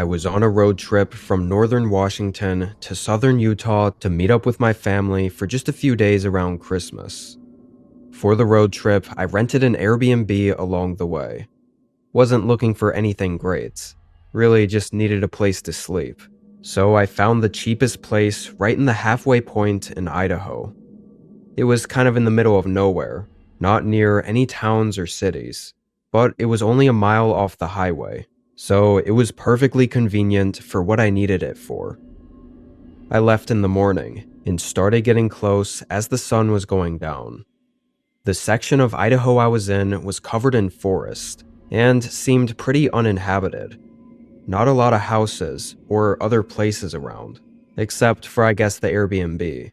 I was on a road trip from northern Washington to southern Utah to meet up with my family for just a few days around Christmas. For the road trip, I rented an Airbnb along the way. Wasn't looking for anything great. Really just needed a place to sleep. So I found the cheapest place right in the halfway point in Idaho. It was kind of in the middle of nowhere, not near any towns or cities, but it was only a mile off the highway, so it was perfectly convenient for what I needed it for. I left in the morning and started getting close as the sun was going down. The section of Idaho I was in was covered in forest and seemed pretty uninhabited. Not a lot of houses or other places around, except for I guess the Airbnb.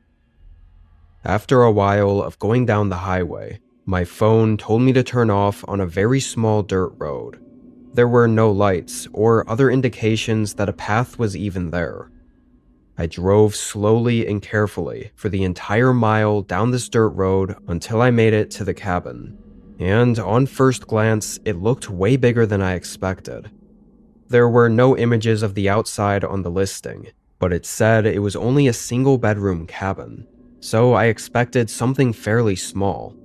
After a while of going down the highway, my phone told me to turn off on a very small dirt road. There were no lights or other indications that a path was even there. I drove slowly and carefully for the entire mile down this dirt road until I made it to the cabin. And on first glance, it looked way bigger than I expected. There were no images of the outside on the listing, but it said it was only a single bedroom cabin, so I expected something fairly small.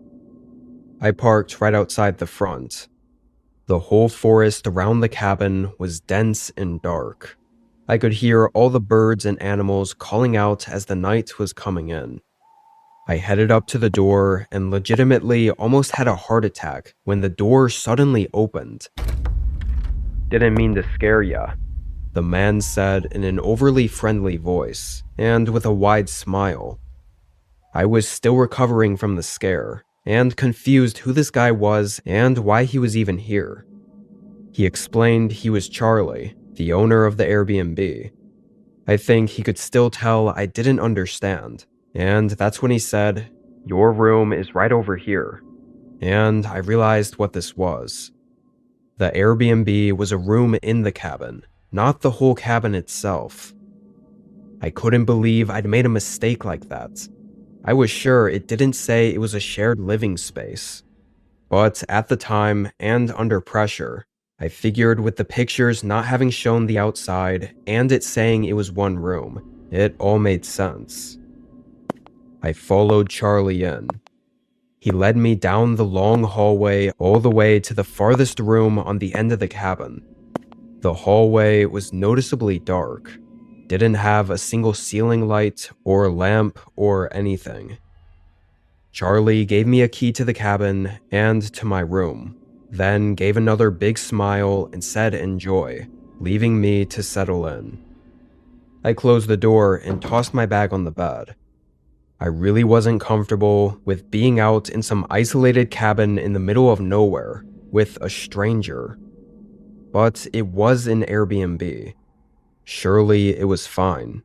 I parked right outside the front. The whole forest around the cabin was dense and dark. I could hear all the birds and animals calling out as the night was coming in. I headed up to the door and legitimately almost had a heart attack when the door suddenly opened. "Didn't mean to scare ya," the man said in an overly friendly voice and with a wide smile. I was still recovering from the scare and confused who this guy was and why he was even here. He explained he was Charlie, the owner of the Airbnb. I think he could still tell I didn't understand, and that's when he said, "Your room is right over here." And I realized what this was. The Airbnb was a room in the cabin, not the whole cabin itself. I couldn't believe I'd made a mistake like that. I was sure it didn't say it was a shared living space. But at the time, and under pressure, I figured with the pictures not having shown the outside and it saying it was one room, it all made sense. I followed Charlie in. He led me down the long hallway all the way to the farthest room on the end of the cabin. The hallway was noticeably dark. Didn't have a single ceiling light or lamp or anything. Charlie gave me a key to the cabin and to my room, then gave another big smile and said enjoy, leaving me to settle in. I closed the door and tossed my bag on the bed. I really wasn't comfortable with being out in some isolated cabin in the middle of nowhere with a stranger. But it was an Airbnb. Surely it was fine.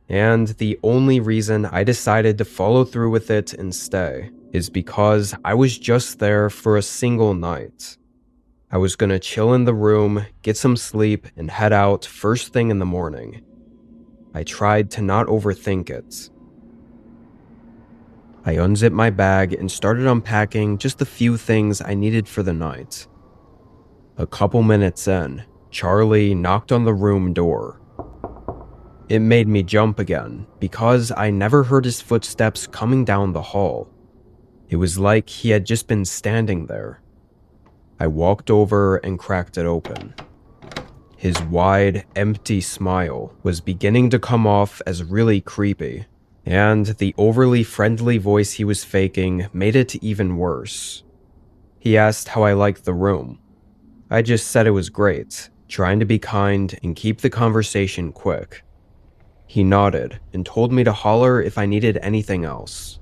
And the only reason I decided to follow through with it and stay is because I was just there for a single night. I was gonna chill in the room, get some sleep, and head out first thing in the morning. I tried to not overthink it. I unzipped my bag and started unpacking just the few things I needed for the night. A couple minutes in, Charlie knocked on the room door. It made me jump again because I never heard his footsteps coming down the hall. It was like he had just been standing there. I walked over and cracked it open. His wide, empty smile was beginning to come off as really creepy, and the overly friendly voice he was faking made it even worse. He asked how I liked the room. I just said it was great, trying to be kind and keep the conversation quick. He nodded and told me to holler if I needed anything else.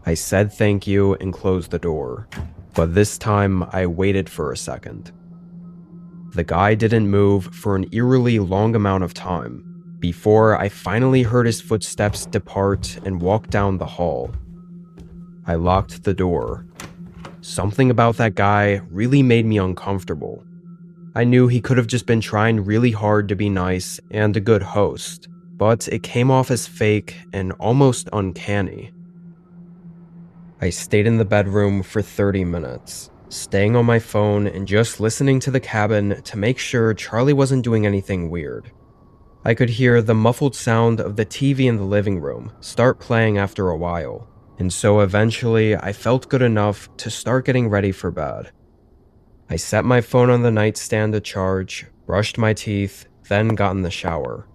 I said thank you and closed the door, but this time I waited for a second. The guy didn't move for an eerily long amount of time before I finally heard his footsteps depart and walk down the hall. I locked the door. Something about that guy really made me uncomfortable. I knew he could have just been trying really hard to be nice and a good host, but it came off as fake and almost uncanny. I stayed in the bedroom for 30 minutes, staying on my phone and just listening to the cabin to make sure Charlie wasn't doing anything weird. I could hear the muffled sound of the TV in the living room start playing after a while, and so eventually I felt good enough to start getting ready for bed. I set my phone on the nightstand to charge, brushed my teeth, then got in the shower.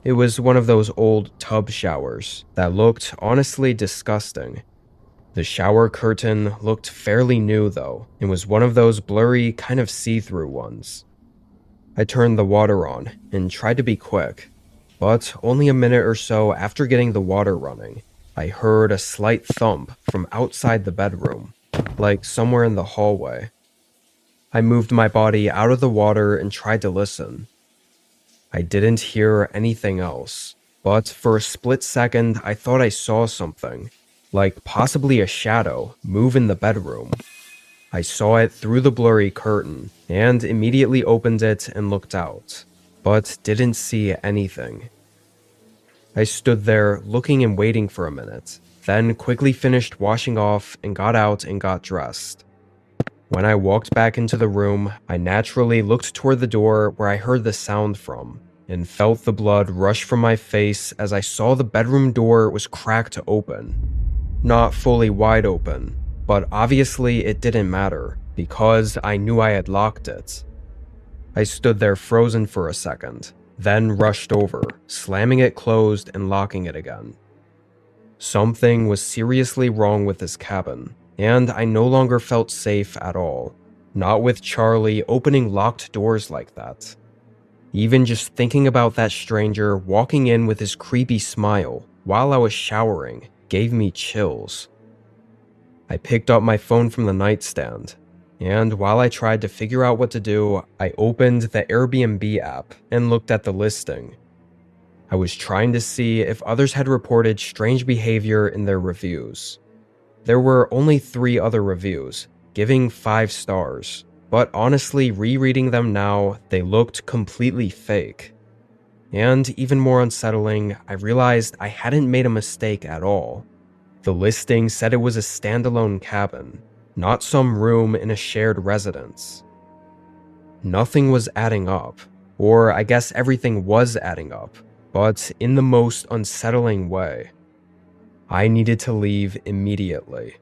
It was one of those old tub showers that looked honestly disgusting. The shower curtain looked fairly new though, and was one of those blurry, kind of see-through ones. I turned the water on and tried to be quick, but only a minute or so after getting the water running, I heard a slight thump from outside the bedroom, like somewhere in the hallway. I moved my body out of the water and tried to listen. I didn't hear anything else, but for a split second I thought I saw something, like possibly a shadow, move in the bedroom. I saw it through the blurry curtain, and immediately opened it and looked out, but didn't see anything. I stood there looking and waiting for a minute, then quickly finished washing off and got out and got dressed. When I walked back into the room, I naturally looked toward the door where I heard the sound from, and felt the blood rush from my face as I saw the bedroom door was cracked open. Not fully wide open, but obviously it didn't matter, because I knew I had locked it. I stood there frozen for a second, then rushed over, slamming it closed and locking it again. Something was seriously wrong with this cabin, and I no longer felt safe at all, not with Charlie opening locked doors like that. Even just thinking about that stranger walking in with his creepy smile while I was showering gave me chills. I picked up my phone from the nightstand, and while I tried to figure out what to do, I opened the Airbnb app and looked at the listing. I was trying to see if others had reported strange behavior in their reviews. There were only 3 other reviews, giving 5 stars, but honestly, rereading them now, they looked completely fake. And even more unsettling, I realized I hadn't made a mistake at all. The listing said it was a standalone cabin, not some room in a shared residence. Nothing was adding up, or I guess everything was adding up, but in the most unsettling way. I needed to leave immediately.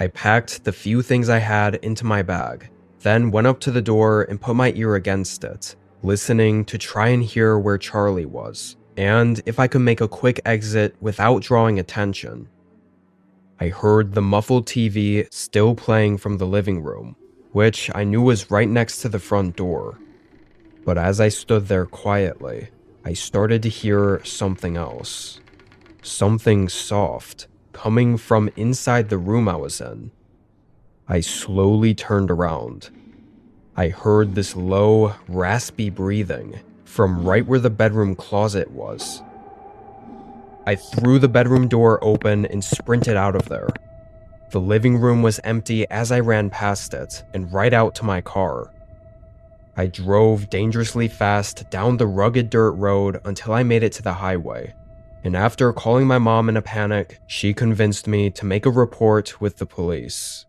I packed the few things I had into my bag, then went up to the door and put my ear against it, listening to try and hear where Charlie was, and if I could make a quick exit without drawing attention. I heard the muffled TV still playing from the living room, which I knew was right next to the front door. But as I stood there quietly, I started to hear something else. Something soft, coming from inside the room I was in. I slowly turned around. I heard this low, raspy breathing from right where the bedroom closet was. I threw the bedroom door open and sprinted out of there. The living room was empty as I ran past it and right out to my car. I drove dangerously fast down the rugged dirt road until I made it to the highway, and after calling my mom in a panic, she convinced me to make a report with the police.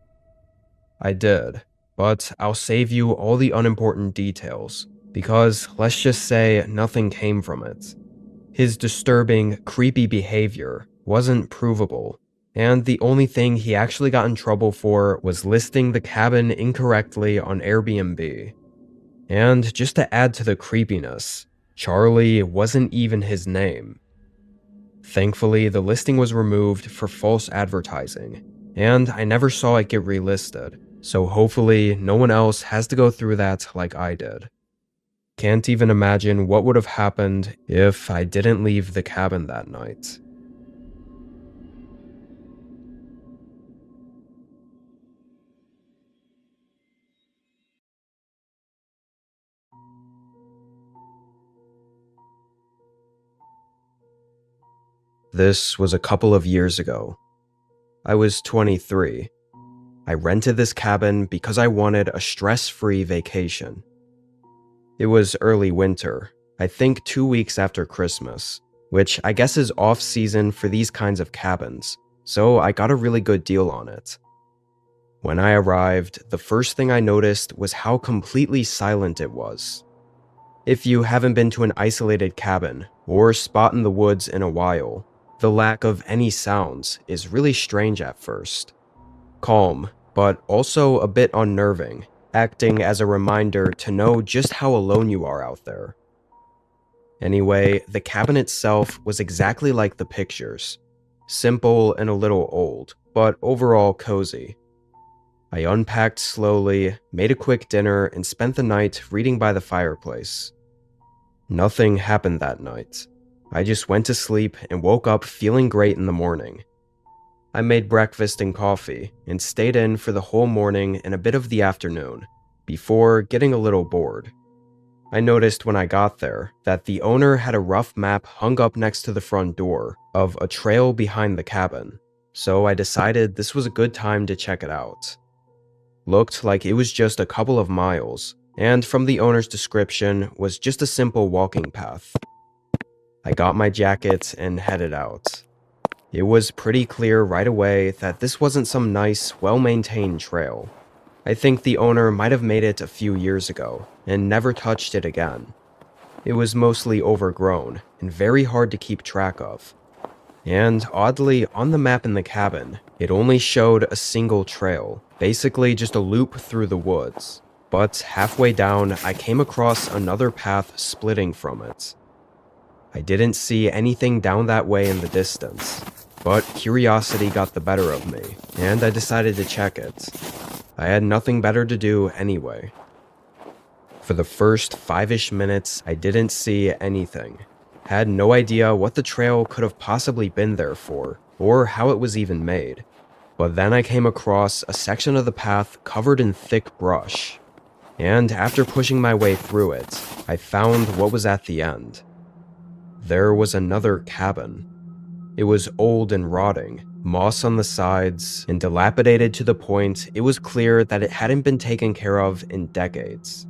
I did, but I'll save you all the unimportant details, because let's just say nothing came from it. His disturbing, creepy behavior wasn't provable, and the only thing he actually got in trouble for was listing the cabin incorrectly on Airbnb. And just to add to the creepiness, Charlie wasn't even his name. Thankfully, the listing was removed for false advertising, and I never saw it get relisted, so hopefully no one else has to go through that like I did. Can't even imagine what would have happened if I didn't leave the cabin that night. This was a couple of years ago. I was 23. I rented this cabin because I wanted a stress-free vacation. It was early winter, I think 2 weeks after Christmas, which I guess is off-season for these kinds of cabins, so I got a really good deal on it. When I arrived, the first thing I noticed was how completely silent it was. If you haven't been to an isolated cabin or spot in the woods in a while, the lack of any sounds is really strange at first. Calm, but also a bit unnerving, acting as a reminder to know just how alone you are out there. Anyway, the cabin itself was exactly like the pictures. Simple and a little old, but overall cozy. I unpacked slowly, made a quick dinner, and spent the night reading by the fireplace. Nothing happened that night. I just went to sleep and woke up feeling great in the morning. I made breakfast and coffee, and stayed in for the whole morning and a bit of the afternoon, before getting a little bored. I noticed when I got there that the owner had a rough map hung up next to the front door of a trail behind the cabin, so I decided this was a good time to check it out. Looked like it was just a couple of miles, and from the owner's description was just a simple walking path. I got my jacket and headed out. It was pretty clear right away that this wasn't some nice, well-maintained trail. I think the owner might have made it a few years ago and never touched it again. It was mostly overgrown and very hard to keep track of. And oddly, on the map in the cabin, it only showed a single trail, basically just a loop through the woods. But halfway down, I came across another path splitting from it. I didn't see anything down that way in the distance, but curiosity got the better of me, and I decided to check it. I had nothing better to do anyway. For the first 5-ish minutes, I didn't see anything. Had no idea what the trail could have possibly been there for, or how it was even made. But then I came across a section of the path covered in thick brush. And after pushing my way through it, I found what was at the end. There was another cabin. It was old and rotting, moss on the sides, and dilapidated to the point it was clear that it hadn't been taken care of in decades.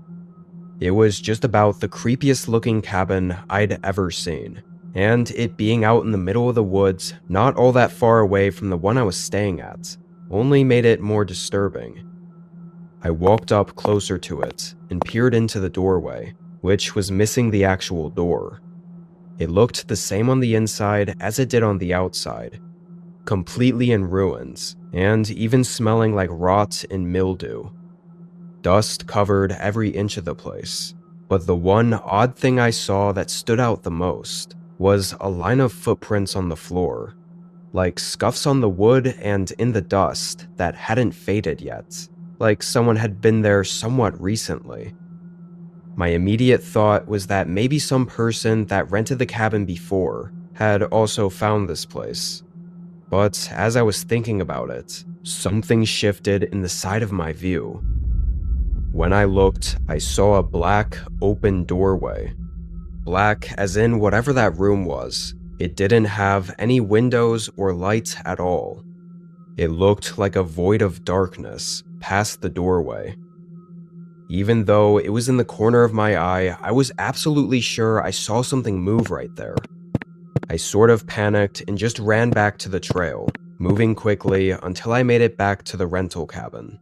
It was just about the creepiest looking cabin I'd ever seen, and it being out in the middle of the woods, not all that far away from the one I was staying at, only made it more disturbing. I walked up closer to it and peered into the doorway, which was missing the actual door. It looked the same on the inside as it did on the outside, completely in ruins, and even smelling like rot and mildew. Dust covered every inch of the place, but the one odd thing I saw that stood out the most was a line of footprints on the floor, like scuffs on the wood and in the dust that hadn't faded yet, like someone had been there somewhat recently. My immediate thought was that maybe some person that rented the cabin before had also found this place. But as I was thinking about it, something shifted in the side of my view. When I looked, I saw a black, open doorway. Black as in whatever that room was. It didn't have any windows or lights at all. It looked like a void of darkness past the doorway. Even though it was in the corner of my eye, I was absolutely sure I saw something move right there. I sort of panicked and just ran back to the trail, moving quickly until I made it back to the rental cabin.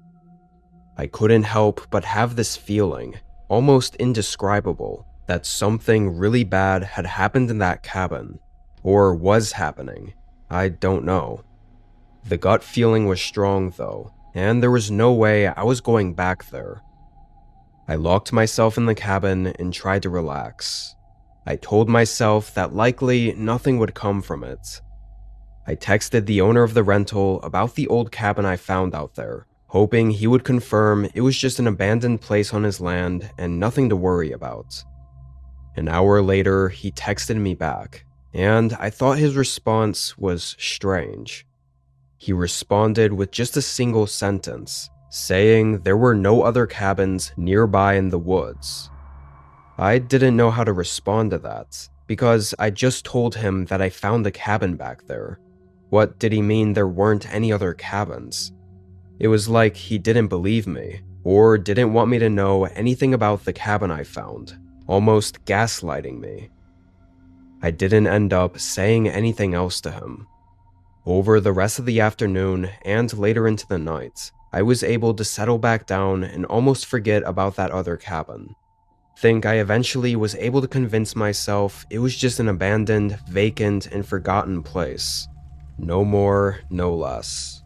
I couldn't help but have this feeling, almost indescribable, that something really bad had happened in that cabin, or was happening. I don't know. The gut feeling was strong though, and there was no way I was going back there. I locked myself in the cabin and tried to relax. I told myself that likely nothing would come from it. I texted the owner of the rental about the old cabin I found out there, hoping he would confirm it was just an abandoned place on his land and nothing to worry about. An hour later, he texted me back, and I thought his response was strange. He responded with just a single sentence, saying there were no other cabins nearby in the woods. I didn't know how to respond to that, because I just told him that I found a cabin back there. What did he mean there weren't any other cabins? It was like he didn't believe me, or didn't want me to know anything about the cabin I found, almost gaslighting me. I didn't end up saying anything else to him. Over the rest of the afternoon and later into the night, I was able to settle back down and almost forget about that other cabin. Think I eventually was able to convince myself it was just an abandoned, vacant, and forgotten place. No more, no less.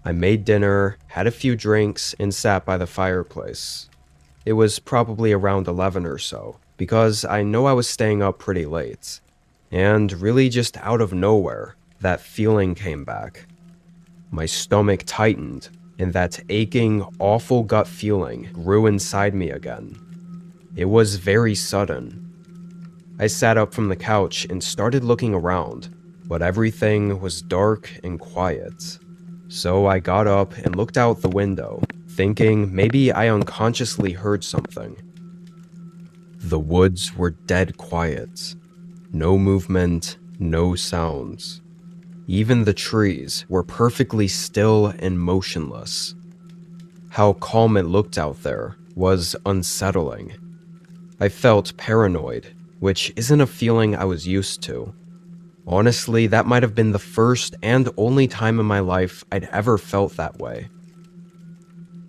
I made dinner, had a few drinks, and sat by the fireplace. It was probably around 11 or so, because I know I was staying up pretty late. And really just out of nowhere, that feeling came back. My stomach tightened, and that aching, awful gut feeling grew inside me again. It was very sudden. I sat up from the couch and started looking around, but everything was dark and quiet. So I got up and looked out the window, thinking maybe I unconsciously heard something. The woods were dead quiet. No movement, no sounds. Even the trees were perfectly still and motionless. How calm it looked out there was unsettling. I felt paranoid, which isn't a feeling I was used to. Honestly, that might have been the first and only time in my life I'd ever felt that way.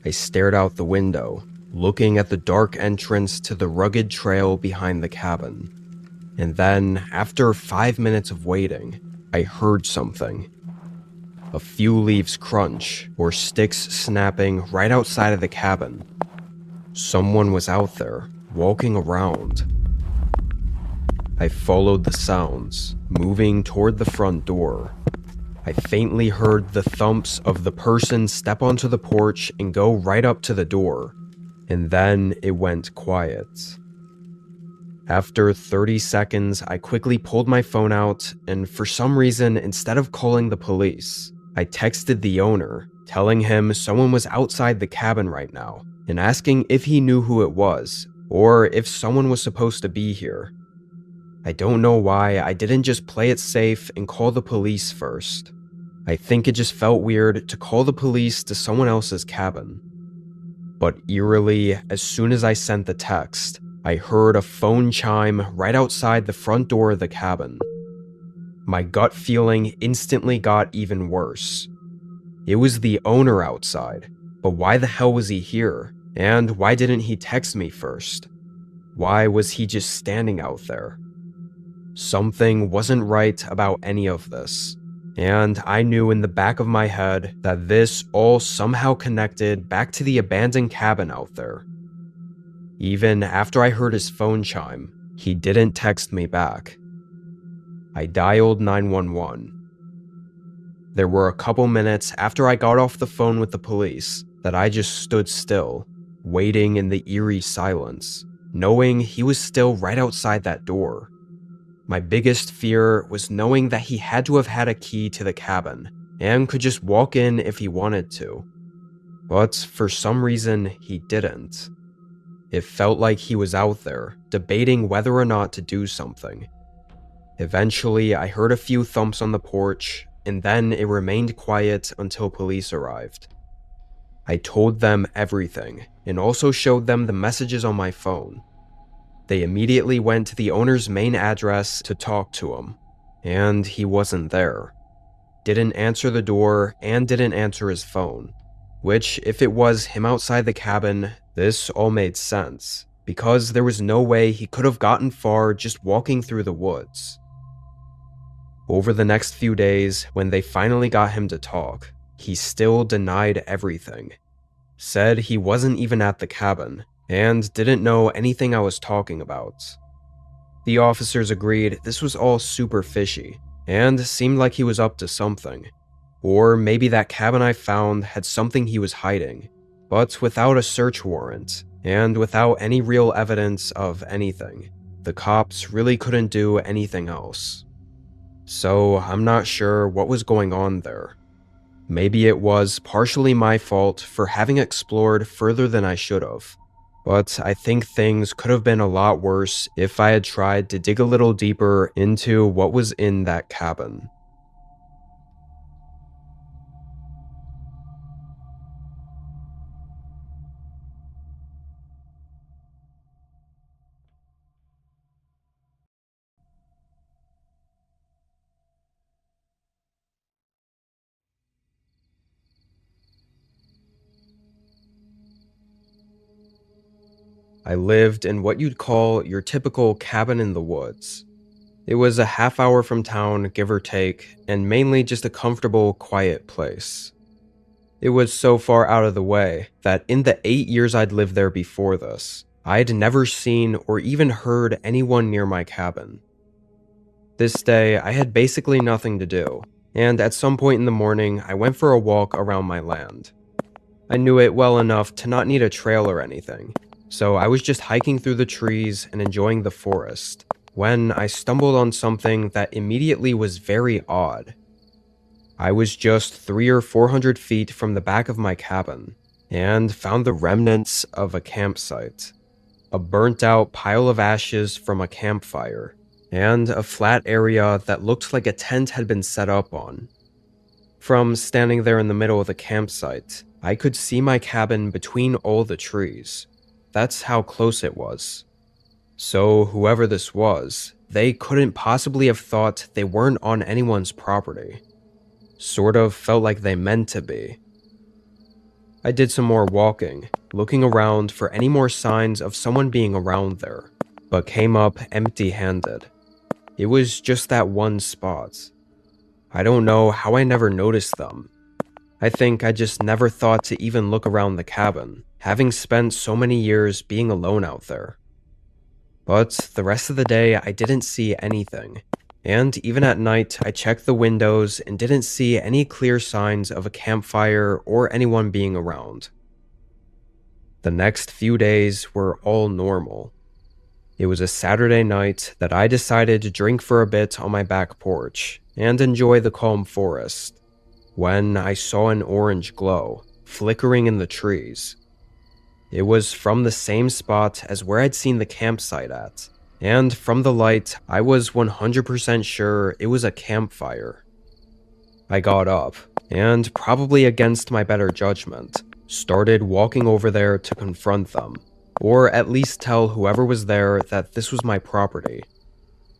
I stared out the window, looking at the dark entrance to the rugged trail behind the cabin. And then, after 5 minutes of waiting, I heard something. A few leaves crunch, or sticks snapping right outside of the cabin. Someone was out there, walking around. I followed the sounds, moving toward the front door. I faintly heard the thumps of the person step onto the porch and go right up to the door, and then it went quiet. After 30 seconds, I quickly pulled my phone out, and for some reason, instead of calling the police, I texted the owner, telling him someone was outside the cabin right now, and asking if he knew who it was, or if someone was supposed to be here. I don't know why I didn't just play it safe and call the police first. I think it just felt weird to call the police to someone else's cabin. But eerily, as soon as I sent the text, I heard a phone chime right outside the front door of the cabin. My gut feeling instantly got even worse. It was the owner outside, but why the hell was he here? And why didn't he text me first? Why was he just standing out there? Something wasn't right about any of this, and I knew in the back of my head that this all somehow connected back to the abandoned cabin out there. Even after I heard his phone chime, he didn't text me back. I dialed 911. There were a couple minutes after I got off the phone with the police that I just stood still, waiting in the eerie silence, knowing he was still right outside that door. My biggest fear was knowing that he had to have had a key to the cabin and could just walk in if he wanted to. But for some reason, he didn't. It felt like he was out there, debating whether or not to do something. Eventually, I heard a few thumps on the porch, and then it remained quiet until police arrived. I told them everything, and also showed them the messages on my phone. They immediately went to the owner's main address to talk to him, and he wasn't there. Didn't answer the door and didn't answer his phone, which, if it was him outside the cabin, this all made sense, because there was no way he could have gotten far just walking through the woods. Over the next few days, when they finally got him to talk, he still denied everything. Said he wasn't even at the cabin, and didn't know anything I was talking about. The officers agreed this was all super fishy, and seemed like he was up to something. Or maybe that cabin I found had something he was hiding, but without a search warrant, and without any real evidence of anything, the cops really couldn't do anything else. So I'm not sure what was going on there. Maybe it was partially my fault for having explored further than I should have. But I think things could have been a lot worse if I had tried to dig a little deeper into what was in that cabin. I lived in what you'd call your typical cabin in the woods. It was a half hour from town, give or take, and mainly just a comfortable, quiet place. It was so far out of the way that in the 8 years I'd lived there before this, I'd never seen or even heard anyone near my cabin. This day, I had basically nothing to do, and at some point in the morning, I went for a walk around my land. I knew it well enough to not need a trail or anything, so I was just hiking through the trees and enjoying the forest, when I stumbled on something that immediately was very odd. I was just 300 or 400 feet from the back of my cabin, and found the remnants of a campsite. A burnt-out pile of ashes from a campfire, and a flat area that looked like a tent had been set up on. From standing there in the middle of the campsite, I could see my cabin between all the trees. That's how close it was. So whoever this was, they couldn't possibly have thought they weren't on anyone's property. Sort of felt like they meant to be. I did some more walking, looking around for any more signs of someone being around there, but came up empty-handed. It was just that one spot. I don't know how I never noticed them. I think I just never thought to even look around the cabin, having spent so many years being alone out there. But the rest of the day I didn't see anything, and even at night I checked the windows and didn't see any clear signs of a campfire or anyone being around. The next few days were all normal. It was a Saturday night that I decided to drink for a bit on my back porch and enjoy the calm forest, when I saw an orange glow flickering in the trees. It was from the same spot as where I'd seen the campsite at, and from the light, I was 100% sure it was a campfire. I got up, and probably against my better judgment, started walking over there to confront them, or at least tell whoever was there that this was my property.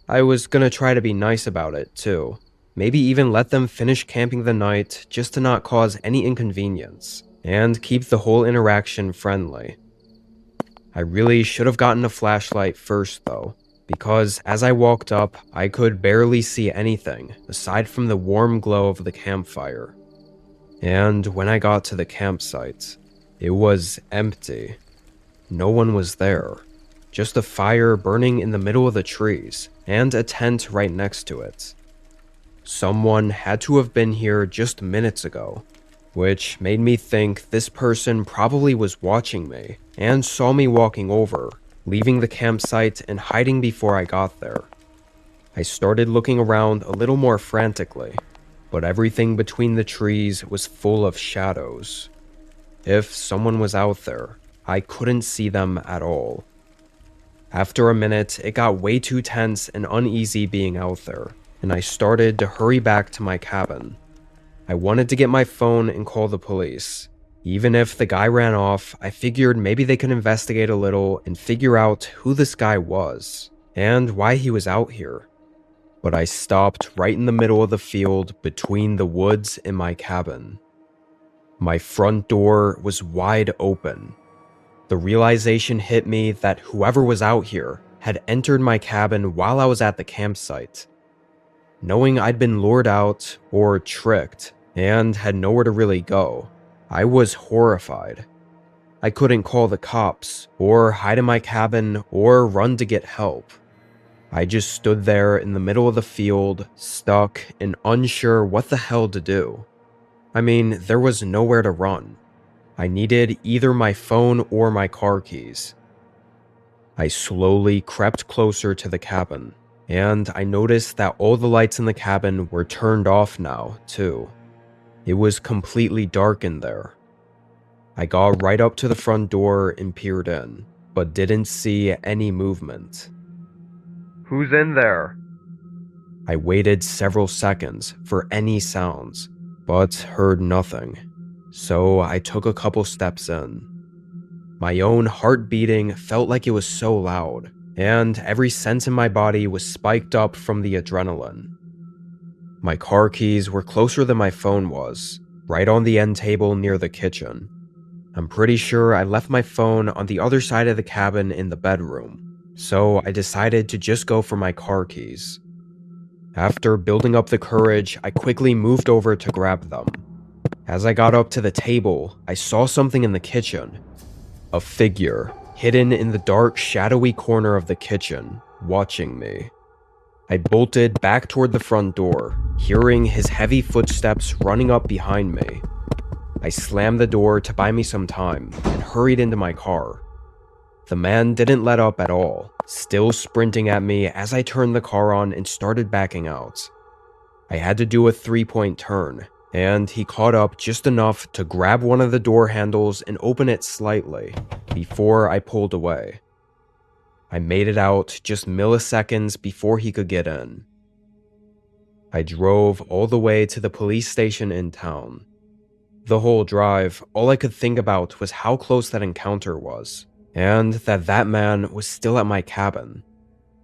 I was gonna try to be nice about it, too. Maybe even let them finish camping the night just to not cause any inconvenience, and keep the whole interaction friendly. I really should have gotten a flashlight first though, because as I walked up, I could barely see anything aside from the warm glow of the campfire. And when I got to the campsite, it was empty. No one was there. Just a fire burning in the middle of the trees, and a tent right next to it. Someone had to have been here just minutes ago, which made me think this person probably was watching me and saw me walking over, leaving the campsite and hiding before I got there. I started looking around a little more frantically, but everything between the trees was full of shadows. If someone was out there, I couldn't see them at all. After a minute, it got way too tense and uneasy being out there, and I started to hurry back to my cabin. I wanted to get my phone and call the police. Even if the guy ran off, I figured maybe they could investigate a little and figure out who this guy was, and why he was out here. But I stopped right in the middle of the field between the woods and my cabin. My front door was wide open. The realization hit me that whoever was out here had entered my cabin while I was at the campsite. Knowing I'd been lured out or tricked and had nowhere to really go, I was horrified. I couldn't call the cops or hide in my cabin or run to get help. I just stood there in the middle of the field, stuck and unsure what the hell to do. I mean, there was nowhere to run. I needed either my phone or my car keys. I slowly crept closer to the cabin, and I noticed that all the lights in the cabin were turned off now, too. It was completely dark in there. I got right up to the front door and peered in, but didn't see any movement. "Who's in there?" I waited several seconds for any sounds, but heard nothing. So I took a couple steps in. My own heart beating felt like it was so loud, and every sense in my body was spiked up from the adrenaline. My car keys were closer than my phone was, right on the end table near the kitchen. I'm pretty sure I left my phone on the other side of the cabin in the bedroom, so I decided to just go for my car keys. After building up the courage, I quickly moved over to grab them. As I got up to the table, I saw something in the kitchen. A figure, hidden in the dark, shadowy corner of the kitchen, watching me. I bolted back toward the front door, hearing his heavy footsteps running up behind me. I slammed the door to buy me some time and hurried into my car. The man didn't let up at all, still sprinting at me as I turned the car on and started backing out. I had to do a 3-point turn, and he caught up just enough to grab one of the door handles and open it slightly before I pulled away. I made it out just milliseconds before he could get in. I drove all the way to the police station in town. The whole drive, all I could think about was how close that encounter was, and that man was still at my cabin.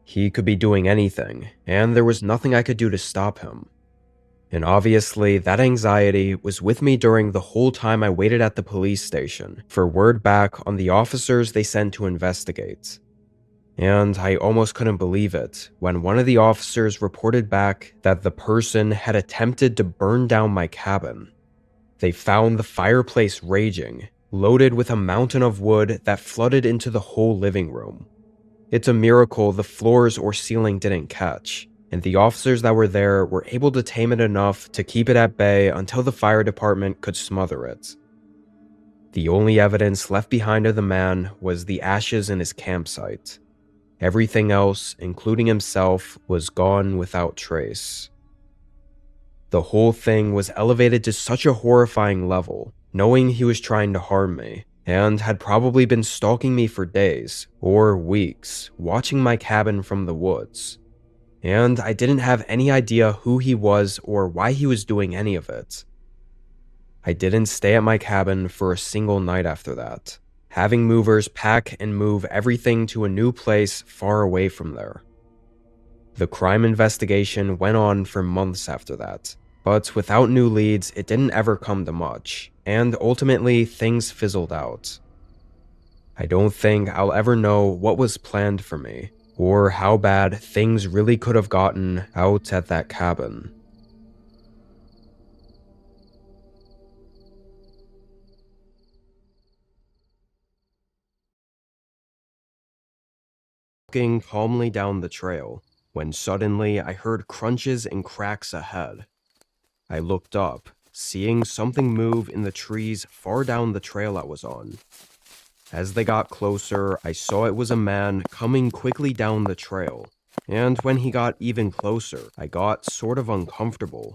He could be doing anything, and there was nothing I could do to stop him. And obviously, that anxiety was with me during the whole time I waited at the police station for word back on the officers they sent to investigate. And I almost couldn't believe it when one of the officers reported back that the person had attempted to burn down my cabin. They found the fireplace raging, loaded with a mountain of wood that flooded into the whole living room. It's a miracle the floors or ceiling didn't catch, and the officers that were there were able to tame it enough to keep it at bay until the fire department could smother it. The only evidence left behind of the man was the ashes in his campsite. Everything else, including himself, was gone without trace. The whole thing was elevated to such a horrifying level, knowing he was trying to harm me, and had probably been stalking me for days, or weeks, watching my cabin from the woods. And I didn't have any idea who he was or why he was doing any of it. I didn't stay at my cabin for a single night after that, having movers pack and move everything to a new place far away from there. The crime investigation went on for months after that, but without new leads, it didn't ever come to much, and ultimately things fizzled out. I don't think I'll ever know what was planned for me, or how bad things really could have gotten out at that cabin. Walking calmly down the trail, when suddenly I heard crunches and cracks ahead. I looked up, seeing something move in the trees far down the trail I was on. As they got closer, I saw it was a man coming quickly down the trail, and when he got even closer, I got sort of uncomfortable.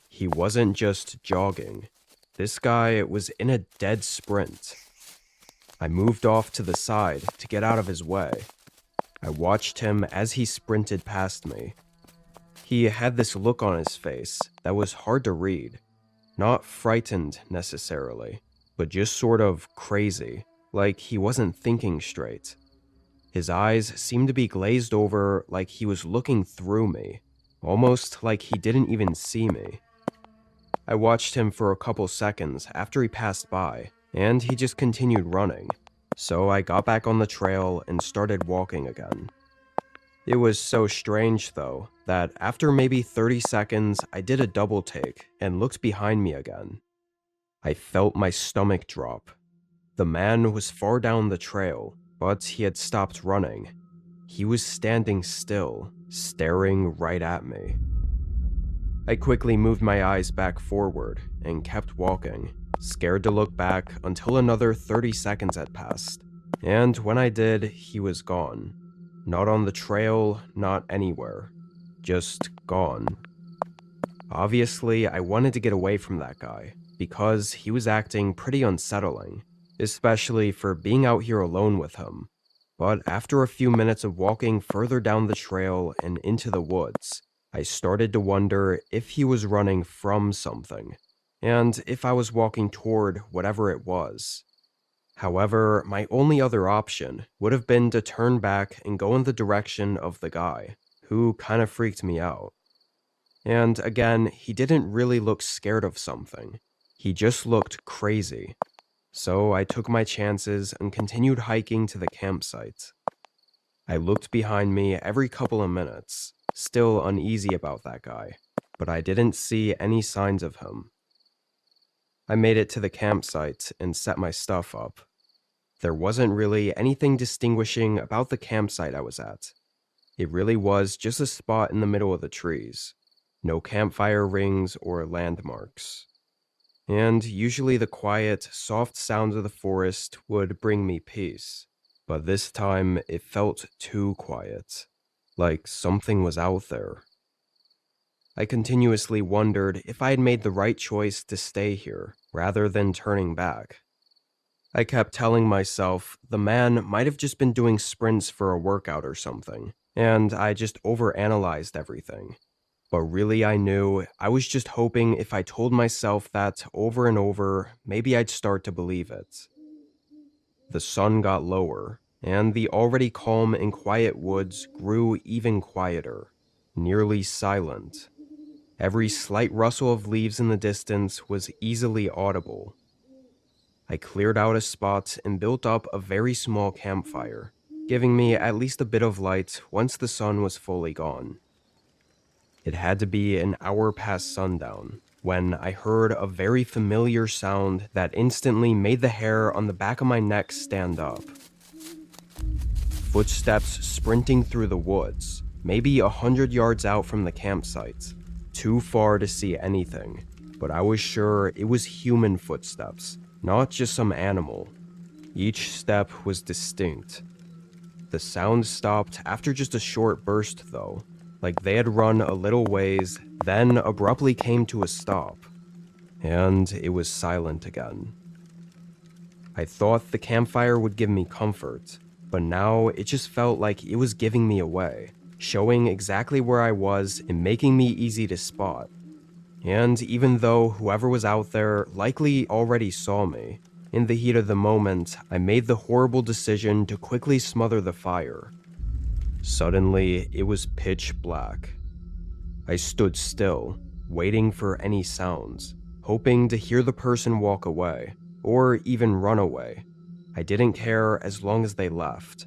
He wasn't just jogging. This guy was in a dead sprint. I moved off to the side to get out of his way. I watched him as he sprinted past me. He had this look on his face that was hard to read. Not frightened necessarily, but just sort of crazy, like he wasn't thinking straight. His eyes seemed to be glazed over like he was looking through me, almost like he didn't even see me. I watched him for a couple seconds after he passed by, and he just continued running. So I got back on the trail and started walking again. It was so strange, though, that after maybe 30 seconds, I did a double take and looked behind me again. I felt my stomach drop. The man was far down the trail, but he had stopped running. He was standing still, staring right at me. I quickly moved my eyes back forward and kept walking, scared to look back until another 30 seconds had passed. And when I did, he was gone. Not on the trail, not anywhere. Just gone. Obviously, I wanted to get away from that guy, because he was acting pretty unsettling, especially for being out here alone with him. But after a few minutes of walking further down the trail and into the woods, I started to wonder if he was running from something, and if I was walking toward whatever it was. However, my only other option would have been to turn back and go in the direction of the guy, who kind of freaked me out. And again, he didn't really look scared of something. He just looked crazy. So I took my chances and continued hiking to the campsite. I looked behind me every couple of minutes, still uneasy about that guy, but I didn't see any signs of him. I made it to the campsite and set my stuff up. There wasn't really anything distinguishing about the campsite I was at. It really was just a spot in the middle of the trees. No campfire rings or landmarks. And usually the quiet, soft sounds of the forest would bring me peace. But this time it felt too quiet, like something was out there. I continuously wondered if I had made the right choice to stay here, rather than turning back. I kept telling myself the man might have just been doing sprints for a workout or something, and I just overanalyzed everything. But really, I knew I was just hoping if I told myself that over and over, maybe I'd start to believe it. The sun got lower, and the already calm and quiet woods grew even quieter, nearly silent. Every slight rustle of leaves in the distance was easily audible. I cleared out a spot and built up a very small campfire, giving me at least a bit of light once the sun was fully gone. It had to be an hour past sundown when I heard a very familiar sound that instantly made the hair on the back of my neck stand up. Footsteps sprinting through the woods, maybe 100 yards out from the campsite. Too far to see anything, but I was sure it was human footsteps, not just some animal. Each step was distinct. The sound stopped after just a short burst, though, like they had run a little ways, then abruptly came to a stop. And it was silent again. I thought the campfire would give me comfort, but now it just felt like it was giving me away, showing exactly where I was and making me easy to spot. And even though whoever was out there likely already saw me, in the heat of the moment, I made the horrible decision to quickly smother the fire. Suddenly, it was pitch black. I stood still, waiting for any sounds, hoping to hear the person walk away, or even run away. I didn't care as long as they left.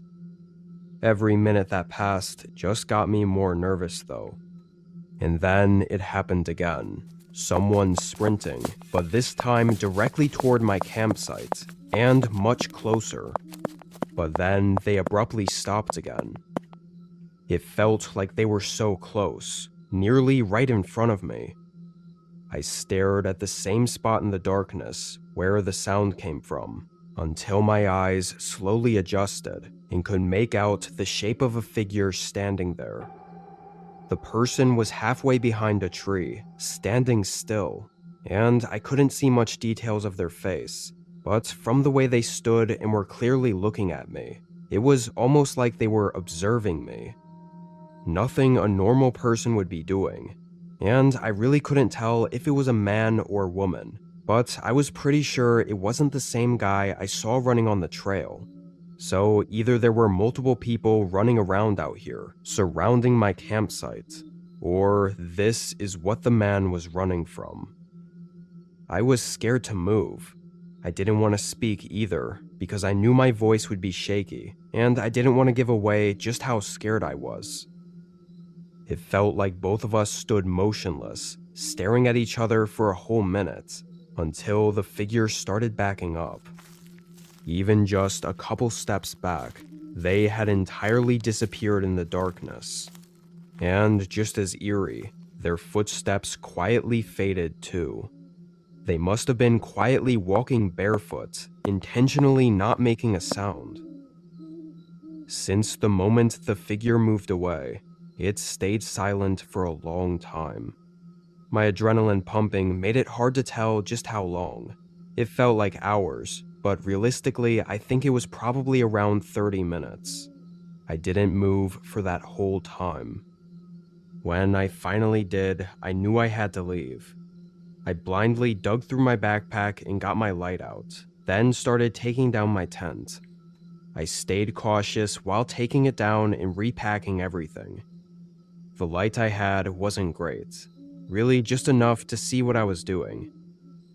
Every minute that passed just got me more nervous, though. And then it happened again. Someone sprinting, but this time directly toward my campsite, and much closer. But then they abruptly stopped again. It felt like they were so close, nearly right in front of me. I stared at the same spot in the darkness where the sound came from, until my eyes slowly adjusted and could make out the shape of a figure standing there. The person was halfway behind a tree, standing still, and I couldn't see much details of their face, but from the way they stood and were clearly looking at me, it was almost like they were observing me. Nothing a normal person would be doing, and I really couldn't tell if it was a man or woman, but I was pretty sure it wasn't the same guy I saw running on the trail. So either there were multiple people running around out here, surrounding my campsite, or this is what the man was running from. I was scared to move. I didn't want to speak either, because I knew my voice would be shaky, and I didn't want to give away just how scared I was. It felt like both of us stood motionless, staring at each other for a whole minute, until the figure started backing up. Even just a couple steps back, they had entirely disappeared in the darkness. And just as eerie, their footsteps quietly faded too. They must have been quietly walking barefoot, intentionally not making a sound. Since the moment the figure moved away, it stayed silent for a long time. My adrenaline pumping made it hard to tell just how long. It felt like hours, but realistically, I think it was probably around 30 minutes. I didn't move for that whole time. When I finally did, I knew I had to leave. I blindly dug through my backpack and got my light out, then started taking down my tent. I stayed cautious while taking it down and repacking everything. The light I had wasn't great, really just enough to see what I was doing.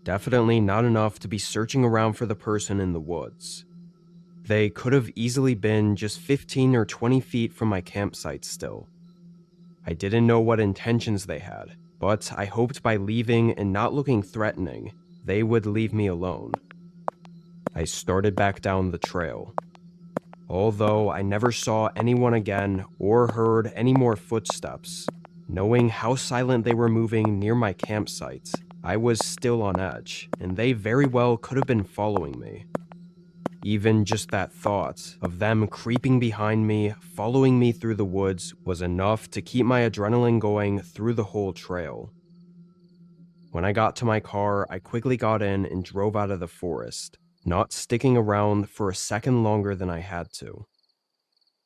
Definitely not enough to be searching around for the person in the woods. They could have easily been just 15 or 20 feet from my campsite still. I didn't know what intentions they had, but I hoped by leaving and not looking threatening, they would leave me alone. I started back down the trail. Although I never saw anyone again or heard any more footsteps, knowing how silent they were moving near my campsite, I was still on edge, and they very well could have been following me. Even just that thought of them creeping behind me, following me through the woods, was enough to keep my adrenaline going through the whole trail. When I got to my car, I quickly got in and drove out of the forest, not sticking around for a second longer than I had to.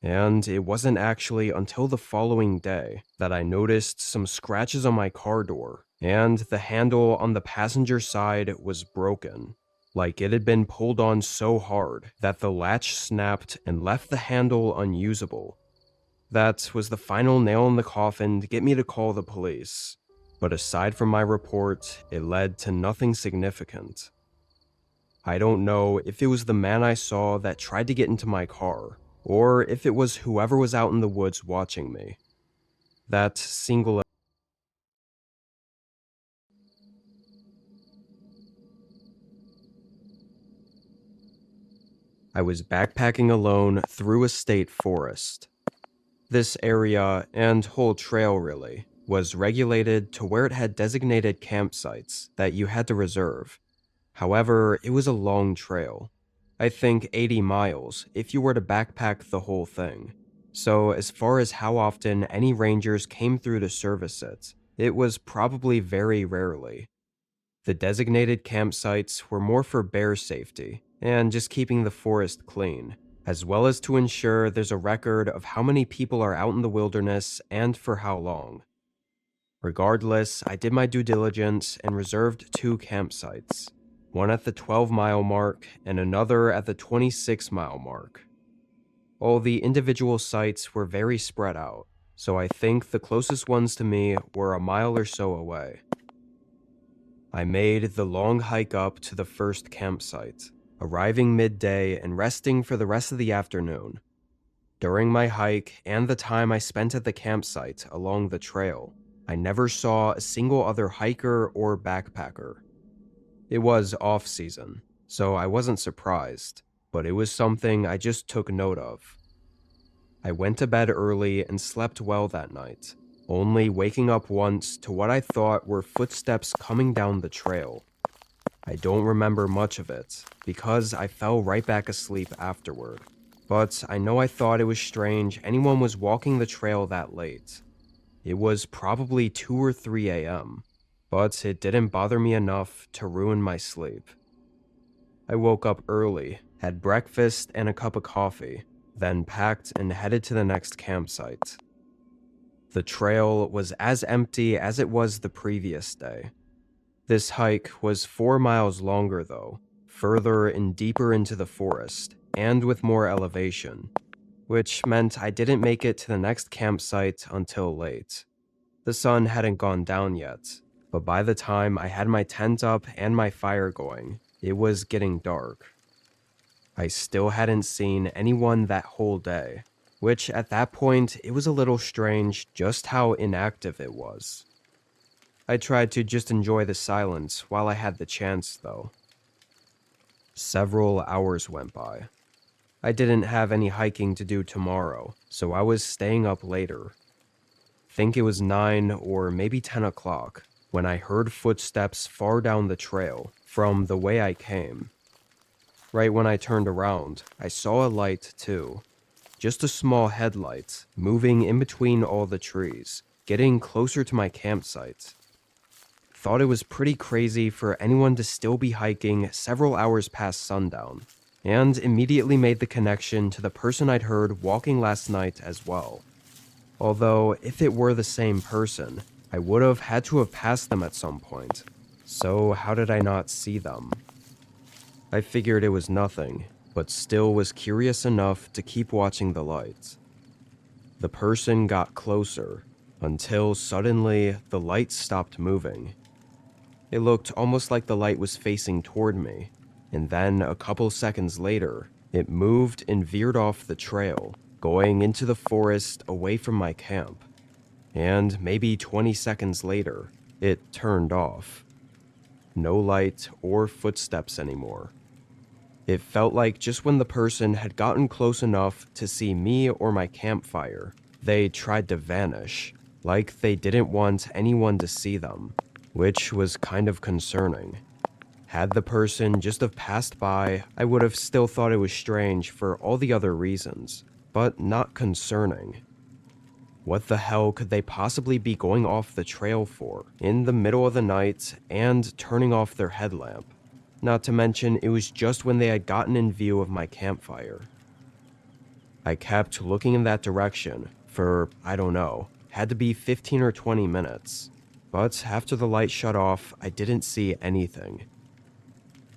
And it wasn't actually until the following day that I noticed some scratches on my car door, and the handle on the passenger side was broken, like it had been pulled on so hard that the latch snapped and left the handle unusable. That was the final nail in the coffin to get me to call the police. But aside from my report, it led to nothing significant. I don't know if it was the man I saw that tried to get into my car, or if it was whoever was out in the woods watching me. That single I was backpacking alone through a state forest. This area, and whole trail really, was regulated to where it had designated campsites that you had to reserve. However, it was a long trail. I think 80 miles if you were to backpack the whole thing. So as far as how often any rangers came through to service it, it was probably very rarely. The designated campsites were more for bear safety and just keeping the forest clean, as well as to ensure there's a record of how many people are out in the wilderness and for how long. Regardless, I did my due diligence and reserved 2 campsites, one at the 12-mile mark and another at the 26-mile mark. All the individual sites were very spread out, so I think the closest ones to me were a mile or so away. I made the long hike up to the first campsite, arriving midday and resting for the rest of the afternoon. During my hike and the time I spent at the campsite along the trail, I never saw a single other hiker or backpacker. It was off-season, so I wasn't surprised, but it was something I just took note of. I went to bed early and slept well that night, only waking up once to what I thought were footsteps coming down the trail. I don't remember much of it, because I fell right back asleep afterward, but I know I thought it was strange anyone was walking the trail that late. It was probably 2 or 3 a.m., but it didn't bother me enough to ruin my sleep. I woke up early, had breakfast and a cup of coffee, then packed and headed to the next campsite. The trail was as empty as it was the previous day. This hike was 4 miles longer though, further and deeper into the forest, and with more elevation, which meant I didn't make it to the next campsite until late. The sun hadn't gone down yet, but by the time I had my tent up and my fire going, it was getting dark. I still hadn't seen anyone that whole day, which at that point it was a little strange just how inactive it was. I tried to just enjoy the silence while I had the chance though. Several hours went by. I didn't have any hiking to do tomorrow, so I was staying up later. Think it was 9 or maybe 10 o'clock when I heard footsteps far down the trail from the way I came. Right when I turned around, I saw a light too. Just a small headlight moving in between all the trees, getting closer to my campsite. Thought it was pretty crazy for anyone to still be hiking several hours past sundown, and immediately made the connection to the person I'd heard walking last night as well. Although, if it were the same person, I would have had to have passed them at some point. So how did I not see them? I figured it was nothing, but still was curious enough to keep watching the lights. The person got closer, until suddenly the light stopped moving. It looked almost like the light was facing toward me, and then a couple seconds later, it moved and veered off the trail, going into the forest away from my camp. And maybe 20 seconds later, it turned off. No light or footsteps anymore. It felt like just when the person had gotten close enough to see me or my campfire, they tried to vanish, like they didn't want anyone to see them, which was kind of concerning. Had the person just have passed by, I would have still thought it was strange for all the other reasons, but not concerning. What the hell could they possibly be going off the trail for, in the middle of the night, and turning off their headlamp? Not to mention, it was just when they had gotten in view of my campfire. I kept looking in that direction for, I don't know, had to be 15 or 20 minutes. But after the light shut off, I didn't see anything.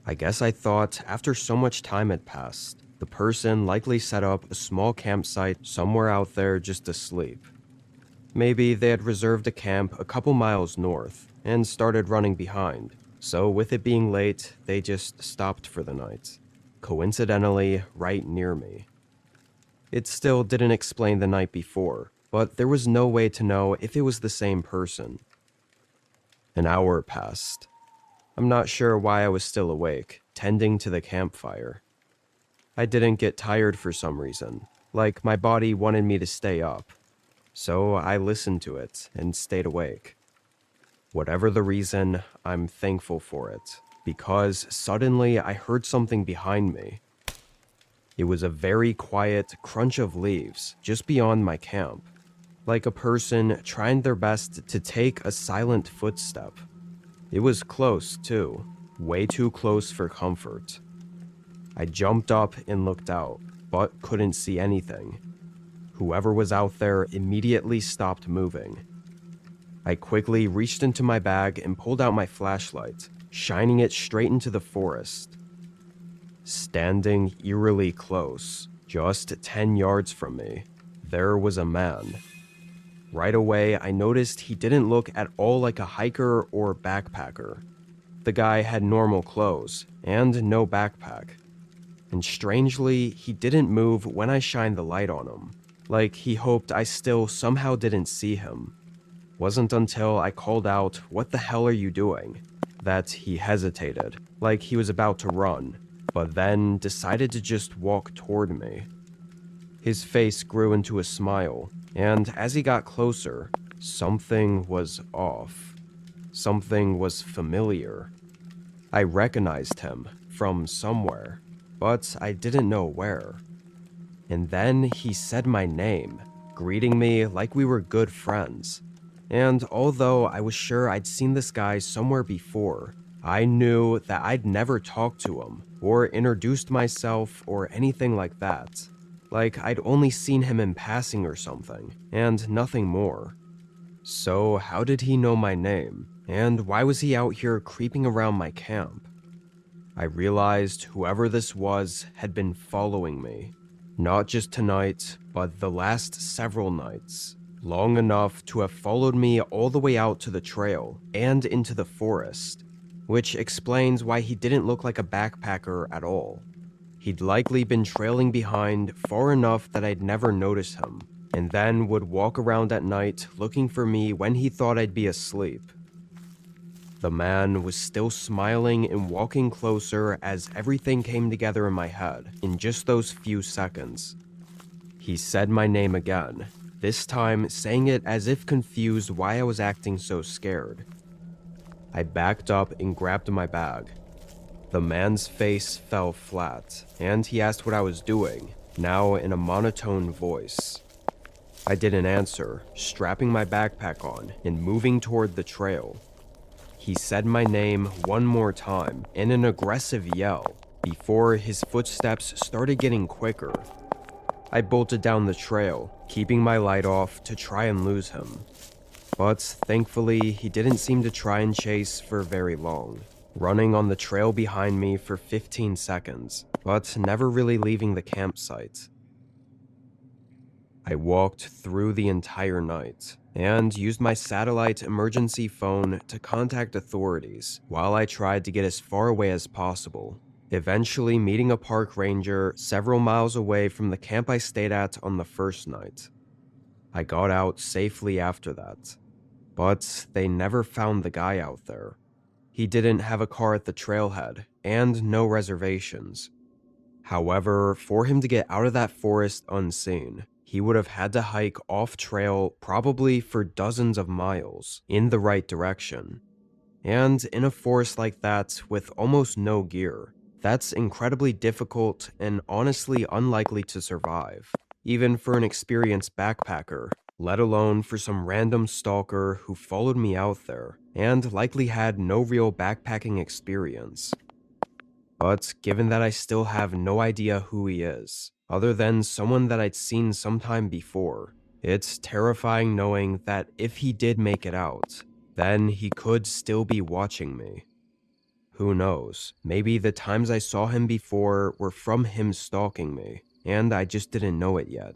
I guess I thought after so much time had passed, the person likely set up a small campsite somewhere out there just to sleep. Maybe they had reserved a camp a couple miles north and started running behind. So with it being late, they just stopped for the night, coincidentally right near me. It still didn't explain the night before, but there was no way to know if it was the same person. An hour passed. I'm not sure why I was still awake, tending to the campfire. I didn't get tired for some reason, like my body wanted me to stay up. So I listened to it and stayed awake. Whatever the reason, I'm thankful for it, because suddenly I heard something behind me. It was a very quiet crunch of leaves just beyond my camp, like a person trying their best to take a silent footstep. It was close, too, way too close for comfort. I jumped up and looked out, but couldn't see anything. Whoever was out there immediately stopped moving. I quickly reached into my bag and pulled out my flashlight, shining it straight into the forest. Standing eerily close, just 10 yards from me, there was a man. Right away, I noticed he didn't look at all like a hiker or backpacker. The guy had normal clothes and no backpack. And strangely, he didn't move when I shined the light on him, like he hoped I still somehow didn't see him. Wasn't until I called out, "What the hell are you doing?" that he hesitated, like he was about to run, but then decided to just walk toward me. His face grew into a smile, and as he got closer, something was off. Something was familiar. I recognized him from somewhere, but I didn't know where. And then he said my name, greeting me like we were good friends. And although I was sure I'd seen this guy somewhere before, I knew that I'd never talked to him or introduced myself or anything like that. Like I'd only seen him in passing or something, and nothing more. So how did he know my name? And why was he out here creeping around my camp? I realized whoever this was had been following me. Not just tonight, but the last several nights. Long enough to have followed me all the way out to the trail and into the forest, which explains why he didn't look like a backpacker at all. He'd likely been trailing behind far enough that I'd never notice him, and then would walk around at night looking for me when he thought I'd be asleep. The man was still smiling and walking closer as everything came together in my head in just those few seconds. He said my name again, this time saying it as if confused why I was acting so scared. I backed up and grabbed my bag. The man's face fell flat, and he asked what I was doing, now in a monotone voice. I didn't answer, strapping my backpack on and moving toward the trail. He said my name one more time in an aggressive yell before his footsteps started getting quicker. I bolted down the trail, keeping my light off to try and lose him. But thankfully, he didn't seem to try and chase for very long, running on the trail behind me for 15 seconds, but never really leaving the campsite. I walked through the entire night and used my satellite emergency phone to contact authorities while I tried to get as far away as possible, eventually meeting a park ranger several miles away from the camp I stayed at on the first night. I got out safely after that, but they never found the guy out there. He didn't have a car at the trailhead and no reservations. However, for him to get out of that forest unseen, he would have had to hike off trail probably for dozens of miles in the right direction. And in a forest like that with almost no gear, that's incredibly difficult and honestly unlikely to survive, even for an experienced backpacker, let alone for some random stalker who followed me out there and likely had no real backpacking experience. But given that I still have no idea who he is, other than someone that I'd seen sometime before, it's terrifying knowing that if he did make it out, then he could still be watching me. Who knows, maybe the times I saw him before were from him stalking me, and I just didn't know it yet.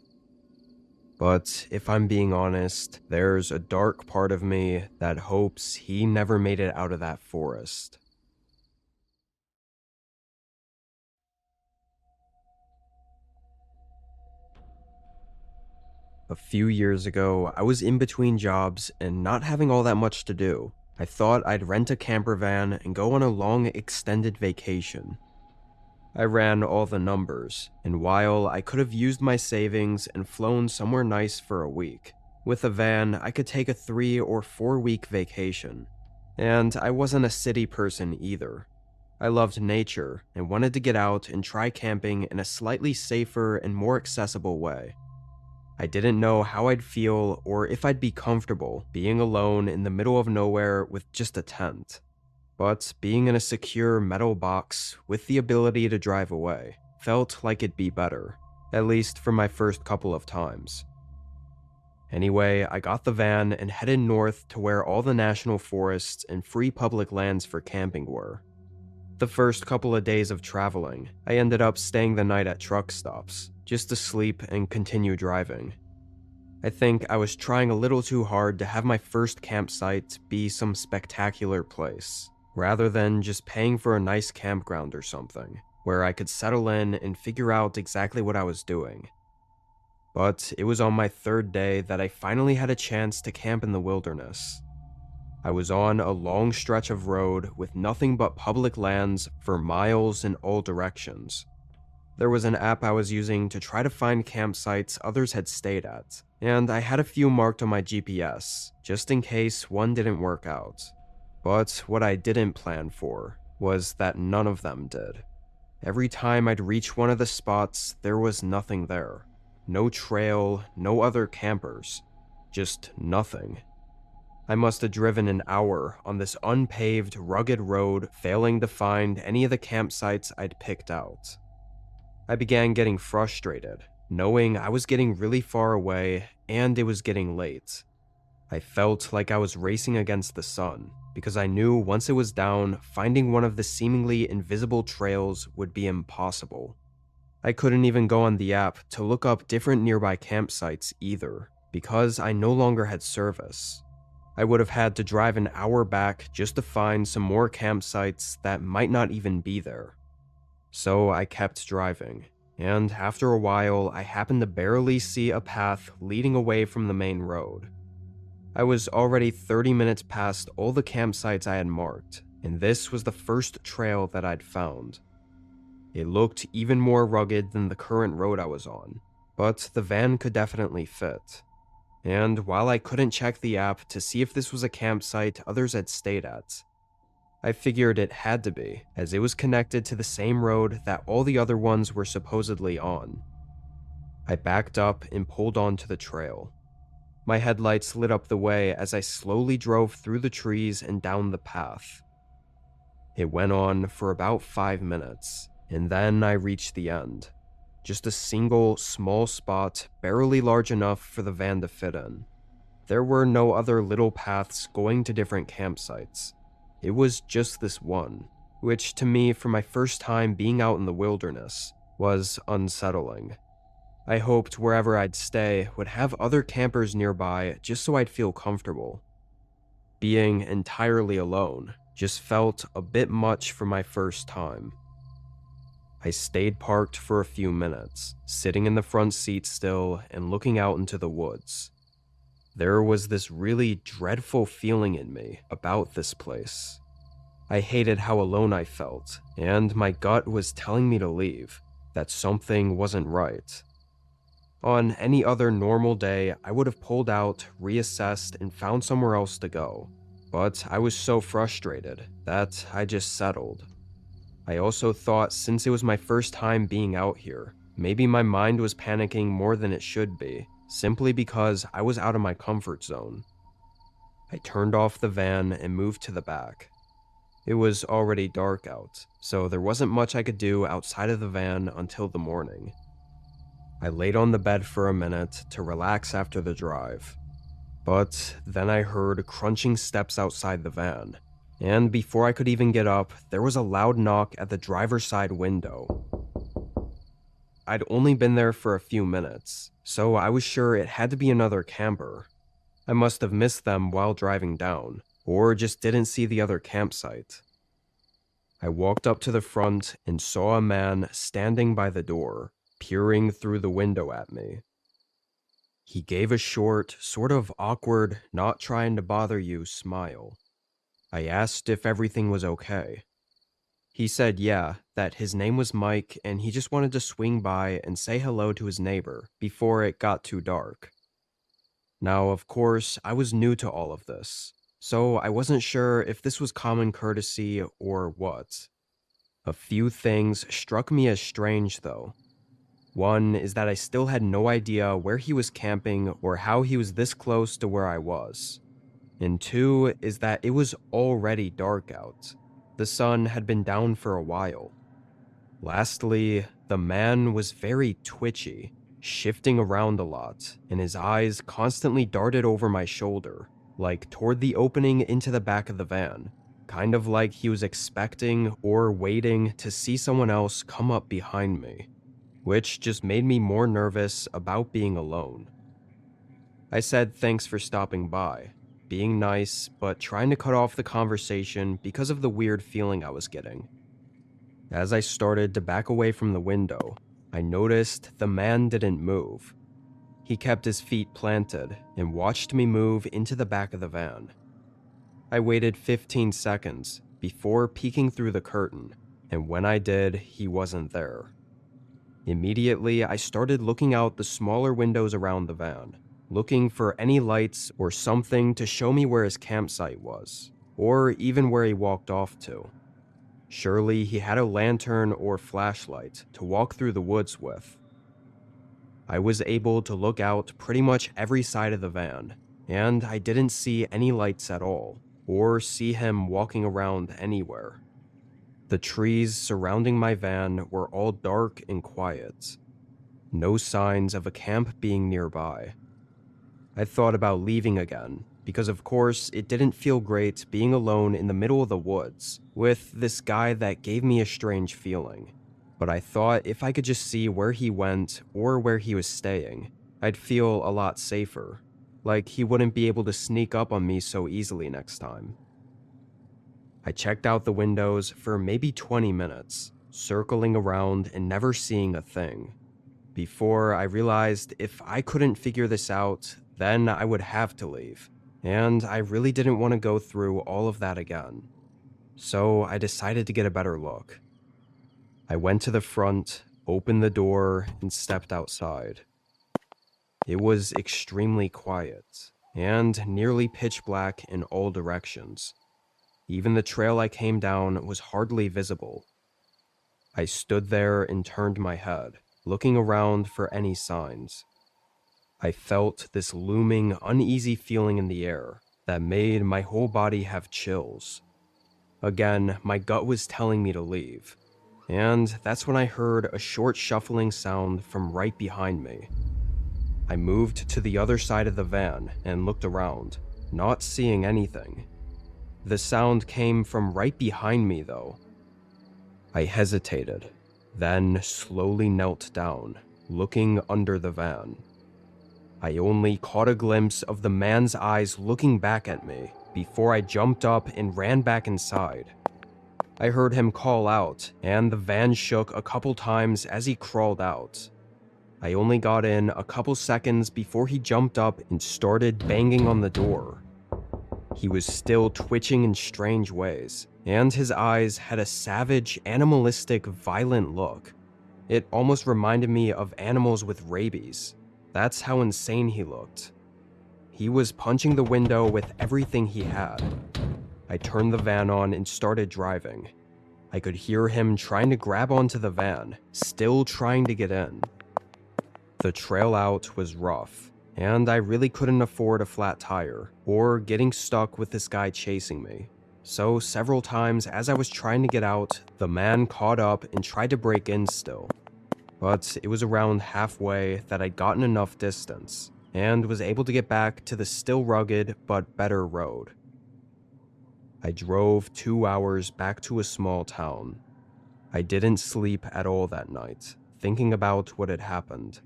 But if I'm being honest, there's a dark part of me that hopes he never made it out of that forest. A few years ago, I was in between jobs and not having all that much to do. I thought I'd rent a camper van and go on a long extended vacation. I ran all the numbers, and while I could have used my savings and flown somewhere nice for a week, with a van I could take a 3 or 4 week vacation. And I wasn't a city person either. I loved nature and wanted to get out and try camping in a slightly safer and more accessible way. I didn't know how I'd feel or if I'd be comfortable being alone in the middle of nowhere with just a tent. But being in a secure metal box with the ability to drive away felt like it'd be better, at least for my first couple of times. Anyway, I got the van and headed north to where all the national forests and free public lands for camping were. The first couple of days of traveling, I ended up staying the night at truck stops, just to sleep and continue driving. I think I was trying a little too hard to have my first campsite be some spectacular place, rather than just paying for a nice campground or something, where I could settle in and figure out exactly what I was doing. But it was on my third day that I finally had a chance to camp in the wilderness. I was on a long stretch of road with nothing but public lands for miles in all directions. There was an app I was using to try to find campsites others had stayed at, and I had a few marked on my GPS, just in case one didn't work out. But what I didn't plan for was that none of them did. Every time I'd reach one of the spots, there was nothing there. No trail, no other campers, just nothing. I must have driven an hour on this unpaved, rugged road, failing to find any of the campsites I'd picked out. I began getting frustrated, knowing I was getting really far away and it was getting late. I felt like I was racing against the sun, because I knew once it was down, finding one of the seemingly invisible trails would be impossible. I couldn't even go on the app to look up different nearby campsites either, because I no longer had service. I would have had to drive an hour back just to find some more campsites that might not even be there. So I kept driving, and after a while I happened to barely see a path leading away from the main road. I was already 30 minutes past all the campsites I had marked, and this was the first trail that I'd found. It looked even more rugged than the current road I was on, but the van could definitely fit. And while I couldn't check the app to see if this was a campsite others had stayed at, I figured it had to be, as it was connected to the same road that all the other ones were supposedly on. I backed up and pulled onto the trail. My headlights lit up the way as I slowly drove through the trees and down the path. It went on for about 5 minutes, and then I reached the end. Just a single, small spot, barely large enough for the van to fit in. There were no other little paths going to different campsites. It was just this one, which to me, for my first time being out in the wilderness, was unsettling. I hoped wherever I'd stay would have other campers nearby just so I'd feel comfortable. Being entirely alone just felt a bit much for my first time. I stayed parked for a few minutes, sitting in the front seat still and looking out into the woods. There was this really dreadful feeling in me about this place. I hated how alone I felt, and my gut was telling me to leave, that something wasn't right. On any other normal day, I would have pulled out, reassessed, and found somewhere else to go. But I was so frustrated that I just settled. I also thought since it was my first time being out here, maybe my mind was panicking more than it should be, simply because I was out of my comfort zone. I turned off the van and moved to the back. It was already dark out, so there wasn't much I could do outside of the van until the morning. I laid on the bed for a minute to relax after the drive. But then I heard crunching steps outside the van, and before I could even get up, there was a loud knock at the driver's side window. I'd only been there for a few minutes, so I was sure it had to be another camper. I must have missed them while driving down, or just didn't see the other campsite. I walked up to the front and saw a man standing by the door, peering through the window at me. He gave a short, sort of awkward, not trying to bother you smile. I asked if everything was okay. He said yeah, that his name was Mike and he just wanted to swing by and say hello to his neighbor before it got too dark. Now, of course, I was new to all of this, so I wasn't sure if this was common courtesy or what. A few things struck me as strange though. One is that I still had no idea where he was camping or how he was this close to where I was. And two is that it was already dark out. The sun had been down for a while. Lastly, the man was very twitchy, shifting around a lot, and his eyes constantly darted over my shoulder, like toward the opening into the back of the van, kind of like he was expecting or waiting to see someone else come up behind me, which just made me more nervous about being alone. I said thanks for stopping by, being nice, but trying to cut off the conversation because of the weird feeling I was getting. As I started to back away from the window, I noticed the man didn't move. He kept his feet planted and watched me move into the back of the van. I waited 15 seconds before peeking through the curtain, and when I did, he wasn't there. Immediately, I started looking out the smaller windows around the van, looking for any lights or something to show me where his campsite was, or even where he walked off to. Surely he had a lantern or flashlight to walk through the woods with. I was able to look out pretty much every side of the van, and I didn't see any lights at all, or see him walking around anywhere. The trees surrounding my van were all dark and quiet. No signs of a camp being nearby. I thought about leaving again, because of course it didn't feel great being alone in the middle of the woods with this guy that gave me a strange feeling. But I thought if I could just see where he went or where he was staying, I'd feel a lot safer, like he wouldn't be able to sneak up on me so easily next time. I checked out the windows for maybe 20 minutes, circling around and never seeing a thing, before I realized if I couldn't figure this out, then I would have to leave, and I really didn't want to go through all of that again. So I decided to get a better look. I went to the front, opened the door, and stepped outside. It was extremely quiet, and nearly pitch black in all directions. Even the trail I came down was hardly visible. I stood there and turned my head, looking around for any signs. I felt this looming, uneasy feeling in the air that made my whole body have chills. Again, my gut was telling me to leave, and that's when I heard a short shuffling sound from right behind me. I moved to the other side of the van and looked around, not seeing anything. The sound came from right behind me, though. I hesitated, then slowly knelt down, looking under the van. I only caught a glimpse of the man's eyes looking back at me before I jumped up and ran back inside. I heard him call out, and the van shook a couple times as he crawled out. I only got in a couple seconds before he jumped up and started banging on the door. He was still twitching in strange ways, and his eyes had a savage, animalistic, violent look. It almost reminded me of animals with rabies. That's how insane he looked. He was punching the window with everything he had. I turned the van on and started driving. I could hear him trying to grab onto the van, still trying to get in. The trail out was rough, and I really couldn't afford a flat tire or getting stuck with this guy chasing me. So several times as I was trying to get out, the man caught up and tried to break in still. But it was around halfway that I'd gotten enough distance and was able to get back to the still rugged but better road. I drove 2 hours back to a small town. I didn't sleep at all that night, thinking about what had happened.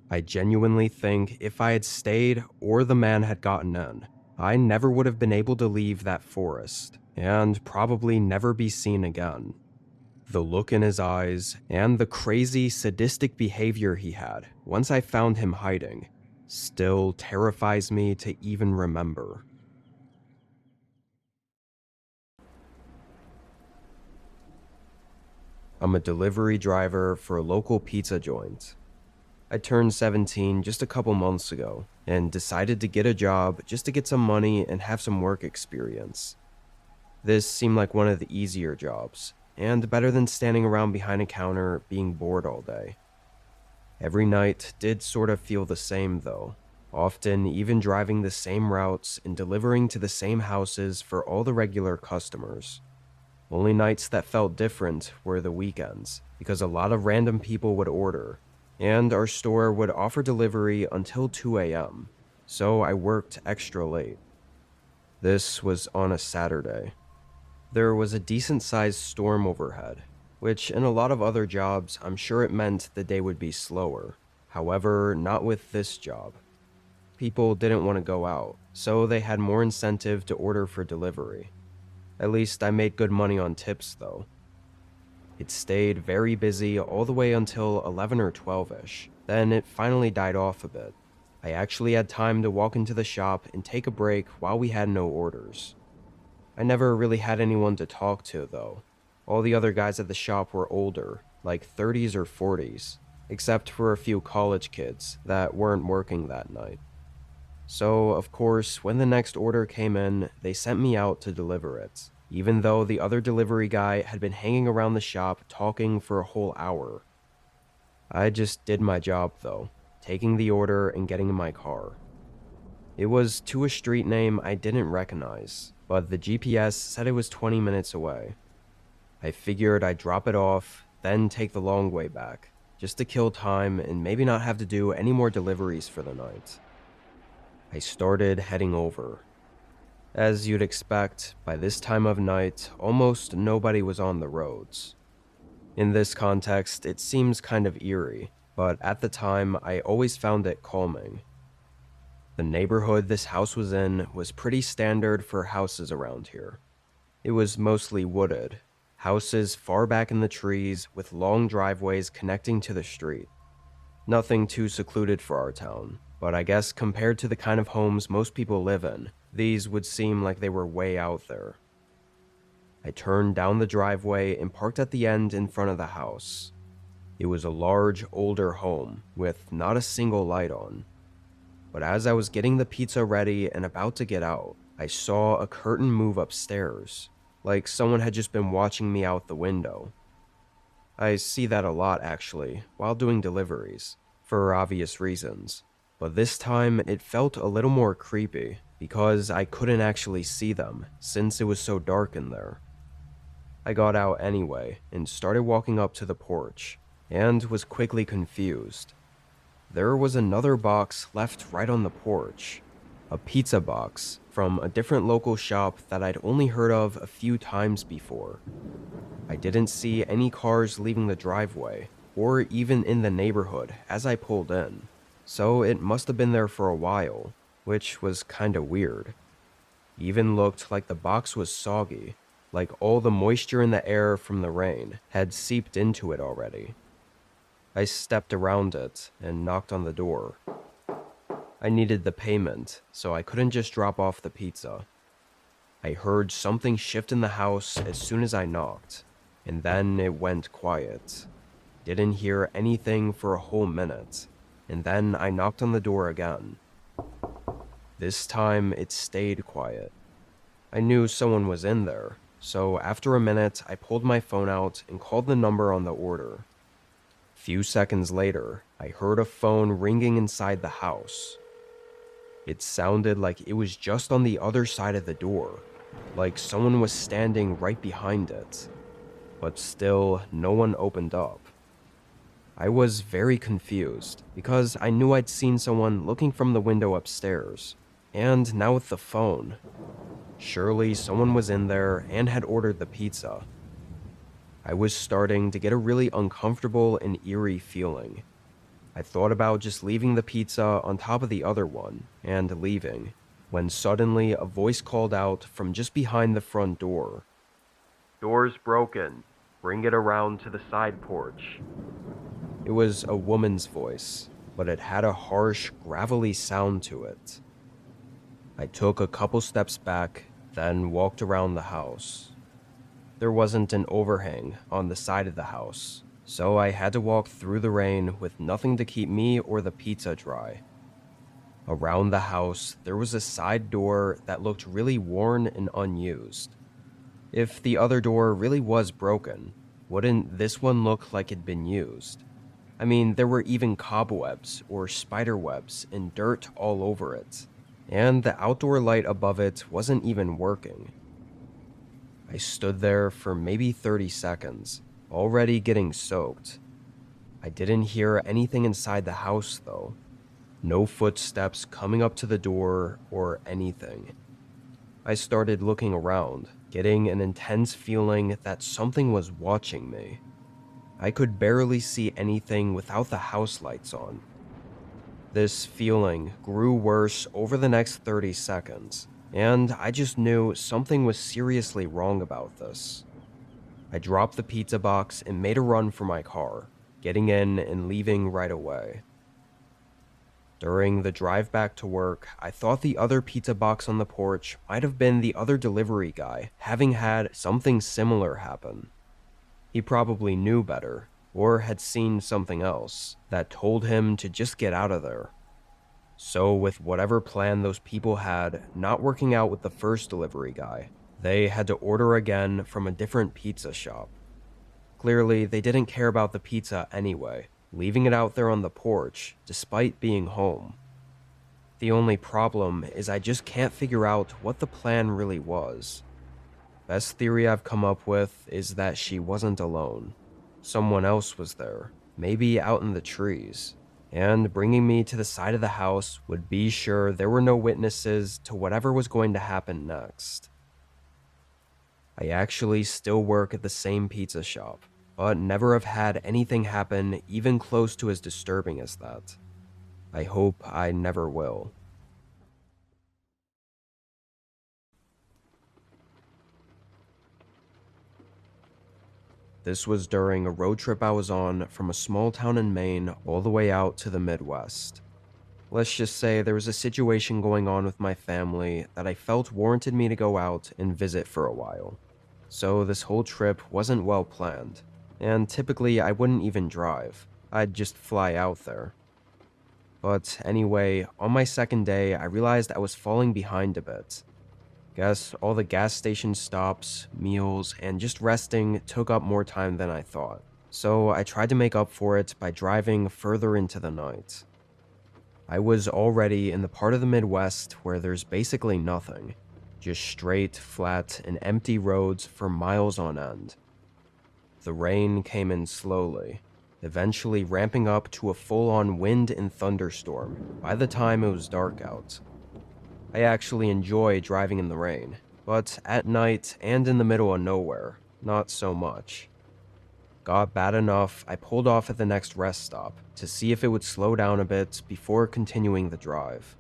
I genuinely think if I had stayed or the man had gotten in, I never would have been able to leave that forest and probably never be seen again. The look in his eyes and the crazy, sadistic behavior he had once I found him hiding still terrifies me to even remember. I'm a delivery driver for a local pizza joint. I turned 17 just a couple months ago and decided to get a job just to get some money and have some work experience. This seemed like one of the easier jobs, and better than standing around behind a counter being bored all day. Every night did sort of feel the same though, often even driving the same routes and delivering to the same houses for all the regular customers. Only nights that felt different were the weekends, because a lot of random people would order, and our store would offer delivery until 2 a.m., so I worked extra late. This was on a Saturday. There was a decent-sized storm overhead, which in a lot of other jobs I'm sure it meant the day would be slower. However, not with this job. People didn't want to go out, so they had more incentive to order for delivery. At least I made good money on tips though. It stayed very busy all the way until 11 or 12ish, then it finally died off a bit. I actually had time to walk into the shop and take a break while we had no orders. I never really had anyone to talk to though. All the other guys at the shop were older, like 30s or 40s, except for a few college kids that weren't working that night. So, of course, when the next order came in, they sent me out to deliver it, even though the other delivery guy had been hanging around the shop talking for a whole hour. I just did my job though, taking the order and getting in my car. It was to a street name I didn't recognize, but the GPS said it was 20 minutes away. I figured I'd drop it off, then take the long way back, just to kill time and maybe not have to do any more deliveries for the night. I started heading over. As you'd expect, by this time of night, almost nobody was on the roads. In this context, it seems kind of eerie, but at the time, I always found it calming. The neighborhood this house was in was pretty standard for houses around here. It was mostly wooded, houses far back in the trees with long driveways connecting to the street. Nothing too secluded for our town, but I guess compared to the kind of homes most people live in, these would seem like they were way out there. I turned down the driveway and parked at the end in front of the house. It was a large, older home with not a single light on. But as I was getting the pizza ready and about to get out, I saw a curtain move upstairs, like someone had just been watching me out the window. I see that a lot actually, while doing deliveries, for obvious reasons. But this time it felt a little more creepy because I couldn't actually see them since it was so dark in there. I got out anyway and started walking up to the porch and was quickly confused. There was another box left right on the porch, a pizza box from a different local shop that I'd only heard of a few times before. I didn't see any cars leaving the driveway, or even in the neighborhood as I pulled in, so it must have been there for a while, which was kinda weird. Even looked like the box was soggy, like all the moisture in the air from the rain had seeped into it already. I stepped around it and knocked on the door. I needed the payment, so I couldn't just drop off the pizza. I heard something shift in the house as soon as I knocked, and then it went quiet. Didn't hear anything for a whole minute, and then I knocked on the door again. This time it stayed quiet. I knew someone was in there, so after a minute I pulled my phone out and called the number on the order. Few seconds later, I heard a phone ringing inside the house. It sounded like it was just on the other side of the door, like someone was standing right behind it. But still, no one opened up. I was very confused, because I knew I'd seen someone looking from the window upstairs, and now with the phone. Surely someone was in there and had ordered the pizza. I was starting to get a really uncomfortable and eerie feeling. I thought about just leaving the pizza on top of the other one and leaving, when suddenly a voice called out from just behind the front door. "Door's broken. Bring it around to the side porch." It was a woman's voice, but it had a harsh, gravelly sound to it. I took a couple steps back, then walked around the house. There wasn't an overhang on the side of the house, so I had to walk through the rain with nothing to keep me or the pizza dry. Around the house, there was a side door that looked really worn and unused. If the other door really was broken, wouldn't this one look like it'd been used? I mean, there were even cobwebs or spider webs and dirt all over it, and the outdoor light above it wasn't even working. I stood there for maybe 30 seconds, already getting soaked. I didn't hear anything inside the house though. No footsteps coming up to the door or anything. I started looking around, getting an intense feeling that something was watching me. I could barely see anything without the house lights on. This feeling grew worse over the next 30 seconds, and I just knew something was seriously wrong about this. I dropped the pizza box and made a run for my car, getting in and leaving right away. During the drive back to work, I thought the other pizza box on the porch might have been the other delivery guy, having had something similar happen. He probably knew better, or had seen something else that told him to just get out of there. So with whatever plan those people had not working out with the first delivery guy, they had to order again from a different pizza shop. Clearly, they didn't care about the pizza anyway, leaving it out there on the porch despite being home. The only problem is I just can't figure out what the plan really was. Best theory I've come up with is that she wasn't alone. Someone else was there, maybe out in the trees, and bringing me to the side of the house would be sure there were no witnesses to whatever was going to happen next. I actually still work at the same pizza shop, but never have had anything happen even close to as disturbing as that. I hope I never will. This was during a road trip I was on from a small town in Maine all the way out to the Midwest. Let's just say there was a situation going on with my family that I felt warranted me to go out and visit for a while. So this whole trip wasn't well planned, and typically I wouldn't even drive. I'd just fly out there. But anyway, on my second day, I realized I was falling behind a bit. Guess all the gas station stops, meals, and just resting took up more time than I thought. So I tried to make up for it by driving further into the night. I was already in the part of the Midwest where there's basically nothing. Just straight, flat, and empty roads for miles on end. The rain came in slowly, eventually ramping up to a full-on wind and thunderstorm by the time it was dark out. I actually enjoy driving in the rain, but at night and in the middle of nowhere, not so much. Got bad enough, I pulled off at the next rest stop to see if it would slow down a bit before continuing the drive.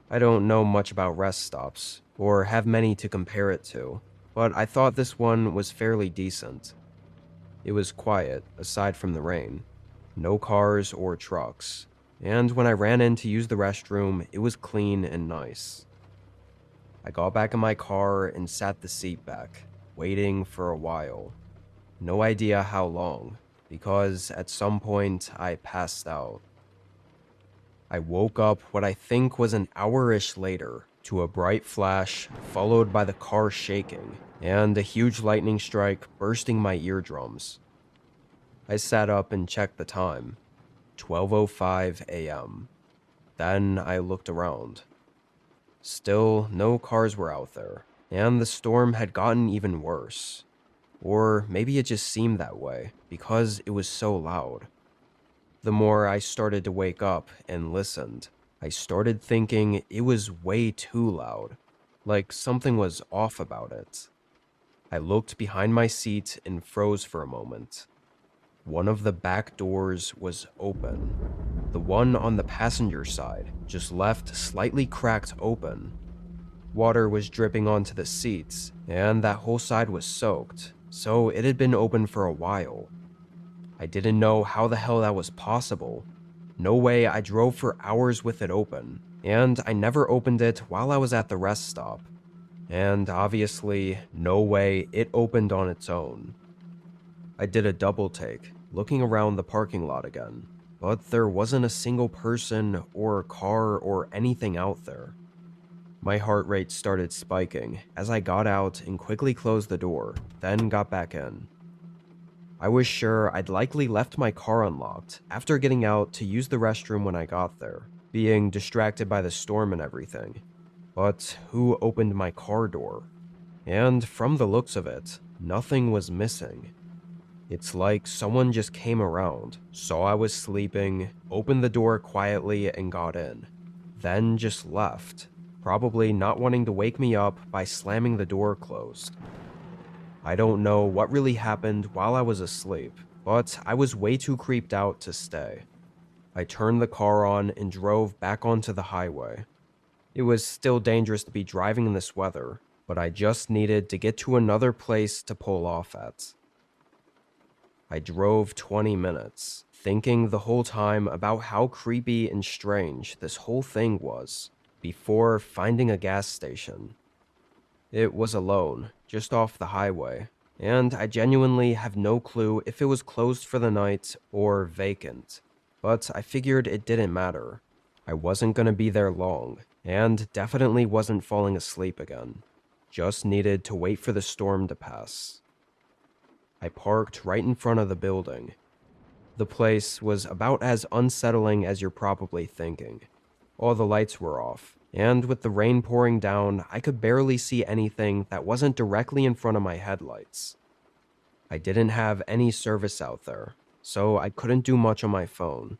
I don't know much about rest stops, or have many to compare it to, but I thought this one was fairly decent. It was quiet, aside from the rain. No cars or trucks, and when I ran in to use the restroom, it was clean and nice. I got back in my car and sat the seat back, waiting for a while. No idea how long, because at some point I passed out. I woke up what I think was an hour-ish later to a bright flash followed by the car shaking and a huge lightning strike bursting my eardrums. I sat up and checked the time. 12:05 a.m. Then I looked around. Still, no cars were out there, and the storm had gotten even worse. Or maybe it just seemed that way because it was so loud. The more I started to wake up and listened, I started thinking it was way too loud, like something was off about it. I looked behind my seat and froze for a moment. One of the back doors was open. The one on the passenger side just left slightly cracked open. Water was dripping onto the seats, and that whole side was soaked, so it had been open for a while. I didn't know how the hell that was possible. No way I drove for hours with it open, and I never opened it while I was at the rest stop. And obviously, no way it opened on its own. I did a double take, looking around the parking lot again, but there wasn't a single person or car or anything out there. My heart rate started spiking as I got out and quickly closed the door, then got back in. I was sure I'd likely left my car unlocked after getting out to use the restroom when I got there, being distracted by the storm and everything. But who opened my car door? And from the looks of it, nothing was missing. It's like someone just came around, saw I was sleeping, opened the door quietly and got in, then just left, probably not wanting to wake me up by slamming the door closed. I don't know what really happened while I was asleep, but I was way too creeped out to stay. I turned the car on and drove back onto the highway. It was still dangerous to be driving in this weather, but I just needed to get to another place to pull off at. I drove 20 minutes, thinking the whole time about how creepy and strange this whole thing was, before finding a gas station. It was alone, just off the highway, and I genuinely have no clue if it was closed for the night or vacant, but I figured it didn't matter. I wasn't gonna be there long, and definitely wasn't falling asleep again. Just needed to wait for the storm to pass. I parked right in front of the building. The place was about as unsettling as you're probably thinking. All the lights were off, and with the rain pouring down, I could barely see anything that wasn't directly in front of my headlights. I didn't have any service out there, so I couldn't do much on my phone.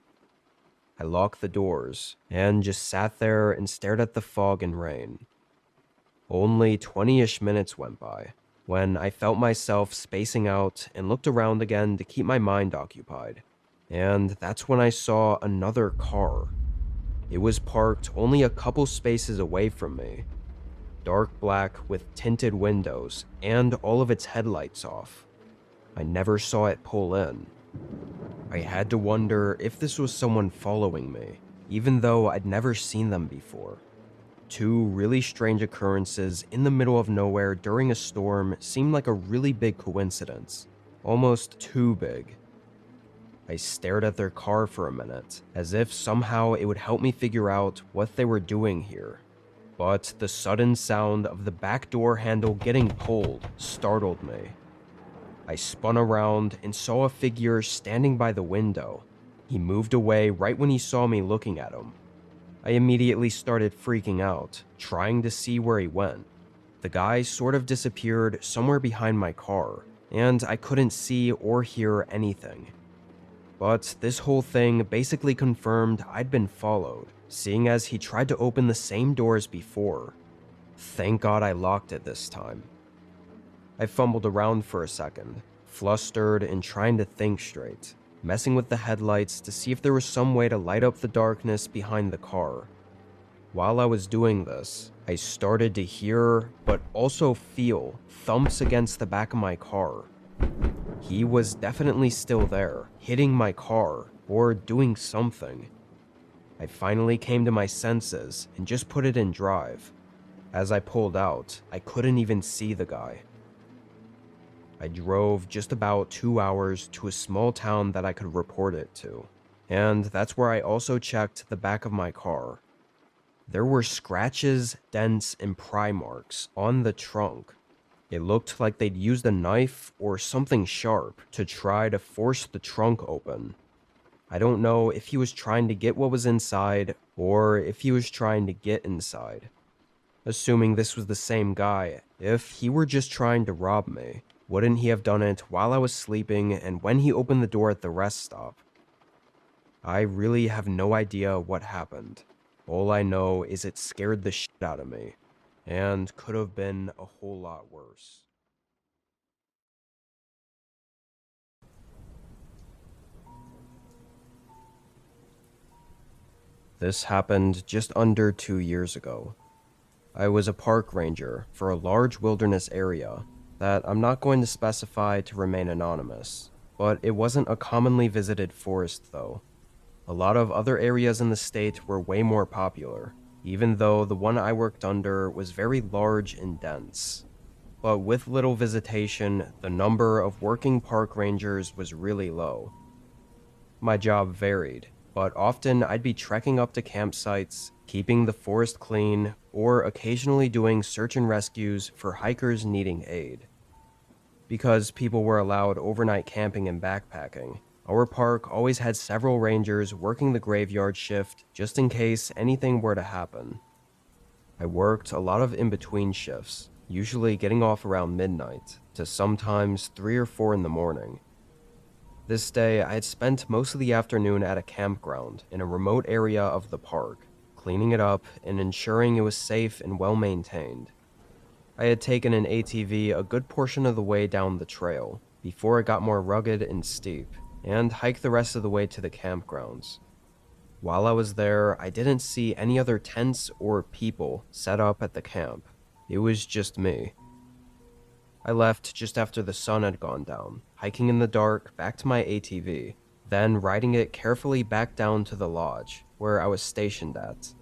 I locked the doors, and just sat there and stared at the fog and rain. Only 20-ish minutes went by, when I felt myself spacing out and looked around again to keep my mind occupied. And that's when I saw another car. It was parked only a couple spaces away from me. Dark black with tinted windows and all of its headlights off. I never saw it pull in. I had to wonder if this was someone following me, even though I'd never seen them before. Two really strange occurrences in the middle of nowhere during a storm seemed like a really big coincidence. Almost too big. I stared at their car for a minute, as if somehow it would help me figure out what they were doing here. But the sudden sound of the back door handle getting pulled startled me. I spun around and saw a figure standing by the window. He moved away right when he saw me looking at him. I immediately started freaking out, trying to see where he went. The guy sort of disappeared somewhere behind my car, and I couldn't see or hear anything. But this whole thing basically confirmed I'd been followed, seeing as he tried to open the same door as before. Thank God I locked it this time. I fumbled around for a second, flustered and trying to think straight, messing with the headlights to see if there was some way to light up the darkness behind the car. While I was doing this, I started to hear, but also feel, thumps against the back of my car. He was definitely still there, hitting my car, or doing something. I finally came to my senses and just put it in drive. As I pulled out, I couldn't even see the guy. I drove just about 2 hours to a small town that I could report it to, and that's where I also checked the back of my car. There were scratches, dents, and pry marks on the trunk. It looked like they'd used a knife or something sharp to try to force the trunk open. I don't know if he was trying to get what was inside or if he was trying to get inside. Assuming this was the same guy, if he were just trying to rob me, wouldn't he have done it while I was sleeping and when he opened the door at the rest stop? I really have no idea what happened. All I know is it scared the shit out of me, and could have been a whole lot worse. This happened just under 2 years ago. I was a park ranger for a large wilderness area that I'm not going to specify to remain anonymous, but it wasn't a commonly visited forest though. A lot of other areas in the state were way more popular, even though the one I worked under was very large and dense. But with little visitation, the number of working park rangers was really low. My job varied, but often I'd be trekking up to campsites, keeping the forest clean, or occasionally doing search and rescues for hikers needing aid. Because people were allowed overnight camping and backpacking, our park always had several rangers working the graveyard shift just in case anything were to happen. I worked a lot of in-between shifts, usually getting off around midnight, to sometimes 3 or 4 in the morning. This day, I had spent most of the afternoon at a campground in a remote area of the park, cleaning it up and ensuring it was safe and well maintained. I had taken an ATV a good portion of the way down the trail, before it got more rugged and steep, and hiked the rest of the way to the campgrounds. While I was there, I didn't see any other tents or people set up at the camp. It was just me. I left just after the sun had gone down, hiking in the dark back to my ATV, then riding it carefully back down to the lodge, where I was stationed at.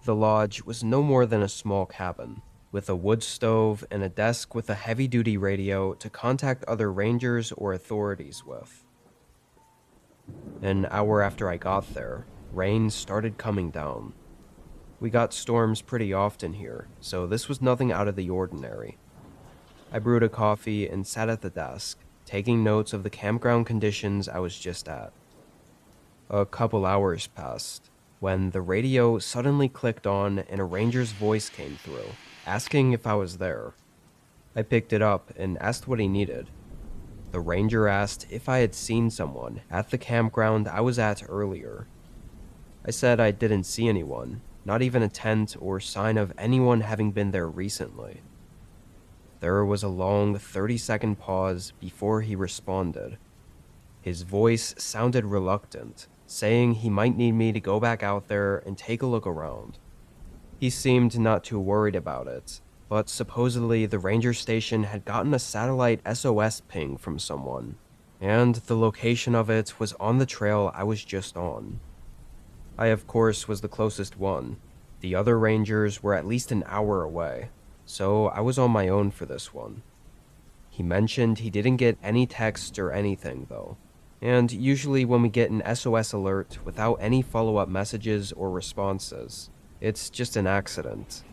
The lodge was no more than a small cabin, with a wood stove and a desk with a heavy-duty radio to contact other rangers or authorities with. An hour after I got there, rain started coming down. We got storms pretty often here, so this was nothing out of the ordinary. I brewed a coffee and sat at the desk, taking notes of the campground conditions I was just at. A couple hours passed, when the radio suddenly clicked on and a ranger's voice came through, asking if I was there. I picked it up and asked what he needed. The ranger asked if I had seen someone at the campground I was at earlier. I said I didn't see anyone, not even a tent or sign of anyone having been there recently. There was a long 30-second pause before he responded. His voice sounded reluctant, saying he might need me to go back out there and take a look around. He seemed not too worried about it, but supposedly the ranger station had gotten a satellite SOS ping from someone, and the location of it was on the trail I was just on. I, of course, was the closest one. The other rangers were at least an hour away, so I was on my own for this one. He mentioned he didn't get any text or anything, though, and usually when we get an SOS alert without any follow-up messages or responses, it's just an accident.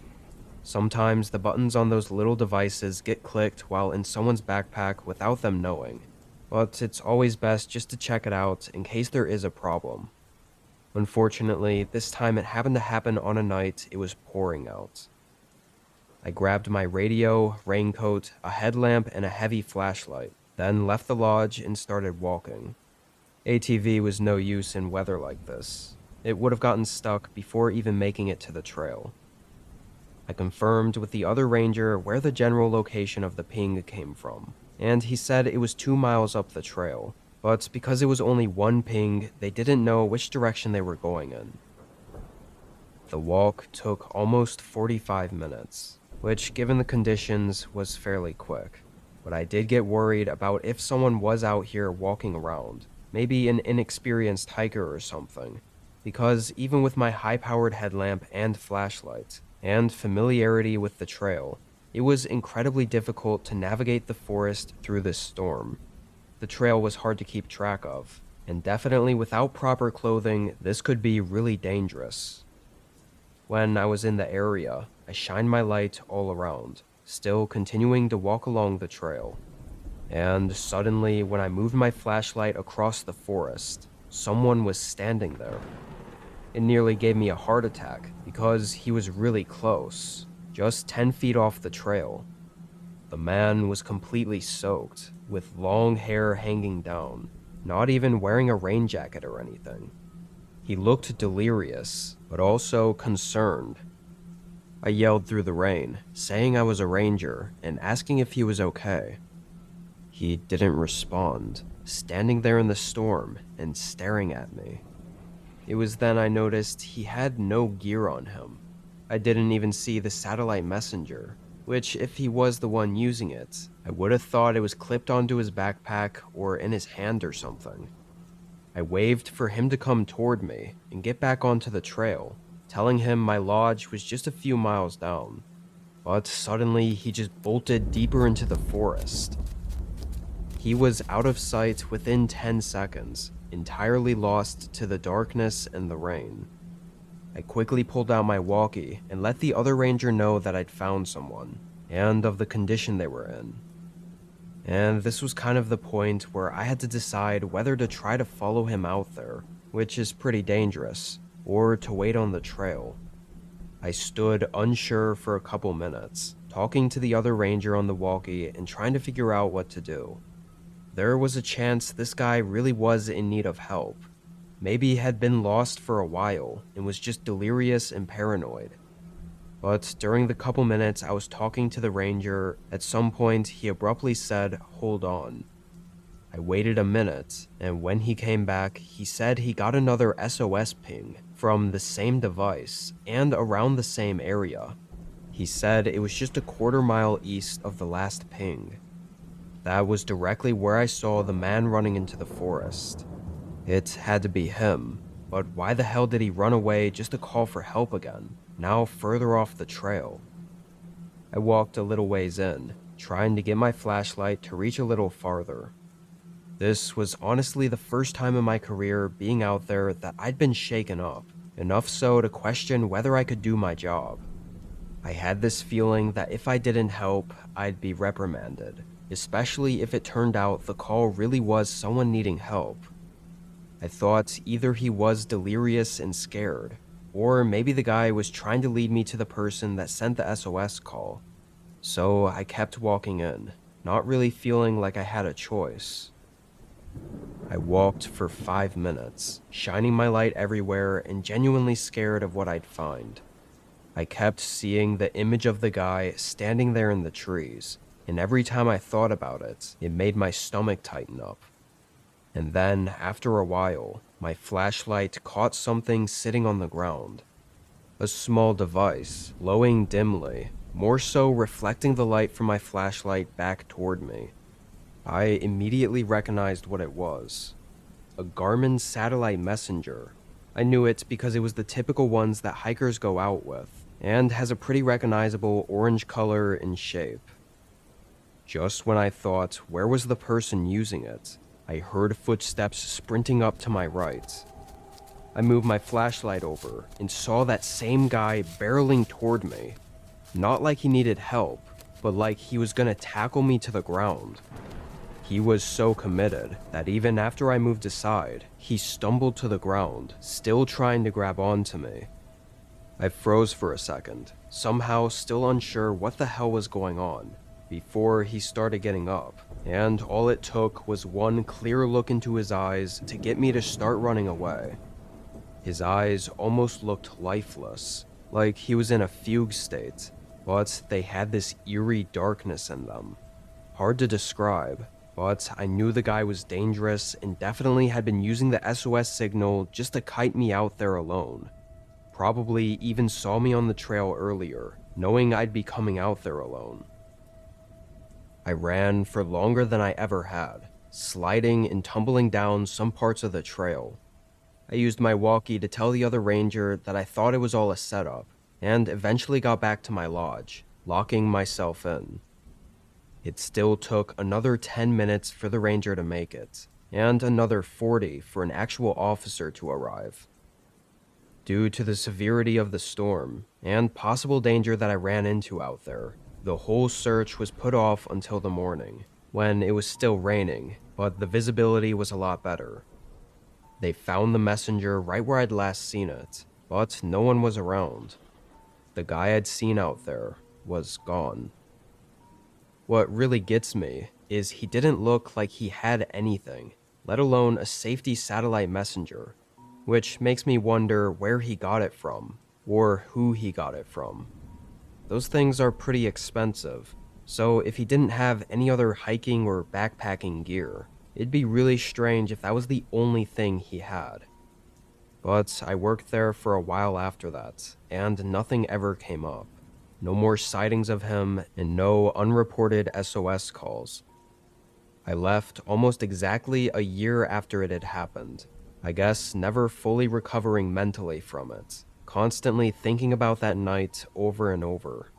Sometimes the buttons on those little devices get clicked while in someone's backpack without them knowing, but it's always best just to check it out in case there is a problem. Unfortunately, this time it happened to happen on a night it was pouring out. I grabbed my radio, raincoat, a headlamp, and a heavy flashlight, then left the lodge and started walking. ATV was no use in weather like this. It would have gotten stuck before even making it to the trail. I confirmed with the other ranger where the general location of the ping came from, and he said it was 2 miles up the trail, but because it was only one ping, they didn't know which direction they were going in. The walk took almost 45 minutes, which, given the conditions, was fairly quick, but I did get worried about if someone was out here walking around, maybe an inexperienced hiker or something, because even with my high-powered headlamp and flashlight, and familiarity with the trail, it was incredibly difficult to navigate the forest through this storm. The trail was hard to keep track of, and definitely without proper clothing, this could be really dangerous. When I was in the area, I shined my light all around, still continuing to walk along the trail. And suddenly, when I moved my flashlight across the forest, someone was standing there. It nearly gave me a heart attack because he was really close, just 10 feet off the trail. The man was completely soaked, with long hair hanging down, not even wearing a rain jacket or anything. He looked delirious, but also concerned. I yelled through the rain, saying I was a ranger and asking if he was okay. He didn't respond, standing there in the storm and staring at me. It was then I noticed he had no gear on him. I didn't even see the satellite messenger, which, if he was the one using it, I would have thought it was clipped onto his backpack or in his hand or something. I waved for him to come toward me and get back onto the trail, telling him my lodge was just a few miles down. But suddenly, he just bolted deeper into the forest. He was out of sight within 10 seconds, entirely lost to the darkness and the rain. I quickly pulled out my walkie and let the other ranger know that I'd found someone, and of the condition they were in. And this was kind of the point where I had to decide whether to try to follow him out there, which is pretty dangerous, or to wait on the trail. I stood unsure for a couple minutes, talking to the other ranger on the walkie and trying to figure out what to do. There was a chance this guy really was in need of help. Maybe he had been lost for a while and was just delirious and paranoid. But during the couple minutes I was talking to the ranger, at some point he abruptly said, "Hold on." I waited a minute, and when he came back, he said he got another SOS ping from the same device and around the same area. He said it was just a quarter-mile east of the last ping. That was directly where I saw the man running into the forest. It had to be him, but why the hell did he run away just to call for help again, now further off the trail? I walked a little ways in, trying to get my flashlight to reach a little farther. This was honestly the first time in my career being out there that I'd been shaken up, enough so to question whether I could do my job. I had this feeling that if I didn't help, I'd be reprimanded, especially if it turned out the call really was someone needing help. I thought either he was delirious and scared, or maybe the guy was trying to lead me to the person that sent the SOS call. So I kept walking in, not really feeling like I had a choice. I walked for 5 minutes, shining my light everywhere and genuinely scared of what I'd find. I kept seeing the image of the guy standing there in the trees, and every time I thought about it, it made my stomach tighten up. And then, after a while, my flashlight caught something sitting on the ground. A small device, glowing dimly, more so reflecting the light from my flashlight back toward me. I immediately recognized what it was. A Garmin satellite messenger. I knew it because it was the typical ones that hikers go out with, and has a pretty recognizable orange color and shape. Just when I thought, where was the person using it, I heard footsteps sprinting up to my right. I moved my flashlight over and saw that same guy barreling toward me. Not like he needed help, but like he was gonna tackle me to the ground. He was so committed that even after I moved aside, he stumbled to the ground, still trying to grab onto me. I froze for a second, somehow still unsure what the hell was going on, before he started getting up, and all it took was one clear look into his eyes to get me to start running away. His eyes almost looked lifeless, like he was in a fugue state, but they had this eerie darkness in them. Hard to describe, but I knew the guy was dangerous and definitely had been using the SOS signal just to kite me out there alone. Probably even saw me on the trail earlier, knowing I'd be coming out there alone. I ran for longer than I ever had, sliding and tumbling down some parts of the trail. I used my walkie to tell the other ranger that I thought it was all a setup, and eventually got back to my lodge, locking myself in. It still took another 10 minutes for the ranger to make it, and another 40 for an actual officer to arrive. Due to the severity of the storm, and possible danger that I ran into out there, the whole search was put off until the morning, when it was still raining, but the visibility was a lot better. They found the messenger right where I'd last seen it, but no one was around. The guy I'd seen out there was gone. What really gets me is he didn't look like he had anything, let alone a safety satellite messenger, which makes me wonder where he got it from, or who he got it from. Those things are pretty expensive, so if he didn't have any other hiking or backpacking gear, it'd be really strange if that was the only thing he had. But I worked there for a while after that, and nothing ever came up. No more sightings of him, and no unreported SOS calls. I left almost exactly a year after it had happened. I guess never fully recovering mentally from it, constantly thinking about that night over and over.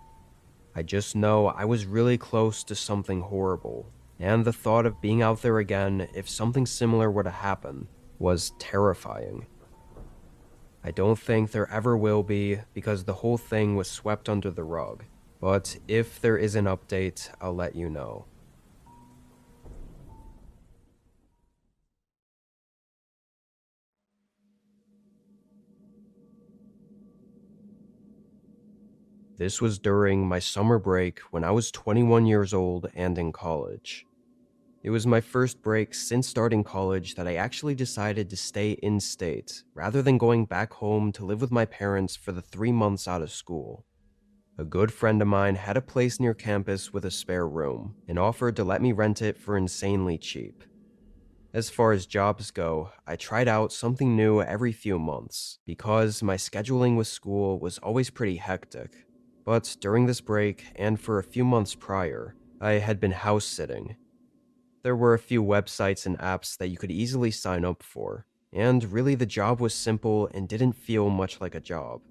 I just know I was really close to something horrible, and the thought of being out there again if something similar were to happen was terrifying. I don't think there ever will be because the whole thing was swept under the rug, but if there is an update, I'll let you know. This was during my summer break when I was 21 years old and in college. It was my first break since starting college that I actually decided to stay in-state rather than going back home to live with my parents for the 3 months out of school. A good friend of mine had a place near campus with a spare room and offered to let me rent it for insanely cheap. As far as jobs go, I tried out something new every few months because my scheduling with school was always pretty hectic. But during this break and for a few months prior, I had been house sitting. There were a few websites and apps that you could easily sign up for, and really the job was simple and didn't feel much like a job.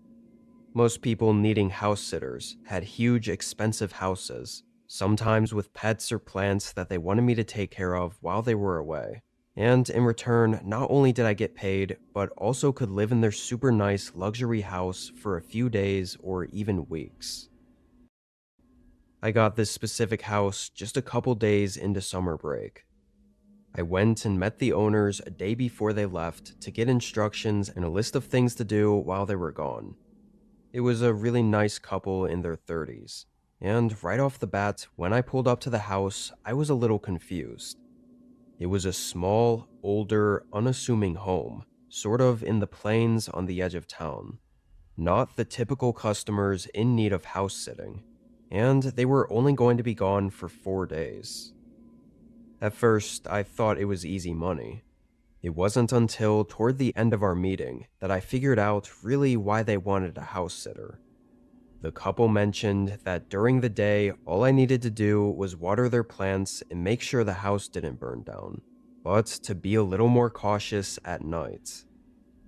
Most people needing house sitters had huge, expensive houses, sometimes with pets or plants that they wanted me to take care of while they were away. And in return, not only did I get paid, but also could live in their super nice luxury house for a few days or even weeks. I got this specific house just a couple days into summer break. I went and met the owners a day before they left to get instructions and a list of things to do while they were gone. It was a really nice couple in their 30s, and right off the bat, when I pulled up to the house, I was a little confused. It was a small, older, unassuming home, sort of in the plains on the edge of town. Not the typical customers in need of house sitting, and they were only going to be gone for 4 days. At first, I thought it was easy money. It wasn't until toward the end of our meeting that I figured out really why they wanted a house sitter. The couple mentioned that during the day, all I needed to do was water their plants and make sure the house didn't burn down, but to be a little more cautious at night.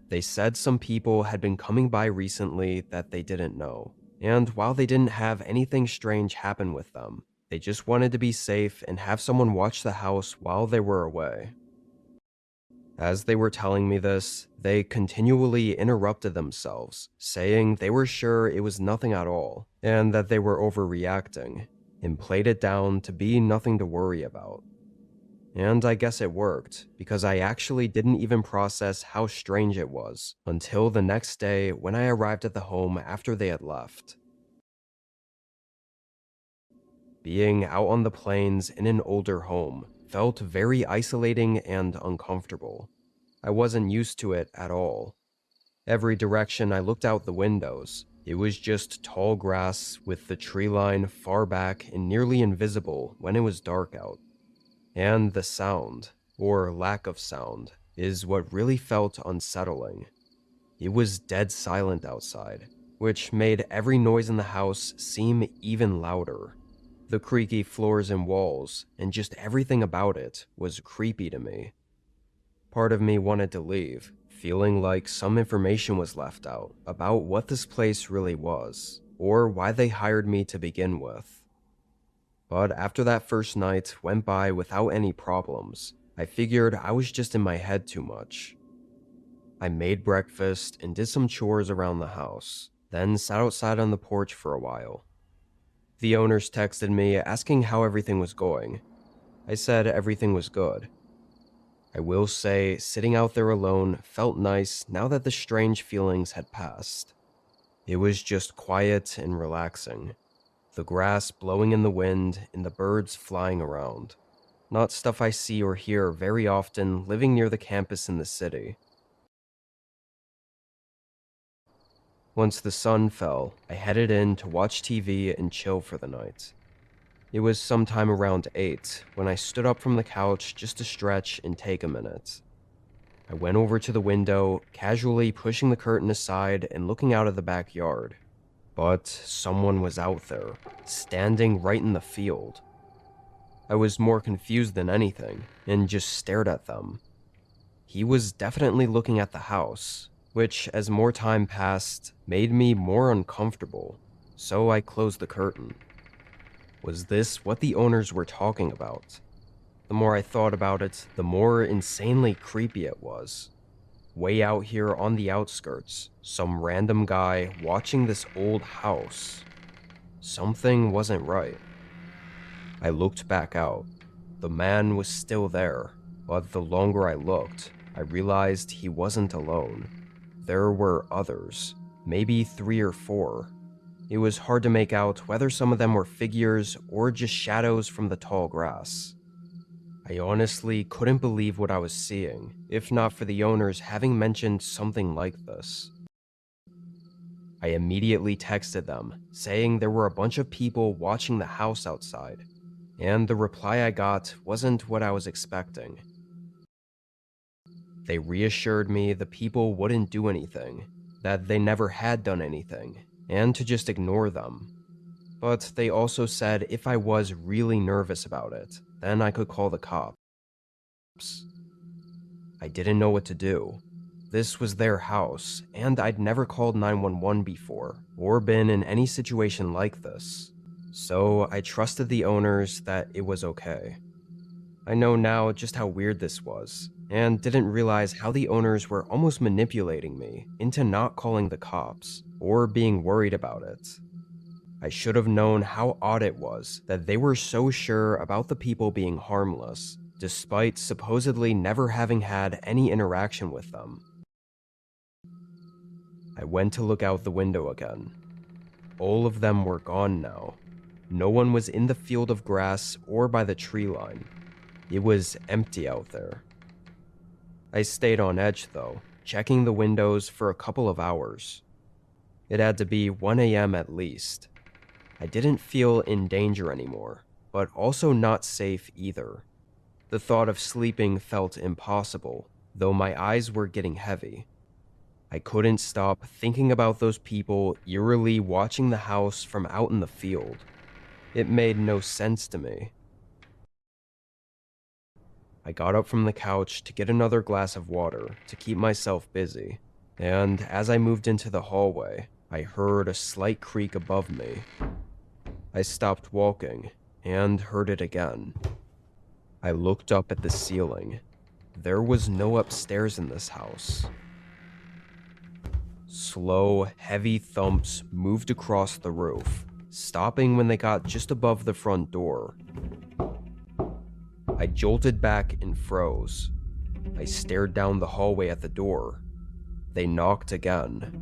They said some people had been coming by recently that they didn't know, and while they didn't have anything strange happen with them, they just wanted to be safe and have someone watch the house while they were away. As they were telling me this, they continually interrupted themselves, saying they were sure it was nothing at all, and that they were overreacting, and played it down to be nothing to worry about. And I guess it worked, because I actually didn't even process how strange it was until the next day when I arrived at the home after they had left. Being out on the plains in an older home felt very isolating and uncomfortable. I wasn't used to it at all. Every direction I looked out the windows, It was just tall grass with the tree line far back and nearly invisible when it was dark out. And the sound, or lack of sound, is what really felt unsettling. It was dead silent outside, which made every noise in the house seem even louder. The creaky floors and walls, and just everything about it, was creepy to me. Part of me wanted to leave, feeling like some information was left out about what this place really was, or why they hired me to begin with. But after that first night went by without any problems, I figured I was just in my head too much. I made breakfast and did some chores around the house, then sat outside on the porch for a while. The owners texted me asking how everything was going. I said everything was good. I will say, sitting out there alone felt nice now that the strange feelings had passed. It was just quiet and relaxing. The grass blowing in the wind and the birds flying around. Not stuff I see or hear very often living near the campus in the city. Once the sun fell, I headed in to watch TV and chill for the night. It was sometime around 8 when I stood up from the couch just to stretch and take a minute. I went over to the window, casually pushing the curtain aside and looking out of the backyard. But someone was out there, standing right in the field. I was more confused than anything, and just stared at them. He was definitely looking at the house, which, as more time passed, made me more uncomfortable, so I closed the curtain. Was this what the owners were talking about? The more I thought about it, the more insanely creepy it was. Way out here on the outskirts, some random guy watching this old house. Something wasn't right. I looked back out. The man was still there, but the longer I looked, I realized he wasn't alone. There were others, maybe 3 or 4. It was hard to make out whether some of them were figures or just shadows from the tall grass. I honestly couldn't believe what I was seeing, if not for the owners having mentioned something like this. I immediately texted them, saying there were a bunch of people watching the house outside, and the reply I got wasn't what I was expecting. They reassured me the people wouldn't do anything, that they never had done anything, and to just ignore them. But they also said if I was really nervous about it, then I could call the cops. I didn't know what to do. This was their house, and I'd never called 911 before, or been in any situation like this. So I trusted the owners that it was okay. I know now just how weird this was, and didn't realize how the owners were almost manipulating me into not calling the cops, or being worried about it. I should have known how odd it was that they were so sure about the people being harmless, despite supposedly never having had any interaction with them. I went to look out the window again. All of them were gone now. No one was in the field of grass or by the tree line. It was empty out there. I stayed on edge though, checking the windows for a couple of hours. It had to be 1 a.m. at least. I didn't feel in danger anymore, but also not safe either. The thought of sleeping felt impossible, though my eyes were getting heavy. I couldn't stop thinking about those people eerily watching the house from out in the field. It made no sense to me. I got up from the couch to get another glass of water to keep myself busy, and as I moved into the hallway, I heard a slight creak above me. I stopped walking and heard it again. I looked up at the ceiling. There was no upstairs in this house. Slow, heavy thumps moved across the roof, stopping when they got just above the front door. I jolted back and froze. I stared down the hallway at the door. They knocked again.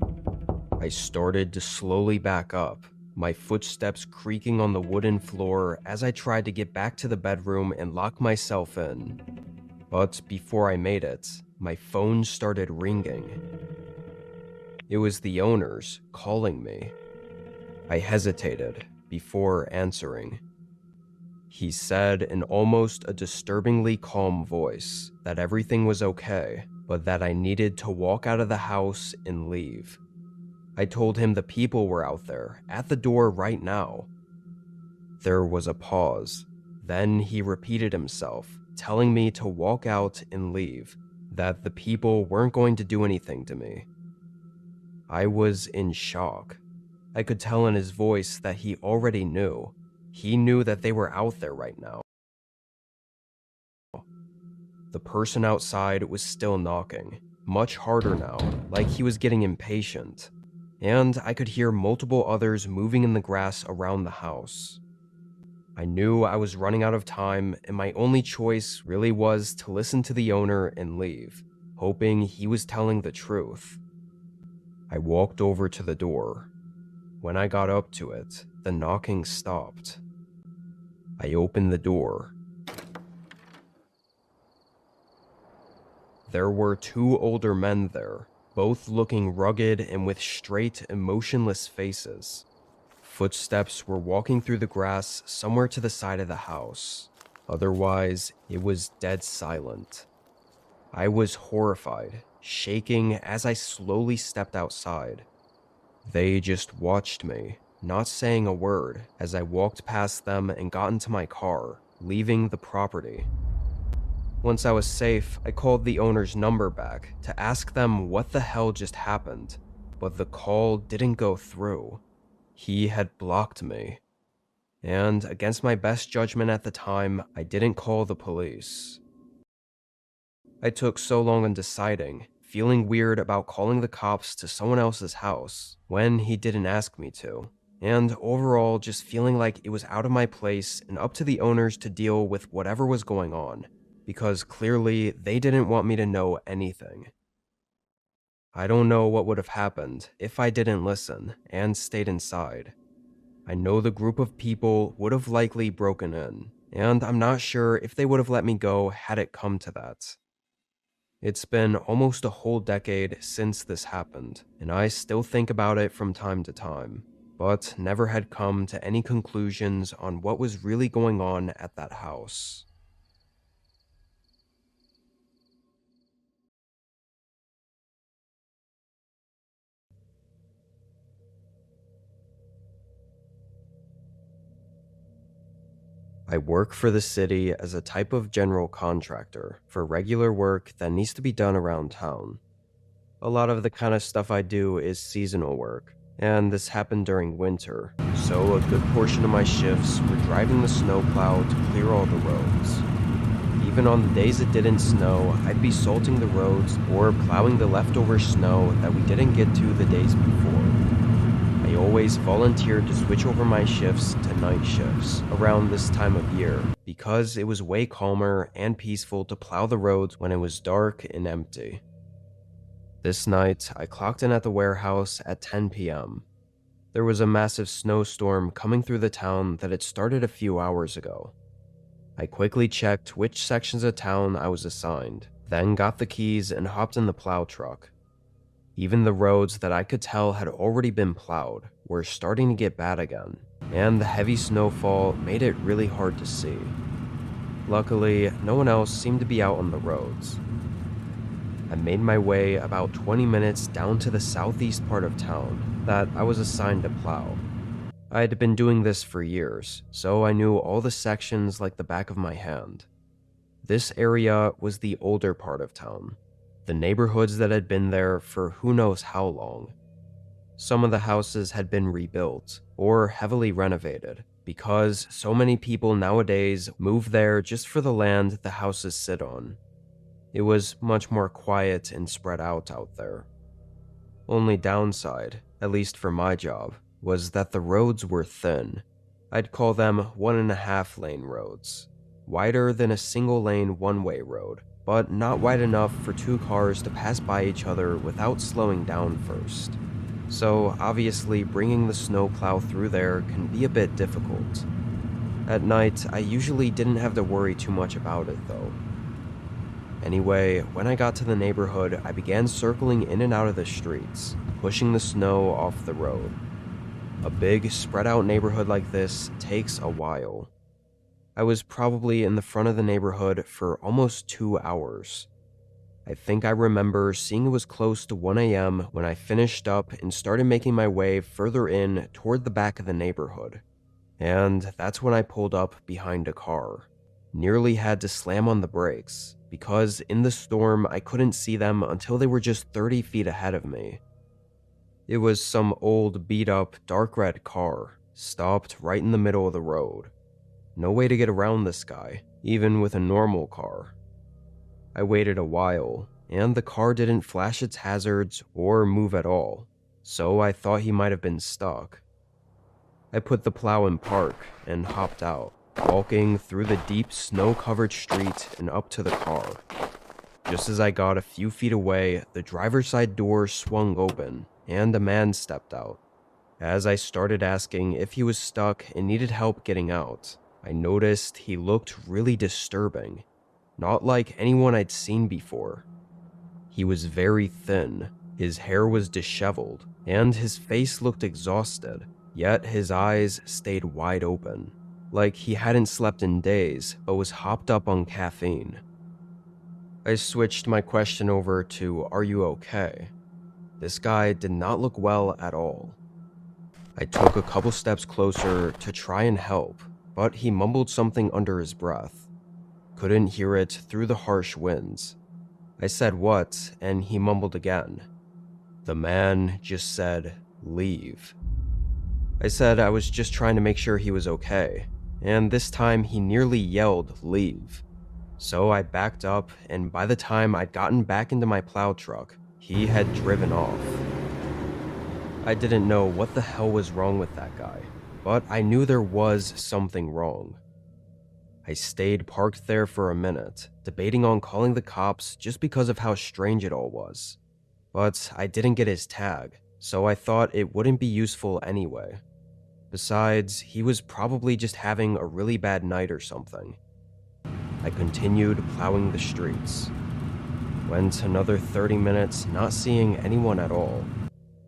I started to slowly back up, my footsteps creaking on the wooden floor as I tried to get back to the bedroom and lock myself in. But before I made it, my phone started ringing. It was the owners calling me. I hesitated before answering. He said in almost a disturbingly calm voice that everything was okay, but that I needed to walk out of the house and leave. I told him the people were out there, at the door right now. There was a pause. Then he repeated himself, telling me to walk out and leave, that the people weren't going to do anything to me. I was in shock. I could tell in his voice that he already knew. He knew that they were out there right now. The person outside was still knocking, much harder now, like he was getting impatient. And I could hear multiple others moving in the grass around the house. I knew I was running out of time, and my only choice really was to listen to the owner and leave, hoping he was telling the truth. I walked over to the door. When I got up to it, the knocking stopped. I opened the door. There were two older men there, both looking rugged and with straight, emotionless faces. Footsteps were walking through the grass somewhere to the side of the house. Otherwise, it was dead silent. I was horrified, shaking as I slowly stepped outside. They just watched me, not saying a word, as I walked past them and got into my car, leaving the property. Once I was safe, I called the owner's number back to ask them what the hell just happened, but the call didn't go through. He had blocked me. And against my best judgment at the time, I didn't call the police. I took so long on deciding, feeling weird about calling the cops to someone else's house when he didn't ask me to, and overall just feeling like it was out of my place and up to the owners to deal with whatever was going on, because clearly they didn't want me to know anything. I don't know what would have happened if I didn't listen and stayed inside. I know the group of people would have likely broken in, and I'm not sure if they would have let me go had it come to that. It's been almost a whole decade since this happened, and I still think about it from time to time, but never had come to any conclusions on what was really going on at that house. I work for the city as a type of general contractor for regular work that needs to be done around town. A lot of the kind of stuff I do is seasonal work, and this happened during winter, so a good portion of my shifts were driving the snowplow to clear all the roads. Even on the days it didn't snow, I'd be salting the roads or plowing the leftover snow that we didn't get to the days before. I always volunteered to switch over my shifts to night shifts around this time of year because it was way calmer and peaceful to plow the roads when it was dark and empty. This night, I clocked in at the warehouse at 10 p.m. There was a massive snowstorm coming through the town that had started a few hours ago. I quickly checked which sections of town I was assigned, then got the keys and hopped in the plow truck. Even the roads that I could tell had already been plowed were starting to get bad again, and the heavy snowfall made it really hard to see. Luckily, no one else seemed to be out on the roads. I made my way about 20 minutes down to the southeast part of town that I was assigned to plow. I had been doing this for years, so I knew all the sections like the back of my hand. This area was the older part of town, the neighborhoods that had been there for who knows how long. Some of the houses had been rebuilt or heavily renovated because so many people nowadays move there just for the land the houses sit on. It was much more quiet and spread out there. Only downside, at least for my job, was that the roads were thin. I'd call them 1.5 lane roads, wider than a single lane one-way road, but not wide enough for two cars to pass by each other without slowing down first. So obviously bringing the snowplow through there can be a bit difficult. At night, I usually didn't have to worry too much about it though. Anyway, when I got to the neighborhood, I began circling in and out of the streets, pushing the snow off the road. A big, spread out neighborhood like this takes a while. I was probably in the front of the neighborhood for almost 2 hours. I think I remember seeing it was close to 1 a.m. when I finished up and started making my way further in toward the back of the neighborhood. And that's when I pulled up behind a car. Nearly had to slam on the brakes, because in the storm I couldn't see them until they were just 30 feet ahead of me. It was some old beat-up dark red car, stopped right in the middle of the road. No way to get around this guy, even with a normal car. I waited a while, and the car didn't flash its hazards or move at all, so I thought he might have been stuck. I put the plow in park and hopped out, walking through the deep snow-covered street and up to the car. Just as I got a few feet away, the driver's side door swung open, and a man stepped out. As I started asking if he was stuck and needed help getting out, I noticed he looked really disturbing. Not like anyone I'd seen before. He was very thin, his hair was disheveled, and his face looked exhausted, yet his eyes stayed wide open, like he hadn't slept in days but was hopped up on caffeine. I switched my question over to, "Are you okay?" This guy did not look well at all. I took a couple steps closer to try and help, but he mumbled something under his breath. Couldn't hear it through the harsh winds. I said what, and he mumbled again. The man just said, "Leave." I said I was just trying to make sure he was okay, and this time he nearly yelled, "Leave." So I backed up, and by the time I'd gotten back into my plow truck, he had driven off. I didn't know what the hell was wrong with that guy, but I knew there was something wrong. I stayed parked there for a minute, debating on calling the cops just because of how strange it all was. But I didn't get his tag, so I thought it wouldn't be useful anyway. Besides, he was probably just having a really bad night or something. I continued plowing the streets. Went another 30 minutes not seeing anyone at all.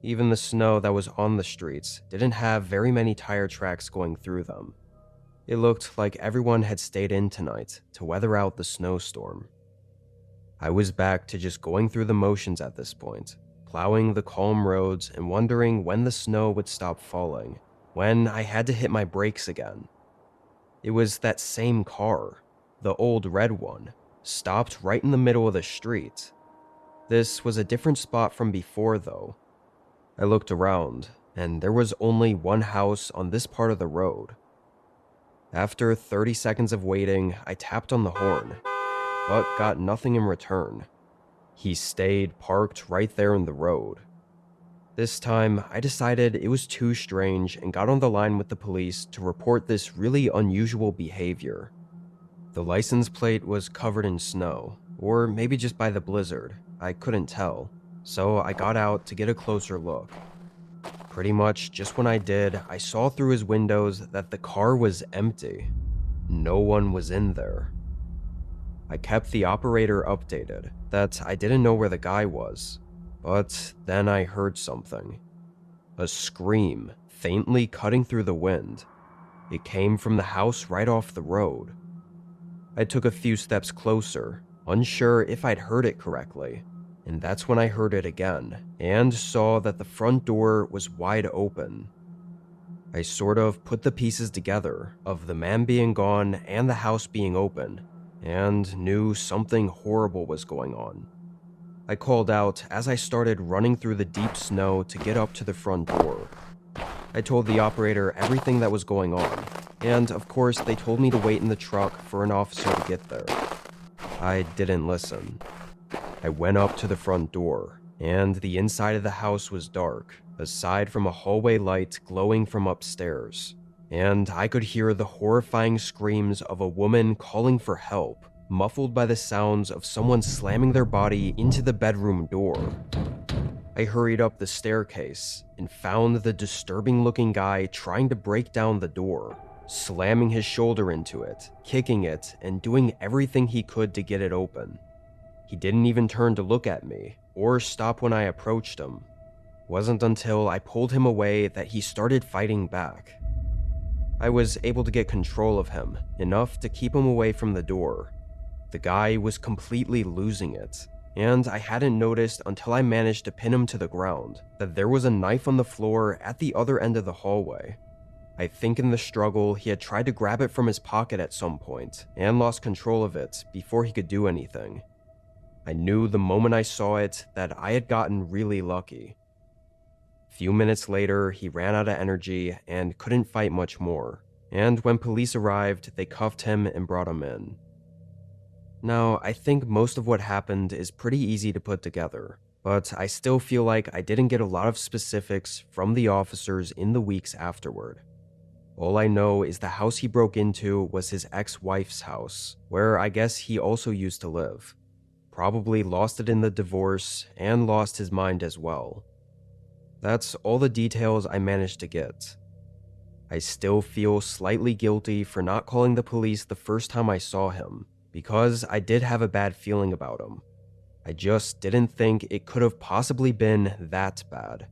Even the snow that was on the streets didn't have very many tire tracks going through them. It looked like everyone had stayed in tonight to weather out the snowstorm. I was back to just going through the motions at this point, plowing the calm roads and wondering when the snow would stop falling, when I had to hit my brakes again. It was that same car, the old red one, stopped right in the middle of the street. This was a different spot from before though. I looked around, and there was only one house on this part of the road. After 30 seconds of waiting, I tapped on the horn, but got nothing in return. He stayed parked right there in the road. This time, I decided it was too strange and got on the line with the police to report this really unusual behavior. The license plate was covered in snow, or maybe just by the blizzard, I couldn't tell, so I got out to get a closer look. Pretty much just when I did, I saw through his windows that the car was empty. No one was in there. I kept the operator updated that I didn't know where the guy was, but then I heard something. A scream, faintly cutting through the wind. It came from the house right off the road. I took a few steps closer, unsure if I'd heard it correctly. And that's when I heard it again, and saw that the front door was wide open. I sort of put the pieces together of the man being gone and the house being open, and knew something horrible was going on. I called out as I started running through the deep snow to get up to the front door. I told the operator everything that was going on, and of course they told me to wait in the truck for an officer to get there. I didn't listen. I went up to the front door, and the inside of the house was dark, aside from a hallway light glowing from upstairs, and I could hear the horrifying screams of a woman calling for help, muffled by the sounds of someone slamming their body into the bedroom door. I hurried up the staircase and found the disturbing-looking guy trying to break down the door, slamming his shoulder into it, kicking it, and doing everything he could to get it open. He didn't even turn to look at me or stop when I approached him. It wasn't until I pulled him away that he started fighting back. I was able to get control of him, enough to keep him away from the door. The guy was completely losing it, and I hadn't noticed until I managed to pin him to the ground that there was a knife on the floor at the other end of the hallway. I think in the struggle, he had tried to grab it from his pocket at some point and lost control of it before he could do anything. I knew the moment I saw it that I had gotten really lucky. A few minutes later, he ran out of energy and couldn't fight much more, and when police arrived, they cuffed him and brought him in. Now, I think most of what happened is pretty easy to put together, but I still feel like I didn't get a lot of specifics from the officers in the weeks afterward. All I know is the house he broke into was his ex-wife's house, where I guess he also used to live. Probably lost it in the divorce and lost his mind as well. That's all the details I managed to get. I still feel slightly guilty for not calling the police the first time I saw him, because I did have a bad feeling about him. I just didn't think it could have possibly been that bad.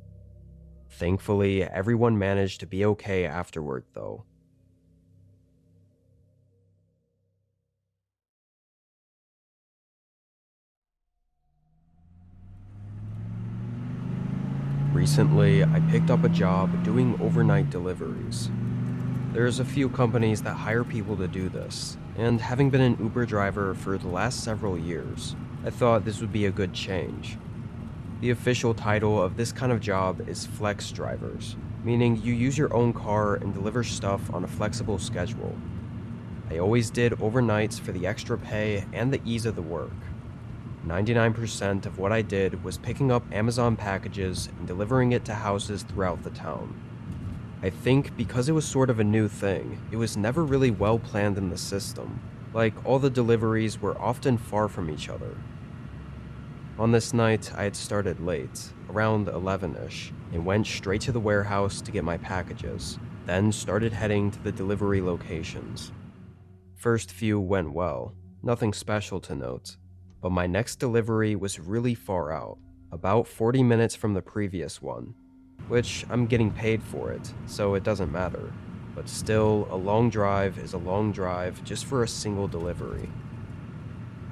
Thankfully, everyone managed to be okay afterward, though. Recently, I picked up a job doing overnight deliveries. There's a few companies that hire people to do this, and having been an Uber driver for the last several years, I thought this would be a good change. The official title of this kind of job is flex drivers, meaning you use your own car and deliver stuff on a flexible schedule. I always did overnights for the extra pay and the ease of the work. 99% of what I did was picking up Amazon packages and delivering it to houses throughout the town. I think because it was sort of a new thing, it was never really well planned in the system. Like, all the deliveries were often far from each other. On this night, I had started late, around 11ish, and went straight to the warehouse to get my packages, then started heading to the delivery locations. First few went well, nothing special to note, but my next delivery was really far out, about 40 minutes from the previous one, which I'm getting paid for it, so it doesn't matter. But still, a long drive is a long drive just for a single delivery.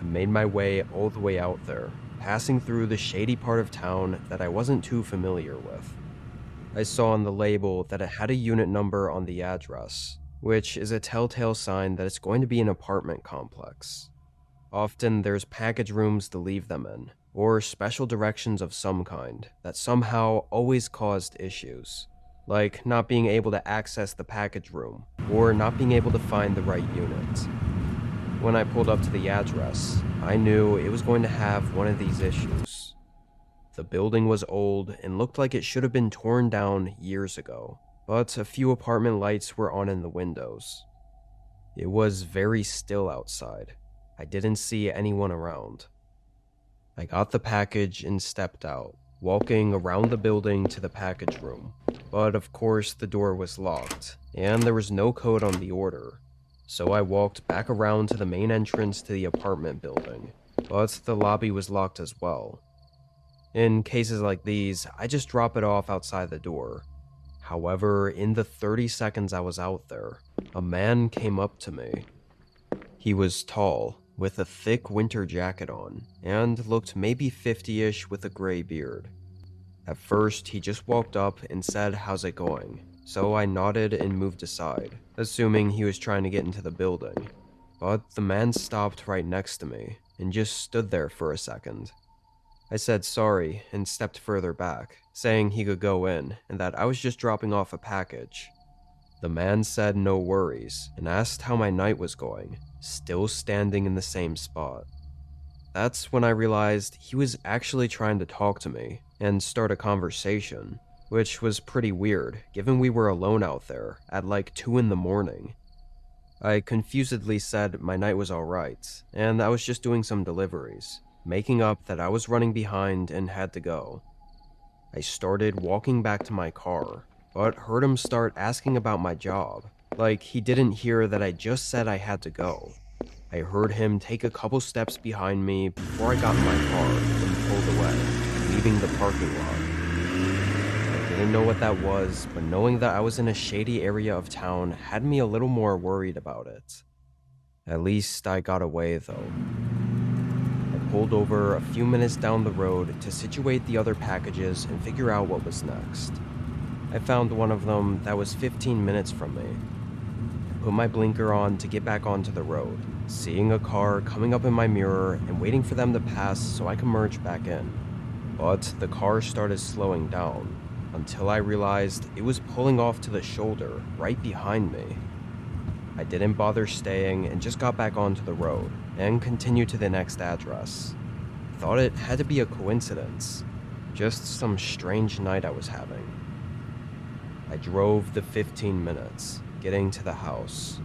I made my way all the way out there, passing through the shady part of town that I wasn't too familiar with. I saw on the label that it had a unit number on the address, which is a telltale sign that it's going to be an apartment complex. Often there's package rooms to leave them in, or special directions of some kind that somehow always caused issues, like not being able to access the package room, or not being able to find the right unit. When I pulled up to the address, I knew it was going to have one of these issues. The building was old and looked like it should have been torn down years ago, but a few apartment lights were on in the windows. It was very still outside. I didn't see anyone around. I got the package and stepped out, walking around the building to the package room. But of course the door was locked, and there was no code on the order. So I walked back around to the main entrance to the apartment building, but the lobby was locked as well. In cases like these, I just drop it off outside the door. However, in the 30 seconds I was out there, a man came up to me. He was tall, with a thick winter jacket on, and looked maybe 50-ish with a gray beard. At first, he just walked up and said, "How's it going?" So I nodded and moved aside, assuming he was trying to get into the building. But the man stopped right next to me, and just stood there for a second. I said sorry and stepped further back, saying he could go in, and that I was just dropping off a package. The man said no worries, and asked how my night was going, still standing in the same spot. That's when I realized he was actually trying to talk to me and start a conversation, which was pretty weird given we were alone out there at like 2 in the morning. I confusedly said my night was alright, and I was just doing some deliveries, making up that I was running behind and had to go. I started walking back to my car, but heard him start asking about my job, like he didn't hear that I just said I had to go. I heard him take a couple steps behind me before I got in my car and pulled away, leaving the parking lot. I didn't know what that was, but knowing that I was in a shady area of town had me a little more worried about it. At least I got away though. I pulled over a few minutes down the road to situate the other packages and figure out what was next. I found one of them that was 15 minutes from me. I put my blinker on to get back onto the road, seeing a car coming up in my mirror and waiting for them to pass so I can merge back in. But the car started slowing down until I realized it was pulling off to the shoulder right behind me. I didn't bother staying and just got back onto the road and continued to the next address. I thought it had to be a coincidence, just some strange night I was having. I drove the 15 minutes, getting to the house.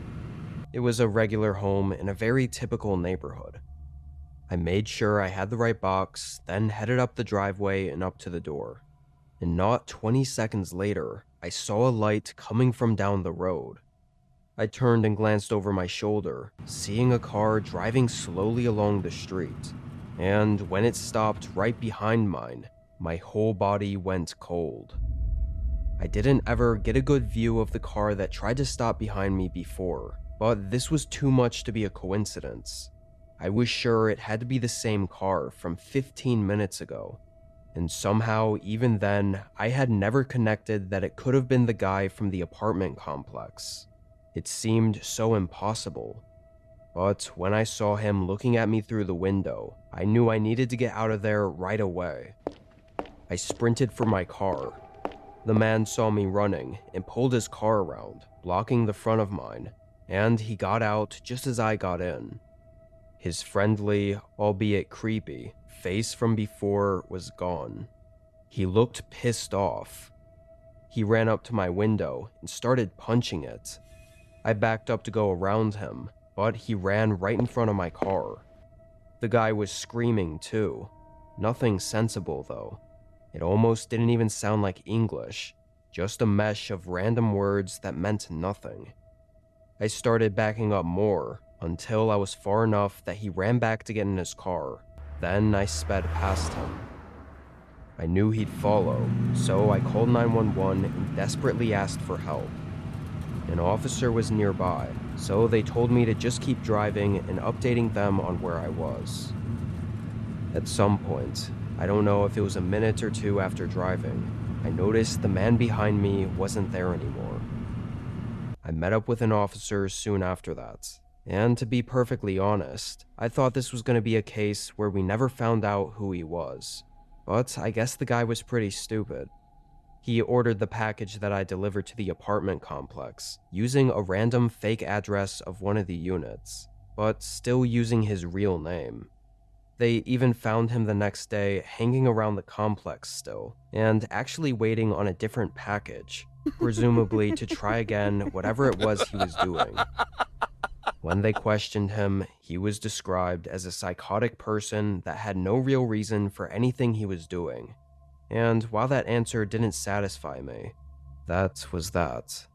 It was a regular home in a very typical neighborhood. I made sure I had the right box, then headed up the driveway and up to the door. And not 20 seconds later, I saw a light coming from down the road. I turned and glanced over my shoulder, seeing a car driving slowly along the street. And when it stopped right behind mine, my whole body went cold. I didn't ever get a good view of the car that tried to stop behind me before, but this was too much to be a coincidence. I was sure it had to be the same car from 15 minutes ago. And somehow, even then, I had never connected that it could have been the guy from the apartment complex. It seemed so impossible. But when I saw him looking at me through the window, I knew I needed to get out of there right away. I sprinted for my car. The man saw me running and pulled his car around, blocking the front of mine, and he got out just as I got in. His friendly, albeit creepy, face from before was gone. He looked pissed off. He ran up to my window and started punching it. I backed up to go around him, but he ran right in front of my car. The guy was screaming too. Nothing sensible though. It almost didn't even sound like English, just a mesh of random words that meant nothing. I started backing up more until I was far enough that he ran back to get in his car. Then I sped past him. I knew he'd follow, so I called 911 and desperately asked for help. An officer was nearby, so they told me to just keep driving and updating them on where I was. At some point, I don't know if it was a minute or two after driving, I noticed the man behind me wasn't there anymore. I met up with an officer soon after that. And to be perfectly honest, I thought this was going to be a case where we never found out who he was. But I guess the guy was pretty stupid. He ordered the package that I delivered to the apartment complex, using a random fake address of one of the units, but still using his real name. They even found him the next day hanging around the complex still, and actually waiting on a different package, presumably to try again whatever it was he was doing. When they questioned him, he was described as a psychotic person that had no real reason for anything he was doing. And while that answer didn't satisfy me, that was that.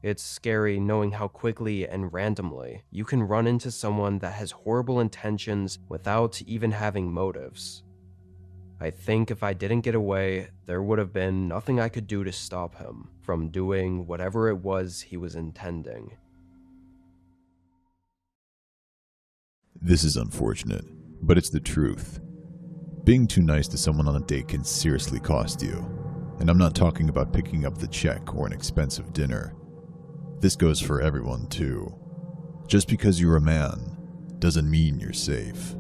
It's scary knowing how quickly and randomly you can run into someone that has horrible intentions without even having motives. I think if I didn't get away, there would have been nothing I could do to stop him from doing whatever it was he was intending. This is unfortunate, but it's the truth. Being too nice to someone on a date can seriously cost you. And I'm not talking about picking up the check or an expensive dinner. This goes for everyone too. Just because you're a man doesn't mean you're safe.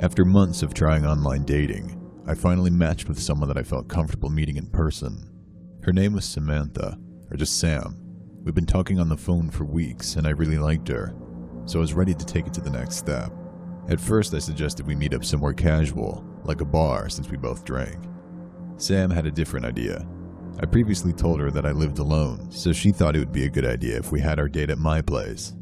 After months of trying online dating, I finally matched with someone that I felt comfortable meeting in person. Her name was Samantha, or just Sam. We've been talking on the phone for weeks and I really liked her, so I was ready to take it to the next step. At first I suggested we meet up somewhere casual, like a bar since we both drank. Sam had a different idea. I previously told her that I lived alone, so she thought it would be a good idea if we had our date at my place.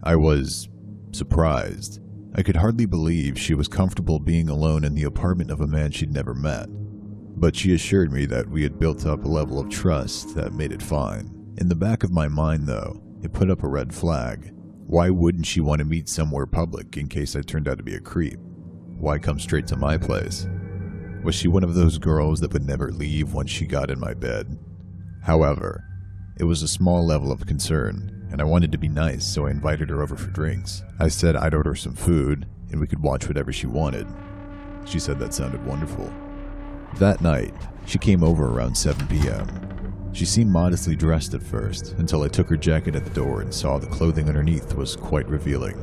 I was surprised. I could hardly believe she was comfortable being alone in the apartment of a man she'd never met. But she assured me that we had built up a level of trust that made it fine. In the back of my mind though, it put up a red flag. Why wouldn't she want to meet somewhere public in case I turned out to be a creep? Why come straight to my place? Was she one of those girls that would never leave once she got in my bed? However, it was a small level of concern, and I wanted to be nice, so I invited her over for drinks. I said I'd order some food, and we could watch whatever she wanted. She said that sounded wonderful. That night, she came over around 7 p.m. She seemed modestly dressed at first, until I took her jacket at the door and saw the clothing underneath was quite revealing.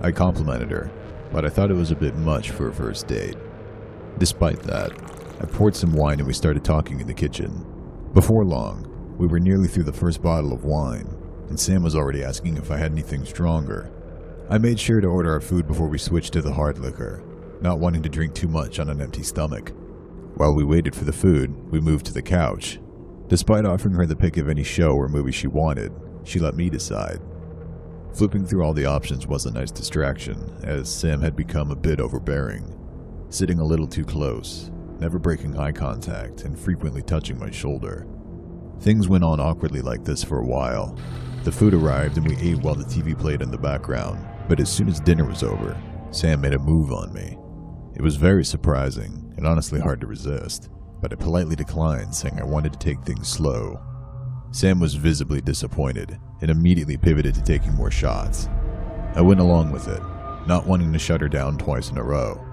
I complimented her, but I thought it was a bit much for a first date. Despite that, I poured some wine and we started talking in the kitchen. Before long, we were nearly through the first bottle of wine, and Sam was already asking if I had anything stronger. I made sure to order our food before we switched to the hard liquor, not wanting to drink too much on an empty stomach. While we waited for the food, we moved to the couch. Despite offering her the pick of any show or movie she wanted, she let me decide. Flipping through all the options was a nice distraction, as Sam had become a bit overbearing, sitting a little too close, never breaking eye contact, and frequently touching my shoulder. Things went on awkwardly like this for a while. The food arrived and we ate while the TV played in the background, but as soon as dinner was over, Sam made a move on me. It was very surprising and honestly hard to resist, but I politely declined, saying I wanted to take things slow. Sam was visibly disappointed and immediately pivoted to taking more shots. I went along with it, not wanting to shut her down twice in a row,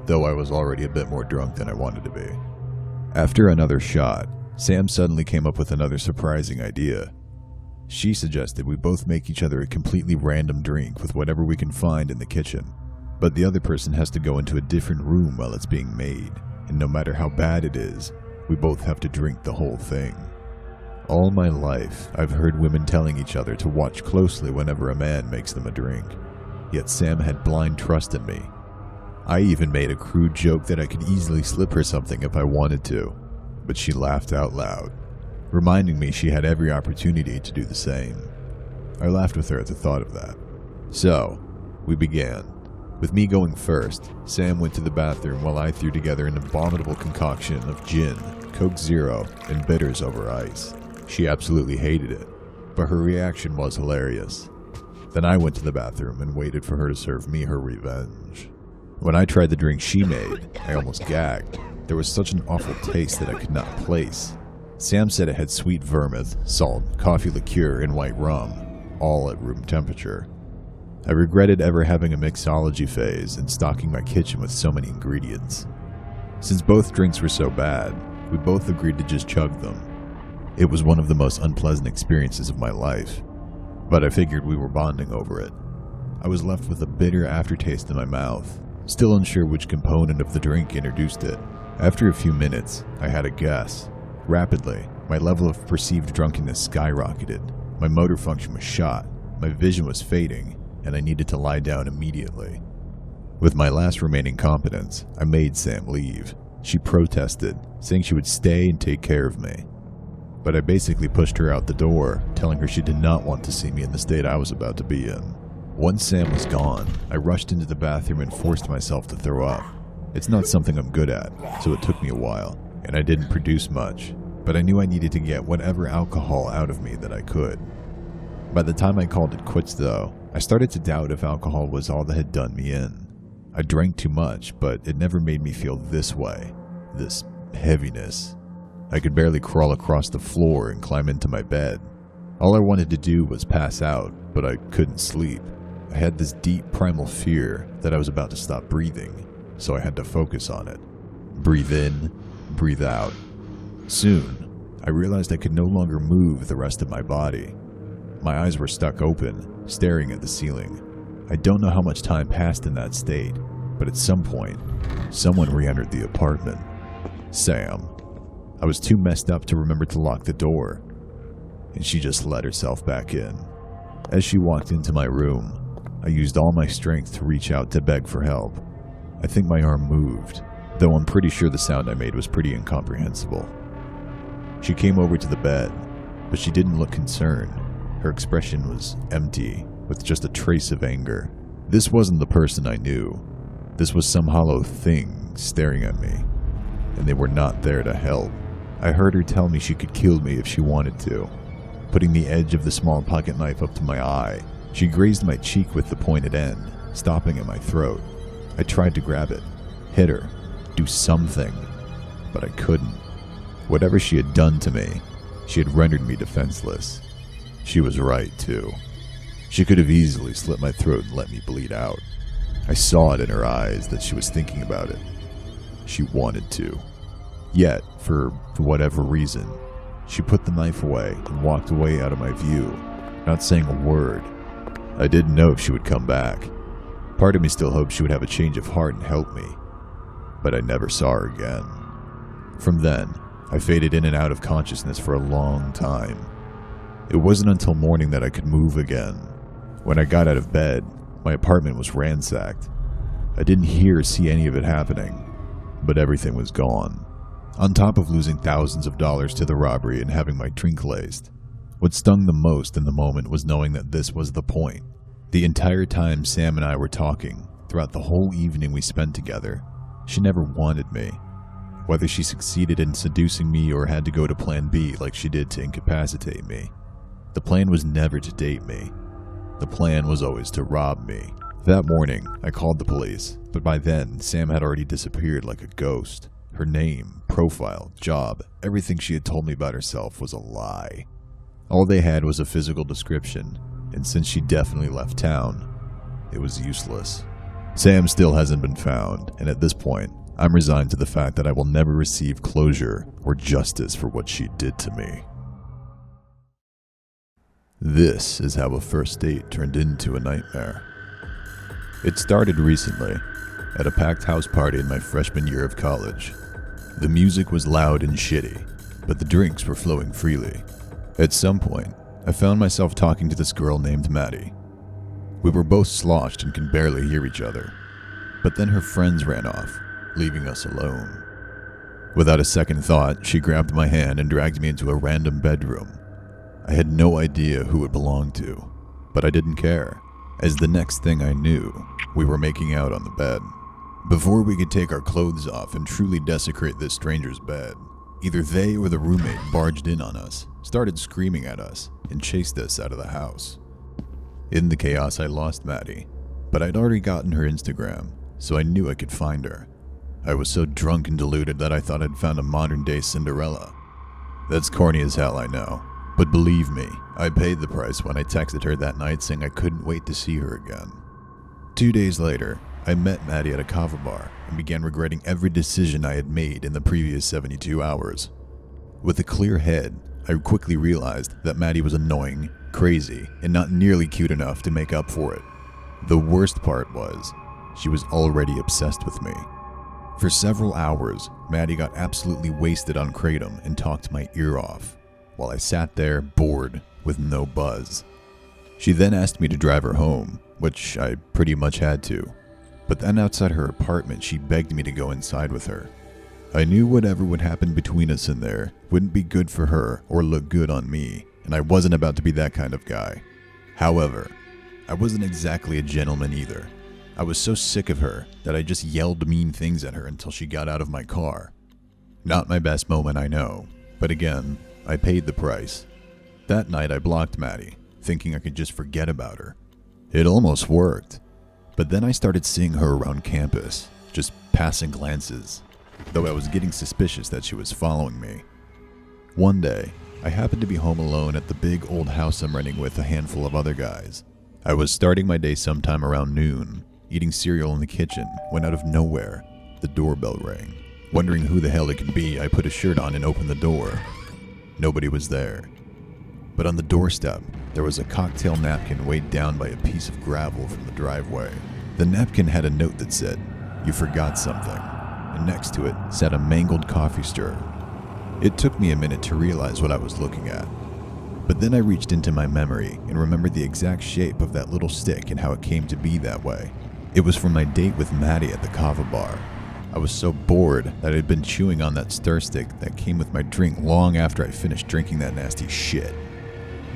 though I was already a bit more drunk than I wanted to be. After another shot, Sam suddenly came up with another surprising idea. She suggested we both make each other a completely random drink with whatever we can find in the kitchen, but the other person has to go into a different room while it's being made, and no matter how bad it is, we both have to drink the whole thing. All my life, I've heard women telling each other to watch closely whenever a man makes them a drink, yet Sam had blind trust in me. I even made a crude joke that I could easily slip her something if I wanted to, but she laughed out loud, reminding me she had every opportunity to do the same. I laughed with her at the thought of that. So, we began. With me going first, Sam went to the bathroom while I threw together an abominable concoction of gin, Coke Zero, and bitters over ice. She absolutely hated it, but her reaction was hilarious. Then I went to the bathroom and waited for her to serve me her revenge. When I tried the drink she made, I almost gagged. There was such an awful taste that I could not place. Sam said it had sweet vermouth, salt, coffee liqueur, and white rum, all at room temperature. I regretted ever having a mixology phase and stocking my kitchen with so many ingredients. Since both drinks were so bad, we both agreed to just chug them. It was one of the most unpleasant experiences of my life, but I figured we were bonding over it. I was left with a bitter aftertaste in my mouth, still unsure which component of the drink introduced it. After a few minutes, I had a guess. Rapidly, my level of perceived drunkenness skyrocketed. My motor function was shot, my vision was fading, and I needed to lie down immediately. With my last remaining competence, I made Sam leave. She protested, saying she would stay and take care of me. But I basically pushed her out the door, telling her she did not want to see me in the state I was about to be in. Once Sam was gone, I rushed into the bathroom and forced myself to throw up. It's not something I'm good at, so it took me a while, and I didn't produce much, but I knew I needed to get whatever alcohol out of me that I could. By the time I called it quits though, I started to doubt if alcohol was all that had done me in. I drank too much, but it never made me feel this way, this heaviness. I could barely crawl across the floor and climb into my bed. All I wanted to do was pass out, but I couldn't sleep. I had this deep primal fear that I was about to stop breathing, so I had to focus on it. Breathe in, breathe out. Soon, I realized I could no longer move the rest of my body. My eyes were stuck open, staring at the ceiling. I don't know how much time passed in that state, but at some point, someone re-entered the apartment. Sam. I was too messed up to remember to lock the door, and she just let herself back in. As she walked into my room, I used all my strength to reach out to beg for help. I think my arm moved, though I'm pretty sure the sound I made was pretty incomprehensible. She came over to the bed, but she didn't look concerned. Her expression was empty, with just a trace of anger. This wasn't the person I knew. This was some hollow thing staring at me, and they were not there to help. I heard her tell me she could kill me if she wanted to. Putting the edge of the small pocket knife up to my eye, She grazed my cheek with the pointed end, stopping at my throat. I tried to grab it, hit her, do something, but I couldn't. Whatever she had done to me, she had rendered me defenseless. She was right, too. She could have easily slit my throat and let me bleed out. I saw it in her eyes that she was thinking about it. She wanted to. Yet, for whatever reason, she put the knife away and walked away out of my view, not saying a word. I didn't know if she would come back. Part of me still hoped she would have a change of heart and help me, but I never saw her again. From then, I faded in and out of consciousness for a long time. It wasn't until morning that I could move again. When I got out of bed, my apartment was ransacked. I didn't hear or see any of it happening, but everything was gone. On top of losing thousands of dollars to the robbery and having my drink laced, what stung the most in the moment was knowing that this was the point. The entire time Sam and I were talking, throughout the whole evening we spent together, she never wanted me. Whether she succeeded in seducing me or had to go to plan B like she did to incapacitate me, the plan was never to date me. The plan was always to rob me. That morning, I called the police, but by then, Sam had already disappeared like a ghost. Her name, profile, job, everything she had told me about herself was a lie. All they had was a physical description, and since she definitely left town, it was useless. Sam still hasn't been found, and at this point, I'm resigned to the fact that I will never receive closure or justice for what she did to me. This is how a first date turned into a nightmare. It started recently, at a packed house party in my freshman year of college. The music was loud and shitty, but the drinks were flowing freely. At some point, I found myself talking to this girl named Maddie. We were both sloshed and could barely hear each other, but then her friends ran off, leaving us alone. Without a second thought, she grabbed my hand and dragged me into a random bedroom. I had no idea who it belonged to, but I didn't care, as the next thing I knew, we were making out on the bed. Before we could take our clothes off and truly desecrate this stranger's bed, either they or the roommate barged in on us, started screaming at us, and chased us out of the house. In the chaos, I lost Maddie, but I'd already gotten her Instagram, so I knew I could find her. I was so drunk and deluded that I thought I'd found a modern-day Cinderella. That's corny as hell, I know. But believe me, I paid the price when I texted her that night saying I couldn't wait to see her again. 2 days later, I met Maddie at a kava bar and began regretting every decision I had made in the previous 72 hours. With a clear head, I quickly realized that Maddie was annoying, crazy, and not nearly cute enough to make up for it. The worst part was, she was already obsessed with me. For several hours, Maddie got absolutely wasted on kratom and talked my ear off, while I sat there, bored, with no buzz. She then asked me to drive her home, which I pretty much had to. But then outside her apartment, she begged me to go inside with her. I knew whatever would happen between us in there wouldn't be good for her or look good on me, and I wasn't about to be that kind of guy. However, I wasn't exactly a gentleman either. I was so sick of her that I just yelled mean things at her until she got out of my car. Not my best moment, I know, but again, I paid the price. That night I blocked Maddie, thinking I could just forget about her. It almost worked, but then I started seeing her around campus, just passing glances, though I was getting suspicious that she was following me. One day, I happened to be home alone at the big old house I'm renting with a handful of other guys. I was starting my day sometime around noon, eating cereal in the kitchen, when out of nowhere, the doorbell rang. Wondering who the hell it could be, I put a shirt on and opened the door. Nobody was there. But on the doorstep, there was a cocktail napkin weighed down by a piece of gravel from the driveway. The napkin had a note that said, "You forgot something," and next to it sat a mangled coffee stirrer. It took me a minute to realize what I was looking at. But then I reached into my memory and remembered the exact shape of that little stick and how it came to be that way. It was from my date with Maddie at the kava bar. I was so bored that I had been chewing on that stir stick that came with my drink long after I finished drinking that nasty shit.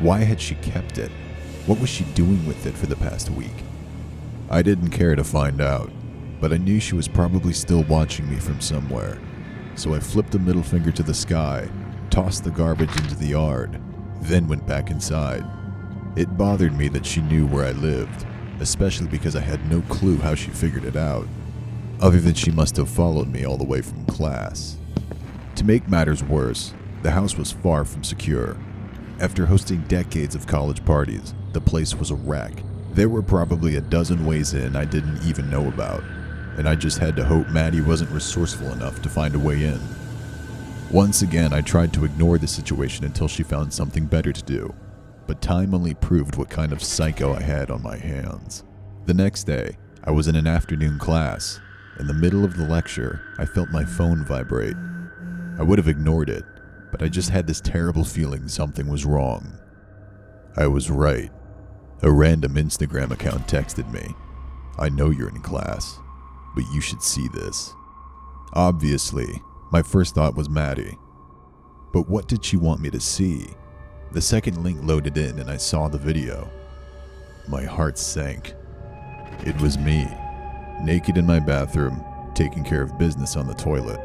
Why had she kept it? What was she doing with it for the past week? I didn't care to find out, but I knew she was probably still watching me from somewhere. So I flipped a middle finger to the sky, tossed the garbage into the yard, then went back inside. It bothered me that she knew where I lived, especially because I had no clue how she figured it out, other than she must have followed me all the way from class. To make matters worse, the house was far from secure. After hosting decades of college parties, the place was a wreck. There were probably a dozen ways in I didn't even know about, and I just had to hope Maddie wasn't resourceful enough to find a way in. Once again, I tried to ignore the situation until she found something better to do, but time only proved what kind of psycho I had on my hands. The next day, I was in an afternoon class. In the middle of the lecture, I felt my phone vibrate. I would have ignored it, but I just had this terrible feeling something was wrong. I was right. A random Instagram account texted me. "I know you're in class, but you should see this." Obviously, my first thought was Maddie. But what did she want me to see? The second link loaded in and I saw the video. My heart sank. It was me, naked in my bathroom, taking care of business on the toilet.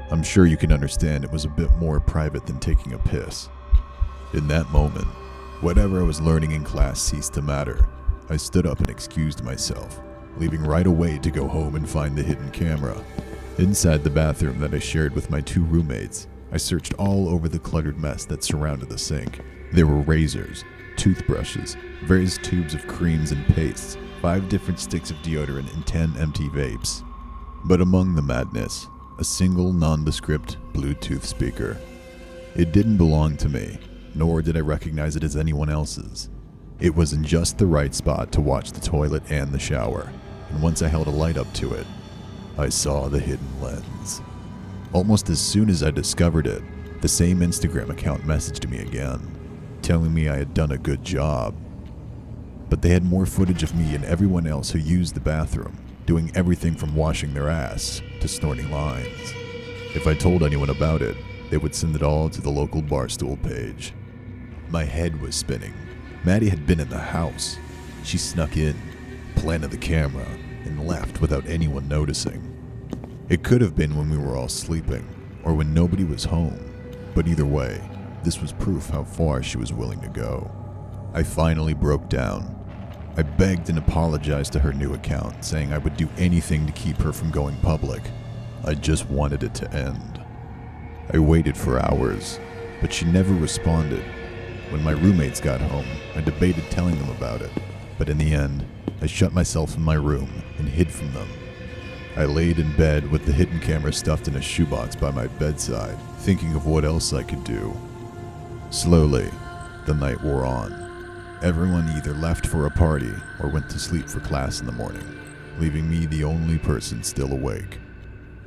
I'm sure you can understand it was a bit more private than taking a piss. In that moment, whatever I was learning in class ceased to matter. I stood up and excused myself, leaving right away to go home and find the hidden camera. Inside the bathroom that I shared with my 2 roommates, I searched all over the cluttered mess that surrounded the sink. There were razors, toothbrushes, various tubes of creams and pastes, 5 different sticks of deodorant, and 10 empty vapes. But among the madness, a single nondescript Bluetooth speaker. It didn't belong to me, nor did I recognize it as anyone else's. It was in just the right spot to watch the toilet and the shower, and once I held a light up to it, I saw the hidden lens. Almost as soon as I discovered it, the same Instagram account messaged me again, telling me I had done a good job. But they had more footage of me and everyone else who used the bathroom, doing everything from washing their ass to snorting lines. If I told anyone about it, they would send it all to the local Barstool page. My head was spinning. Maddie had been in the house. She snuck in, planted the camera, and left without anyone noticing. It could have been when we were all sleeping, or when nobody was home, but either way, this was proof how far she was willing to go. I finally broke down. I begged and apologized to her new account, saying I would do anything to keep her from going public. I just wanted it to end. I waited for hours, but she never responded. When my roommates got home, I debated telling them about it, but in the end, I shut myself in my room and hid from them. I laid in bed with the hidden camera stuffed in a shoebox by my bedside, thinking of what else I could do. Slowly, the night wore on. Everyone either left for a party or went to sleep for class in the morning, leaving me the only person still awake.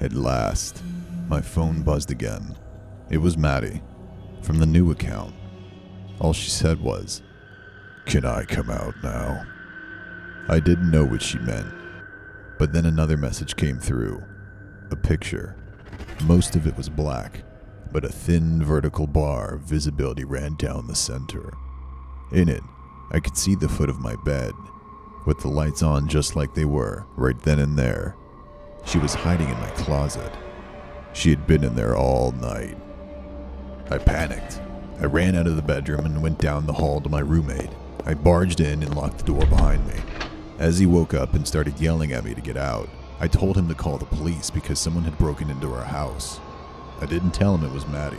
At last, my phone buzzed again. It was Maddie, from the new account. All she said was, "Can I come out now?" I didn't know what she meant, but then another message came through. A picture. Most of it was black, but a thin vertical bar of visibility ran down the center. In it, I could see the foot of my bed, with the lights on just like they were, right then and there. She was hiding in my closet. She had been in there all night. I panicked. I ran out of the bedroom and went down the hall to my roommate. I barged in and locked the door behind me. As he woke up and started yelling at me to get out, I told him to call the police because someone had broken into our house. I didn't tell him it was Maddie.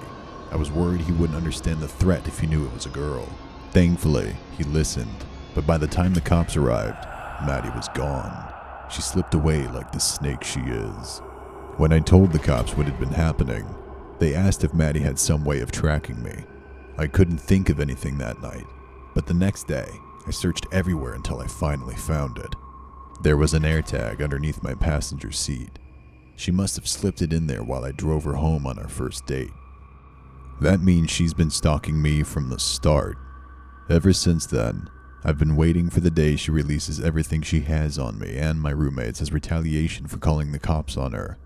I was worried he wouldn't understand the threat if he knew it was a girl. Thankfully, he listened, but by the time the cops arrived, Maddie was gone. She slipped away like the snake she is. When I told the cops what had been happening, they asked if Maddie had some way of tracking me. I couldn't think of anything that night, but the next day, I searched everywhere until I finally found it. There was an AirTag underneath my passenger seat. She must have slipped it in there while I drove her home on our first date. That means she's been stalking me from the start. Ever since then, I've been waiting for the day she releases everything she has on me and my roommates as retaliation for calling the cops on her.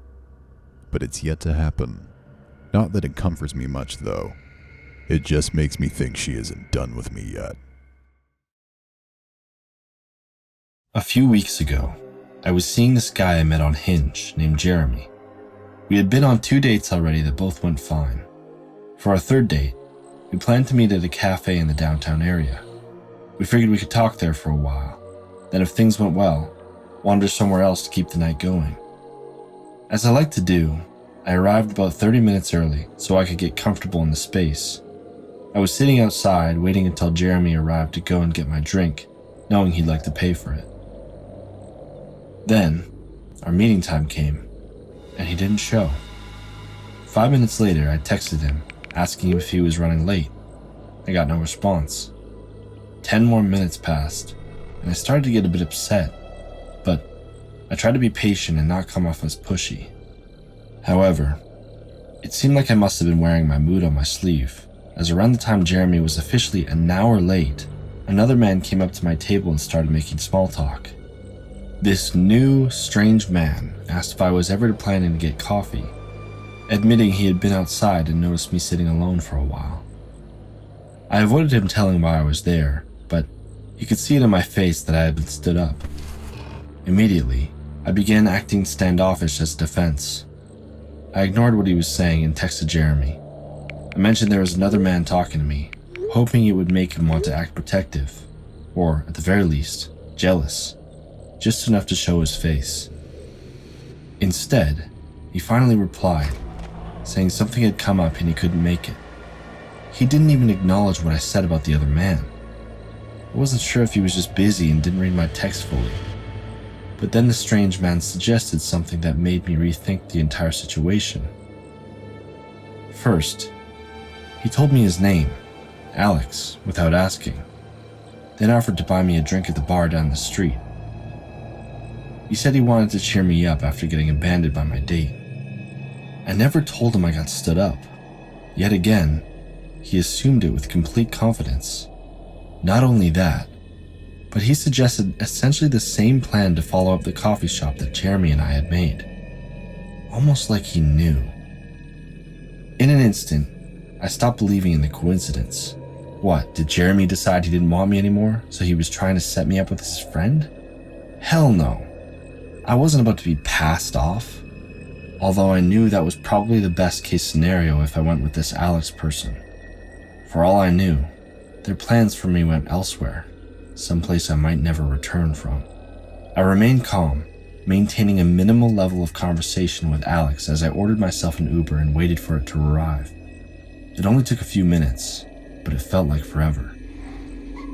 But it's yet to happen. Not that it comforts me much, though. It just makes me think she isn't done with me yet. A few weeks ago, I was seeing this guy I met on Hinge named Jeremy. We had been on 2 dates already that both went fine. For our third date, we planned to meet at a cafe in the downtown area. We figured we could talk there for a while. Then if things went well, wander somewhere else to keep the night going. As I like to do, I arrived about 30 minutes early so I could get comfortable in the space. I was sitting outside waiting until Jeremy arrived to go and get my drink, knowing he'd like to pay for it. Then, our meeting time came, and he didn't show. 5 minutes later, I texted him, asking him if he was running late. I got no response. 10 more minutes passed, and I started to get a bit upset, but I tried to be patient and not come off as pushy. However, it seemed like I must have been wearing my mood on my sleeve, as around the time Jeremy was officially an hour late, another man came up to my table and started making small talk. This new, strange man asked if I was ever planning to get coffee, admitting he had been outside and noticed me sitting alone for a while. I avoided him telling why I was there, but he could see it in my face that I had been stood up. Immediately, I began acting standoffish as defense. I ignored what he was saying and texted Jeremy. I mentioned there was another man talking to me, hoping it would make him want to act protective, or at the very least, jealous, just enough to show his face. Instead, he finally replied, saying something had come up and he couldn't make it. He didn't even acknowledge what I said about the other man. I wasn't sure if he was just busy and didn't read my text fully. But then the strange man suggested something that made me rethink the entire situation. First, he told me his name, Alex, without asking, then offered to buy me a drink at the bar down the street. He said he wanted to cheer me up after getting abandoned by my date. I never told him I got stood up. Yet again, he assumed it with complete confidence. Not only that, but he suggested essentially the same plan to follow up the coffee shop that Jeremy and I had made. Almost like he knew. In an instant, I stopped believing in the coincidence. What, did Jeremy decide he didn't want me anymore, so he was trying to set me up with his friend? Hell no. I wasn't about to be passed off. Although I knew that was probably the best case scenario if I went with this Alex person. For all I knew, their plans for me went elsewhere, someplace I might never return from. I remained calm, maintaining a minimal level of conversation with Alex as I ordered myself an Uber and waited for it to arrive. It only took a few minutes, but it felt like forever.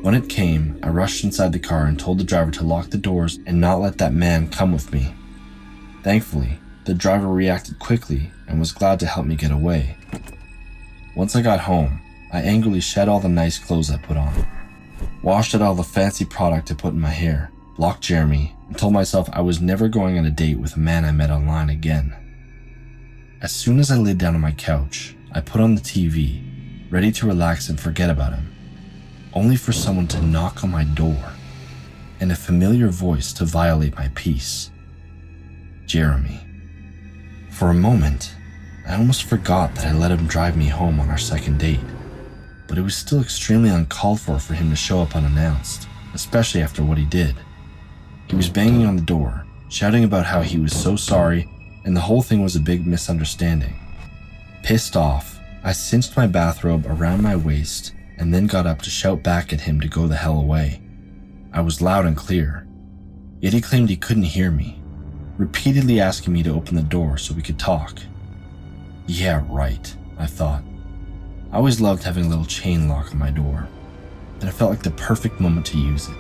When it came, I rushed inside the car and told the driver to lock the doors and not let that man come with me. Thankfully, the driver reacted quickly and was glad to help me get away. Once I got home, I angrily shed all the nice clothes I put on, washed out all the fancy product I put in my hair, blocked Jeremy, and told myself I was never going on a date with a man I met online again. As soon as I laid down on my couch, I put on the TV, ready to relax and forget about him, only for someone to knock on my door and a familiar voice to violate my peace. Jeremy. For a moment, I almost forgot that I let him drive me home on our second date, but it was still extremely uncalled for him to show up unannounced, especially after what he did. He was banging on the door, shouting about how he was so sorry and the whole thing was a big misunderstanding. Pissed off, I cinched my bathrobe around my waist and then got up to shout back at him to go the hell away. I was loud and clear, yet he claimed he couldn't hear me, repeatedly asking me to open the door so we could talk. Yeah, right, I thought. I always loved having a little chain lock on my door, and it felt like the perfect moment to use it.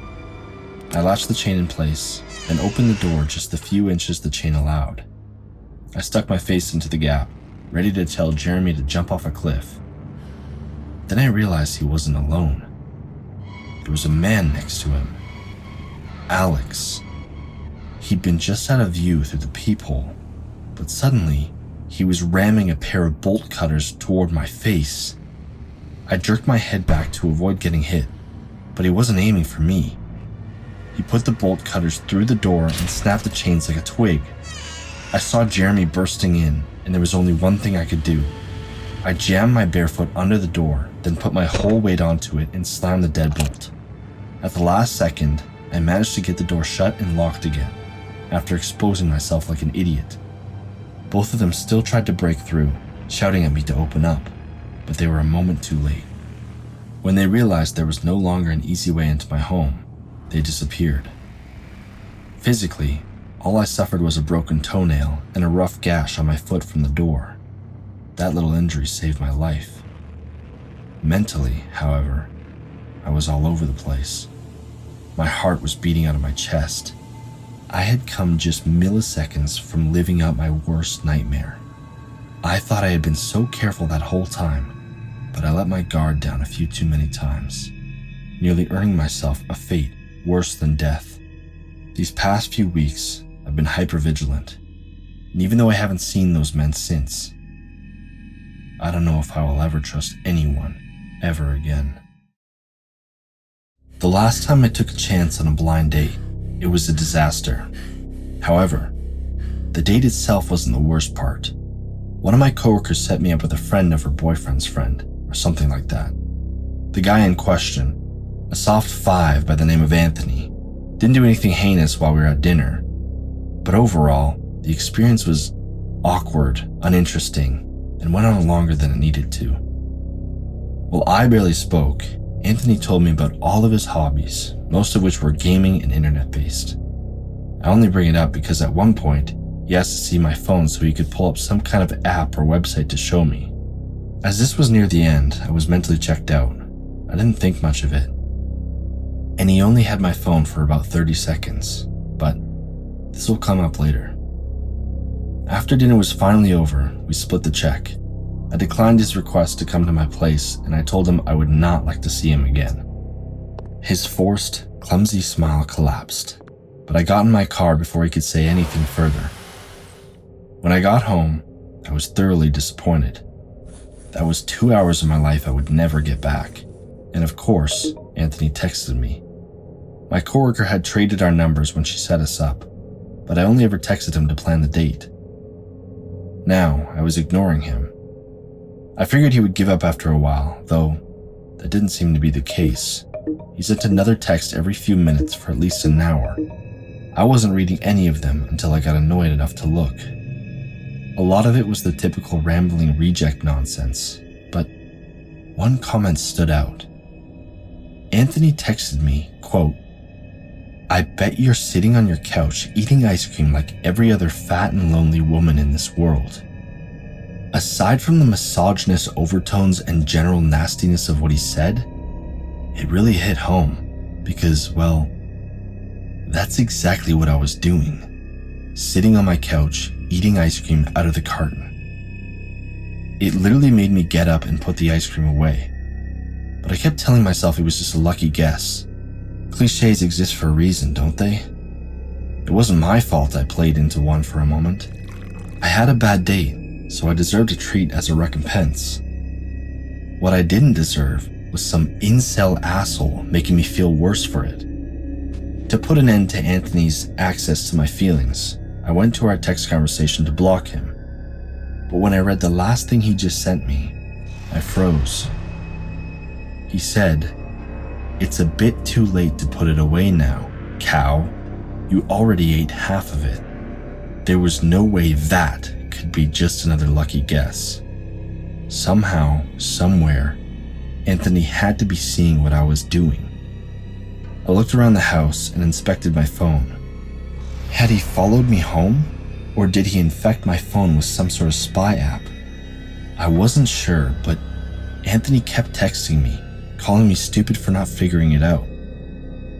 I latched the chain in place and opened the door just the few inches the chain allowed. I stuck my face into the gap, ready to tell Jeremy to jump off a cliff. Then I realized he wasn't alone. There was a man next to him. Alex. He'd been just out of view through the peephole, but suddenly, he was ramming a pair of bolt cutters toward my face. I jerked my head back to avoid getting hit, but he wasn't aiming for me. He put the bolt cutters through the door and snapped the chains like a twig. I saw Jeremy bursting in, and there was only one thing I could do. I jammed my bare foot under the door, then put my whole weight onto it and slammed the deadbolt. At the last second, I managed to get the door shut and locked again, after exposing myself like an idiot. Both of them still tried to break through, shouting at me to open up, but they were a moment too late. When they realized there was no longer an easy way into my home, they disappeared. Physically, all I suffered was a broken toenail and a rough gash on my foot from the door. That little injury saved my life. Mentally, however, I was all over the place. My heart was beating out of my chest. I had come just milliseconds from living out my worst nightmare. I thought I had been so careful that whole time, but I let my guard down a few too many times, nearly earning myself a fate worse than death. These past few weeks, I've been hypervigilant, and even though I haven't seen those men since, I don't know if I will ever trust anyone ever again. The last time I took a chance on a blind date, it was a disaster. However, the date itself wasn't the worst part. One of my coworkers set me up with a friend of her boyfriend's friend, or something like that. The guy in question, a soft 5 by the name of Anthony, didn't do anything heinous while we were at dinner, but overall, the experience was awkward, uninteresting, and went on longer than it needed to. While I barely spoke, Anthony told me about all of his hobbies, most of which were gaming and internet-based. I only bring it up because at one point, he asked to see my phone so he could pull up some kind of app or website to show me. As this was near the end, I was mentally checked out. I didn't think much of it. And he only had my phone for about 30 seconds, but this will come up later. After dinner was finally over, we split the check. I declined his request to come to my place, and I told him I would not like to see him again. His forced, clumsy smile collapsed, but I got in my car before he could say anything further. When I got home, I was thoroughly disappointed. That was 2 hours of my life I would never get back. And of course, Anthony texted me. My coworker had traded our numbers when she set us up, but I only ever texted him to plan the date. Now, I was ignoring him. I figured he would give up after a while, though that didn't seem to be the case. He sent another text every few minutes for at least an hour. I wasn't reading any of them until I got annoyed enough to look. A lot of it was the typical rambling reject nonsense, but one comment stood out. Anthony texted me, quote, "I bet you're sitting on your couch eating ice cream like every other fat and lonely woman in this world." Aside from the misogynist overtones and general nastiness of what he said, it really hit home because, well, that's exactly what I was doing. Sitting on my couch, eating ice cream out of the carton. It literally made me get up and put the ice cream away. But I kept telling myself it was just a lucky guess. Clichés exist for a reason, don't they? It wasn't my fault I played into one for a moment. I had a bad date, so I deserved a treat as a recompense. What I didn't deserve was some incel asshole making me feel worse for it. To put an end to Anthony's access to my feelings, I went to our text conversation to block him. But when I read the last thing he just sent me, I froze. He said, "It's a bit too late to put it away now, cow. You already ate half of it." There was no way that could be just another lucky guess. Somehow, somewhere, Anthony had to be seeing what I was doing. I looked around the house and inspected my phone. Had he followed me home, or did he infect my phone with some sort of spy app? I wasn't sure, but Anthony kept texting me, calling me stupid for not figuring it out.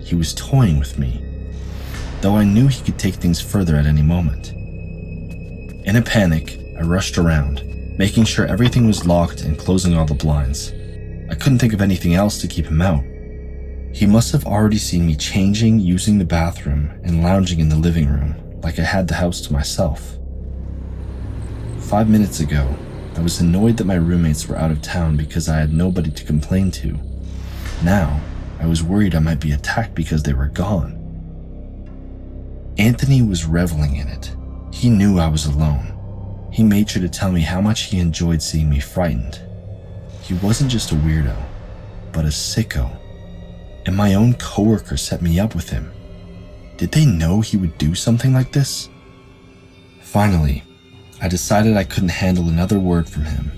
He was toying with me, though I knew he could take things further at any moment. In a panic, I rushed around, making sure everything was locked and closing all the blinds. I couldn't think of anything else to keep him out. He must have already seen me changing, using the bathroom, and lounging in the living room, like I had the house to myself. 5 minutes ago, I was annoyed that my roommates were out of town because I had nobody to complain to. Now, I was worried I might be attacked because they were gone. Anthony was reveling in it. He knew I was alone. He made sure to tell me how much he enjoyed seeing me frightened. He wasn't just a weirdo, but a sicko. And my own coworker set me up with him. Did they know he would do something like this? Finally, I decided I couldn't handle another word from him,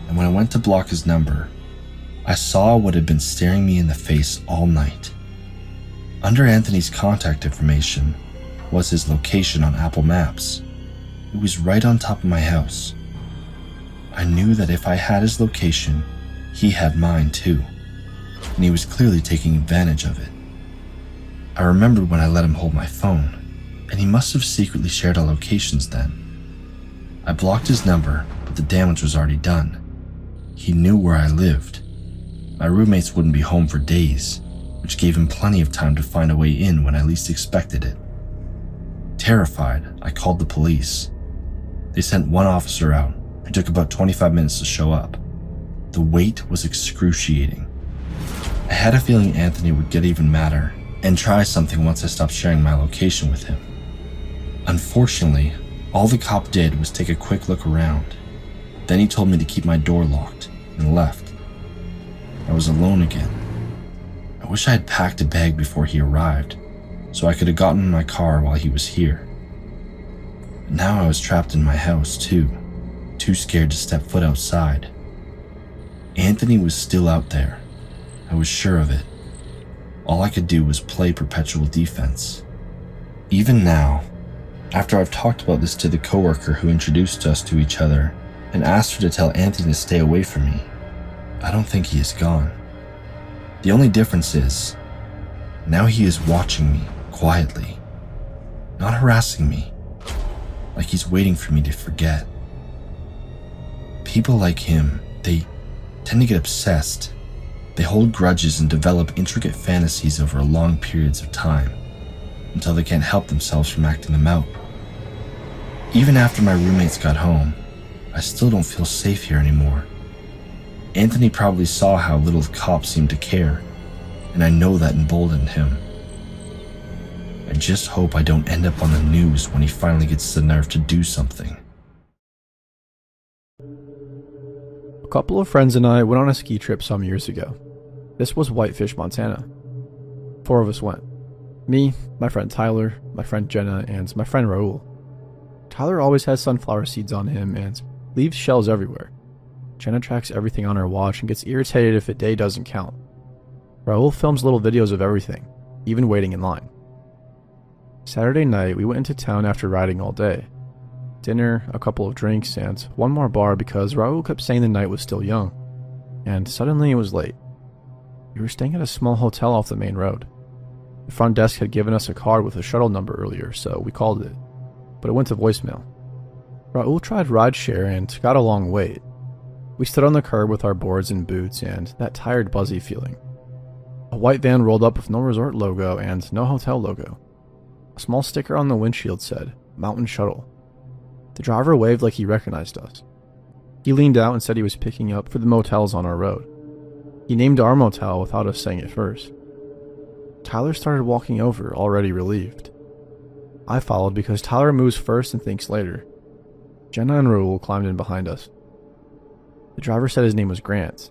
and when I went to block his number, I saw what had been staring me in the face all night. Under Anthony's contact information was his location on Apple Maps. It was right on top of my house. I knew that if I had his location, he had mine too, and he was clearly taking advantage of it. I remembered when I let him hold my phone, and he must have secretly shared our locations then. I blocked his number, but the damage was already done. He knew where I lived. My roommates wouldn't be home for days, which gave him plenty of time to find a way in when I least expected it. Terrified, I called the police. They sent one officer out, who took about 25 minutes to show up. The wait was excruciating. I had a feeling Anthony would get even madder and try something once I stopped sharing my location with him. Unfortunately, all the cop did was take a quick look around. Then he told me to keep my door locked and left. I was alone again. I wish I had packed a bag before he arrived, so I could have gotten in my car while he was here. But now I was trapped in my house too scared to step foot outside. Anthony was still out there. I was sure of it. All I could do was play perpetual defense. Even now, after I've talked about this to the coworker who introduced us to each other and asked her to tell Anthony to stay away from me, I don't think he is gone. The only difference is, now he is watching me quietly, not harassing me, like he's waiting for me to forget. People like him, they tend to get obsessed. They hold grudges and develop intricate fantasies over long periods of time, until they can't help themselves from acting them out. Even after my roommates got home, I still don't feel safe here anymore. Anthony probably saw how little the cops seemed to care, and I know that emboldened him. I just hope I don't end up on the news when he finally gets the nerve to do something. A couple of friends and I went on a ski trip some years ago. This was Whitefish, Montana. 4 of us went. Me, my friend Tyler, my friend Jenna, and my friend Raul. Tyler always has sunflower seeds on him and leaves shells everywhere. Jenna tracks everything on her watch and gets irritated if a day doesn't count. Raul films little videos of everything, even waiting in line. Saturday night, we went into town after riding all day. Dinner, a couple of drinks, and one more bar because Raul kept saying the night was still young. And suddenly it was late. We were staying at a small hotel off the main road. The front desk had given us a card with a shuttle number earlier, so we called it, but it went to voicemail. Raul tried rideshare and got a long wait. We stood on the curb with our boards and boots and that tired, buzzy feeling. A white van rolled up with no resort logo and no hotel logo. A small sticker on the windshield said, Mountain Shuttle. The driver waved like he recognized us. He leaned out and said he was picking up for the motels on our road. He named our motel without us saying it first. Tyler started walking over, already relieved. I followed because Tyler moves first and thinks later. Jenna and Raul climbed in behind us. The driver said his name was Grant.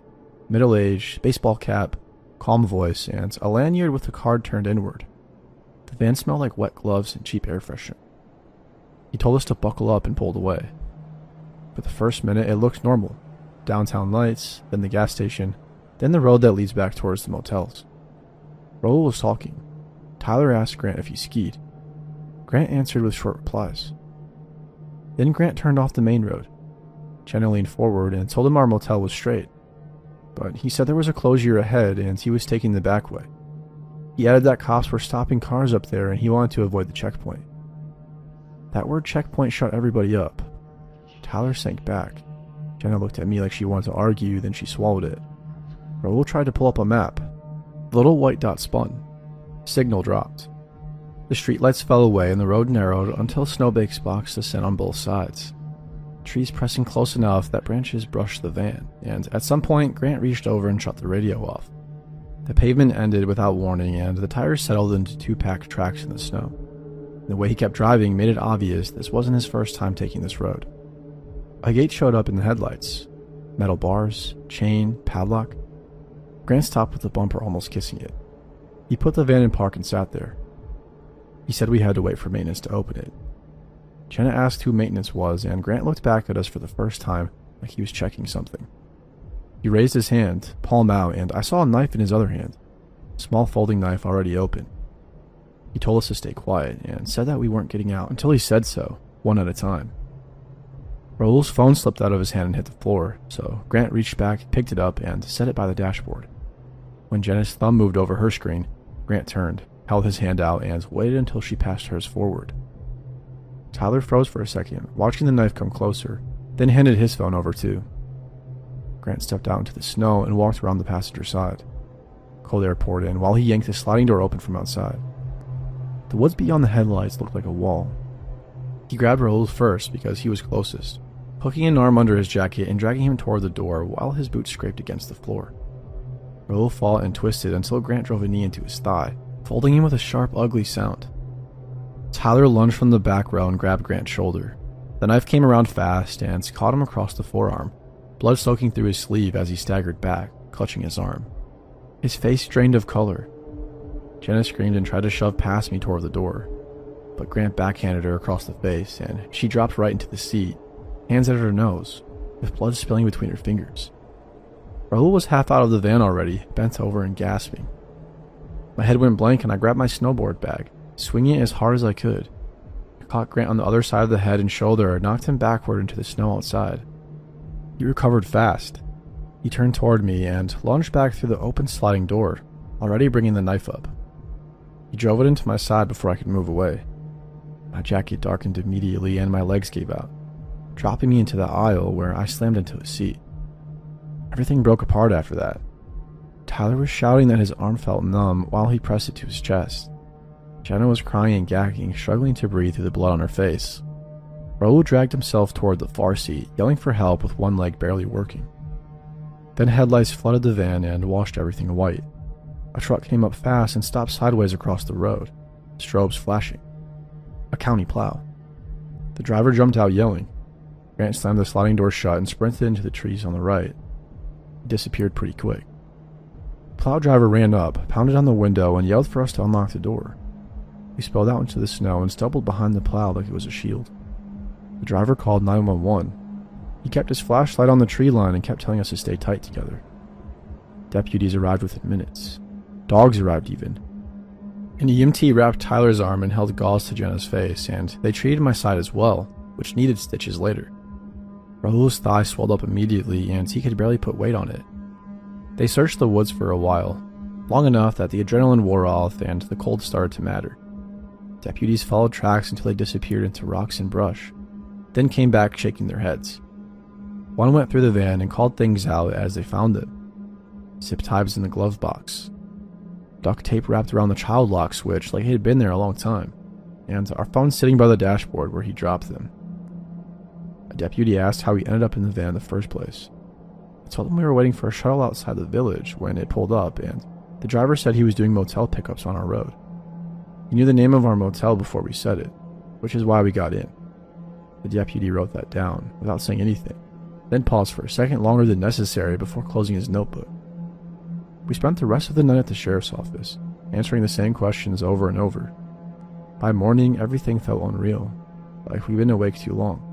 Middle-aged, baseball cap, calm voice, and a lanyard with the card turned inward. The van smelled like wet gloves and cheap air freshener. He told us to buckle up and pulled away. For the first minute, it looked normal. Downtown lights, then the gas station, then the road that leads back towards the motels. Raul was talking. Tyler asked Grant if he skied. Grant answered with short replies. Then Grant turned off the main road. Jenna leaned forward and told him our motel was straight. But he said there was a closure ahead and he was taking the back way. He added that cops were stopping cars up there and he wanted to avoid the checkpoint. That word checkpoint shut everybody up. Tyler sank back. Jenna looked at me like she wanted to argue, then she swallowed it. Raul tried to pull up a map. The little white dot spun. Signal dropped. The streetlights fell away and the road narrowed until snowbanks boxed us in on both sides. Trees pressing close enough that branches brushed the van, and at some point Grant reached over and shut the radio off. The pavement ended without warning and the tires settled into 2 packed tracks in the snow. The way he kept driving made it obvious this wasn't his first time taking this road. A gate showed up in the headlights. Metal bars, chain, padlock. Grant stopped with the bumper almost kissing it. He put the van in park and sat there. He said we had to wait for maintenance to open it. Jenna asked who maintenance was, and Grant looked back at us for the first time like he was checking something. He raised his hand, palm out, and I saw a knife in his other hand, a small folding knife already open. He told us to stay quiet and said that we weren't getting out until he said so, one at a time. Raul's phone slipped out of his hand and hit the floor, so Grant reached back, picked it up, and set it by the dashboard. When Jenna's thumb moved over her screen, Grant turned, held his hand out, and waited until she passed hers forward. Tyler froze for a second, watching the knife come closer, then handed his phone over too. Grant stepped out into the snow and walked around the passenger side. Cold air poured in while he yanked the sliding door open from outside. The woods beyond the headlights looked like a wall. He grabbed Raul first because he was closest, hooking an arm under his jacket and dragging him toward the door while his boots scraped against the floor. Raul fought and twisted until Grant drove a knee into his thigh, folding him with a sharp, ugly sound. Tyler lunged from the back row and grabbed Grant's shoulder. The knife came around fast and caught him across the forearm, blood soaking through his sleeve as he staggered back, clutching his arm. His face drained of color. Jenna screamed and tried to shove past me toward the door, but Grant backhanded her across the face and she dropped right into the seat, hands at her nose, with blood spilling between her fingers. Raul was half out of the van already, bent over and gasping. My head went blank and I grabbed my snowboard bag, swinging it as hard as I could. I caught Grant on the other side of the head and shoulder and knocked him backward into the snow outside. He recovered fast. He turned toward me and lunged back through the open sliding door, already bringing the knife up. He drove it into my side before I could move away. My jacket darkened immediately and my legs gave out, dropping me into the aisle where I slammed into a seat. Everything broke apart after that. Tyler was shouting that his arm felt numb while he pressed it to his chest. Jenna was crying and gagging, struggling to breathe through the blood on her face. Raul dragged himself toward the far seat, yelling for help with one leg barely working. Then headlights flooded the van and washed everything white. A truck came up fast and stopped sideways across the road, strobes flashing. A county plow. The driver jumped out yelling. Grant slammed the sliding door shut and sprinted into the trees on the right. He disappeared pretty quick. The plow driver ran up, pounded on the window, and yelled for us to unlock the door. We spilled out into the snow and stumbled behind the plow like it was a shield. The driver called 911. He kept his flashlight on the tree line and kept telling us to stay tight together. Deputies arrived within minutes. Dogs arrived even. An EMT wrapped Tyler's arm and held gauze to Jenna's face, and they treated my side as well, which needed stitches later. Raul's thigh swelled up immediately and he could barely put weight on it. They searched the woods for a while, long enough that the adrenaline wore off and the cold started to matter. Deputies followed tracks until they disappeared into rocks and brush, then came back shaking their heads. One went through the van and called things out as they found them. Zip ties in the glove box. Duct tape wrapped around the child lock switch like it had been there a long time, and our phones sitting by the dashboard where he dropped them. A deputy asked how he ended up in the van in the first place. I told him we were waiting for a shuttle outside the village when it pulled up, and the driver said he was doing motel pickups on our road. He knew the name of our motel before we said it, which is why we got in. The deputy wrote that down without saying anything, then paused for a second longer than necessary before closing his notebook. We spent the rest of the night at the sheriff's office, answering the same questions over and over. By morning, everything felt unreal, like we'd been awake too long.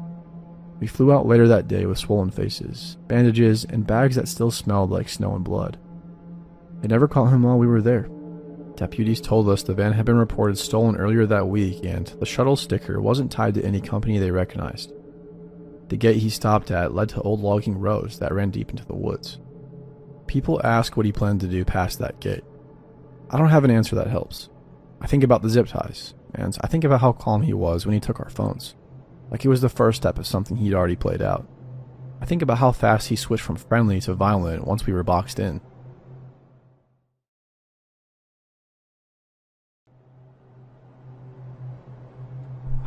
We flew out later that day with swollen faces, bandages, and bags that still smelled like snow and blood. They never caught him while we were there. Deputies told us the van had been reported stolen earlier that week, and the shuttle sticker wasn't tied to any company they recognized. The gate he stopped at led to old logging roads that ran deep into the woods. People ask what he planned to do past that gate. I don't have an answer that helps. I think about the zip ties, and I think about how calm he was when he took our phones, like it was the first step of something he'd already played out. I think about how fast he switched from friendly to violent once we were boxed in.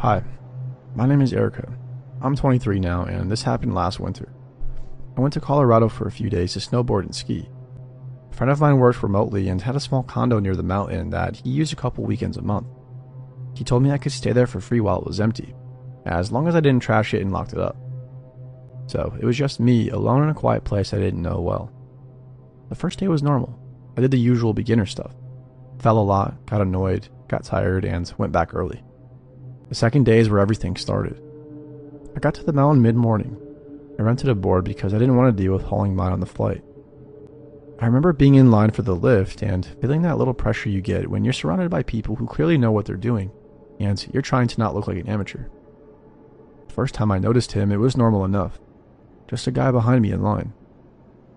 Hi, my name is Erica. I'm 23 now, and this happened last winter. I went to Colorado for a few days to snowboard and ski. A friend of mine worked remotely and had a small condo near the mountain that he used a couple weekends a month. He told me I could stay there for free while it was empty, as long as I didn't trash it and locked it up. So it was just me, alone in a quiet place I didn't know well. The first day was normal. I did the usual beginner stuff. Fell a lot, got annoyed, got tired, and went back early. The second day is where everything started. I got to the mountain mid-morning. I rented a board because I didn't want to deal with hauling mine on the flight. I remember being in line for the lift and feeling that little pressure you get when you're surrounded by people who clearly know what they're doing, and you're trying to not look like an amateur. The first time I noticed him, it was normal enough. Just a guy behind me in line.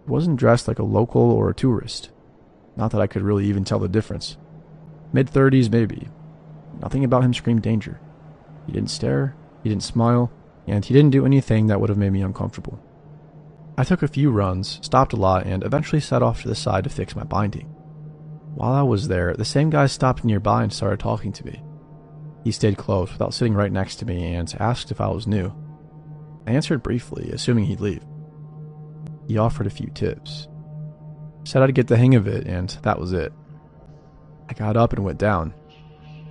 He wasn't dressed like a local or a tourist. Not that I could really even tell the difference. Mid-30s maybe. Nothing about him screamed danger. He didn't stare, he didn't smile, and he didn't do anything that would have made me uncomfortable. I took a few runs, stopped a lot, and eventually set off to the side to fix my binding. While I was there, the same guy stopped nearby and started talking to me. He stayed close without sitting right next to me and asked if I was new. I answered briefly, assuming he'd leave. He offered a few tips. Said I'd get the hang of it, and that was it. I got up and went down.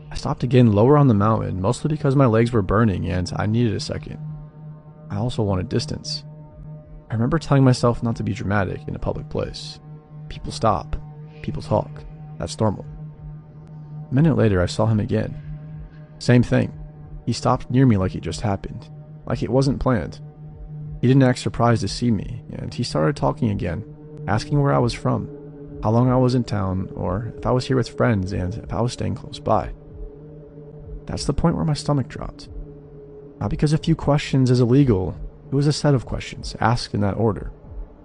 I stopped again lower on the mountain, mostly because my legs were burning and I needed a second. I also wanted distance. I remember telling myself not to be dramatic in a public place. People stop. People talk. That's normal. A minute later, I saw him again. Same thing. He stopped near me like it just happened. Like it wasn't planned. He didn't act surprised to see me, and he started talking again, asking where I was from, how long I was in town, or if I was here with friends and if I was staying close by. That's the point where my stomach dropped. Not because a few questions is illegal. It was a set of questions, asked in that order,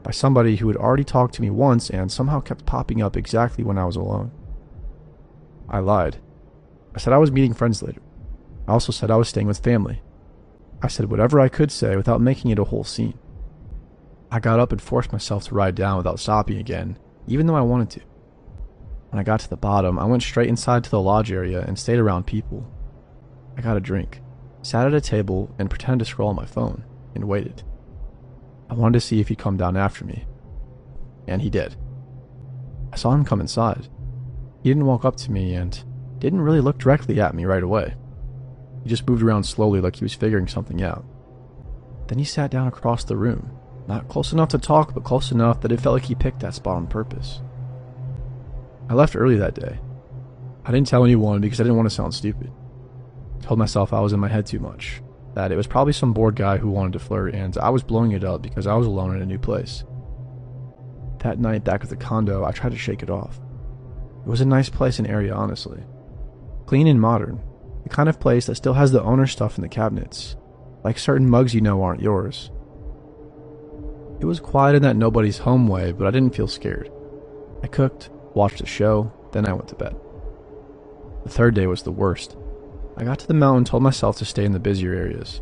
by somebody who had already talked to me once and somehow kept popping up exactly when I was alone. I lied. I said I was meeting friends later. I also said I was staying with family. I said whatever I could say without making it a whole scene. I got up and forced myself to ride down without stopping again, even though I wanted to. When I got to the bottom, I went straight inside to the lodge area and stayed around people. I got a drink, sat at a table, and pretended to scroll on my phone, and waited. I wanted to see if he'd come down after me. And he did. I saw him come inside. He didn't walk up to me and didn't really look directly at me right away. He just moved around slowly like he was figuring something out. Then he sat down across the room, not close enough to talk, but close enough that it felt like he picked that spot on purpose. I left early that day. I didn't tell anyone because I didn't want to sound stupid. I told myself I was in my head too much, that it was probably some bored guy who wanted to flirt, and I was blowing it up because I was alone in a new place. That night back at the condo, I tried to shake it off. It was a nice place and area, honestly. Clean and modern, the kind of place that still has the owner stuff in the cabinets, like certain mugs you know aren't yours. It was quiet in that nobody's home way, but I didn't feel scared. I cooked, watched a show, then I went to bed. The third day was the worst. I got to the mountain and told myself to stay in the busier areas.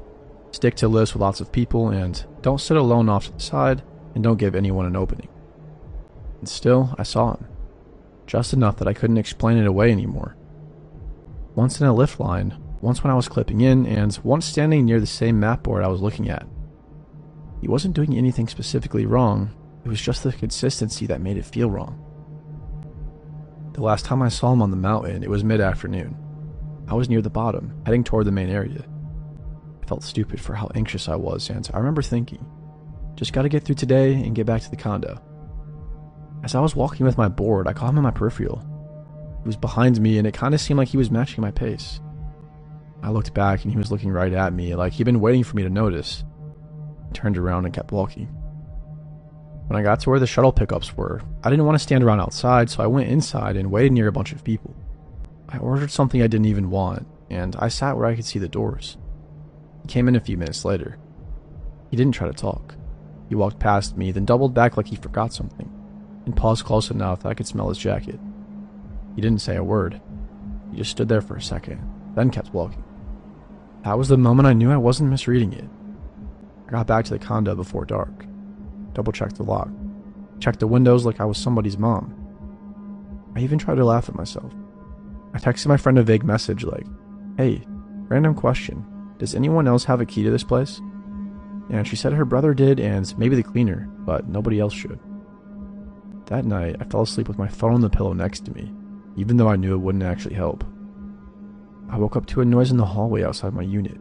Stick to lists with lots of people, and don't sit alone off to the side, and don't give anyone an opening. And still, I saw him. Just enough that I couldn't explain it away anymore. Once in a lift line, once when I was clipping in, and once standing near the same map board I was looking at. He wasn't doing anything specifically wrong, it was just the consistency that made it feel wrong. The last time I saw him on the mountain, it was mid-afternoon. I was near the bottom, heading toward the main area. I felt stupid for how anxious I was, and I remember thinking, just gotta get through today and get back to the condo. As I was walking with my board, I caught him in my peripheral. He was behind me, and it kinda seemed like he was matching my pace. I looked back, and he was looking right at me, like he'd been waiting for me to notice. I turned around and kept walking. When I got to where the shuttle pickups were, I didn't want to stand around outside, so I went inside and waited near a bunch of people. I ordered something I didn't even want, and I sat where I could see the doors. He came in a few minutes later. He didn't try to talk. He walked past me, then doubled back like he forgot something, and paused close enough that I could smell his jacket. He didn't say a word. He just stood there for a second, then kept walking. That was the moment I knew I wasn't misreading it. I got back to the condo before dark. Double-checked the lock. Checked the windows like I was somebody's mom. I even tried to laugh at myself. I texted my friend a vague message like, "Hey, random question. Does anyone else have a key to this place?" And she said her brother did and maybe the cleaner, but nobody else should. That night, I fell asleep with my phone on the pillow next to me, even though I knew it wouldn't actually help. I woke up to a noise in the hallway outside my unit.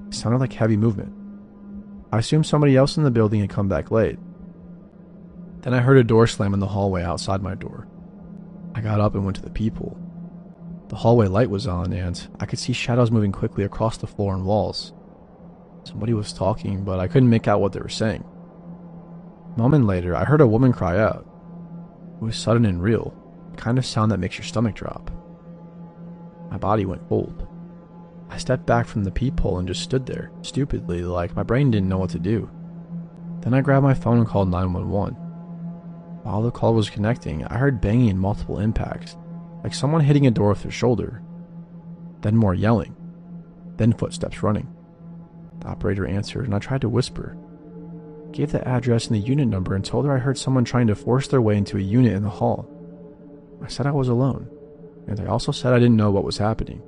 It sounded like heavy movement. I assumed somebody else in the building had come back late. Then I heard a door slam in the hallway outside my door. I got up and went to the peephole. The hallway light was on, and I could see shadows moving quickly across the floor and walls. Somebody was talking, but I couldn't make out what they were saying. A moment later, I heard a woman cry out. It was sudden and real, the kind of sound that makes your stomach drop. My body went cold. I stepped back from the peephole and just stood there, stupidly, like my brain didn't know what to do. Then I grabbed my phone and called 911. While the call was connecting, I heard banging and multiple impacts, like someone hitting a door with their shoulder. Then more yelling. Then footsteps running. The operator answered and I tried to whisper. I gave the address and the unit number and told her I heard someone trying to force their way into a unit in the hall. I said I was alone, and I also said I didn't know what was happening.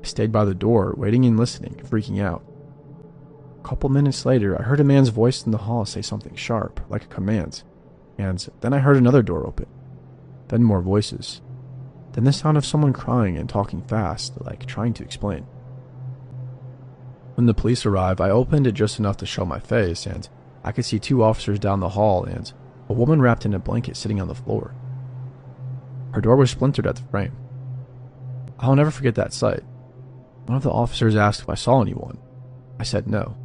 I stayed by the door, waiting and listening, freaking out. A couple minutes later, I heard a man's voice in the hall say something sharp, like a command, and then I heard another door open. Then more voices. Then the sound of someone crying and talking fast, like trying to explain. When the police arrived, I opened it just enough to show my face, and I could see 2 officers down the hall and a woman wrapped in a blanket sitting on the floor. Her door was splintered at the frame. I'll never forget that sight. One of the officers asked if I saw anyone. I said no.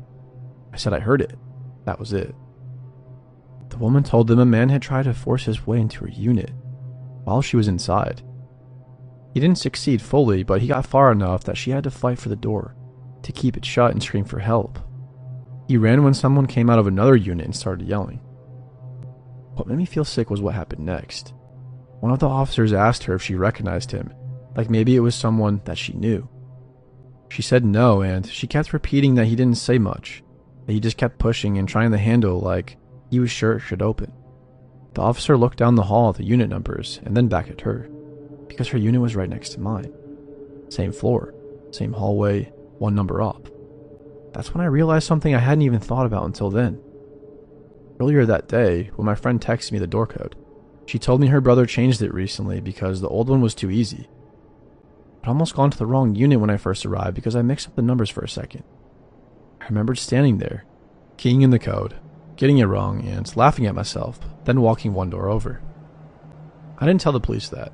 I said I heard it. That was it. The woman told them a man had tried to force his way into her unit while she was inside. He didn't succeed fully, but he got far enough that she had to fight for the door, to keep it shut and scream for help. He ran when someone came out of another unit and started yelling. What made me feel sick was what happened next. One of the officers asked her if she recognized him, like maybe it was someone that she knew. She said no, and she kept repeating that he didn't say much, that he just kept pushing and trying the handle like he was sure it should open. The officer looked down the hall at the unit numbers and then back at her, because her unit was right next to mine. Same floor, same hallway, 1 number up. That's when I realized something I hadn't even thought about until then. Earlier that day, when my friend texted me the door code, she told me her brother changed it recently because the old one was too easy. I'd almost gone to the wrong unit when I first arrived because I mixed up the numbers for a second. I remembered standing there, keying in the code, getting it wrong, and laughing at myself, then walking 1 door over. I didn't tell the police that.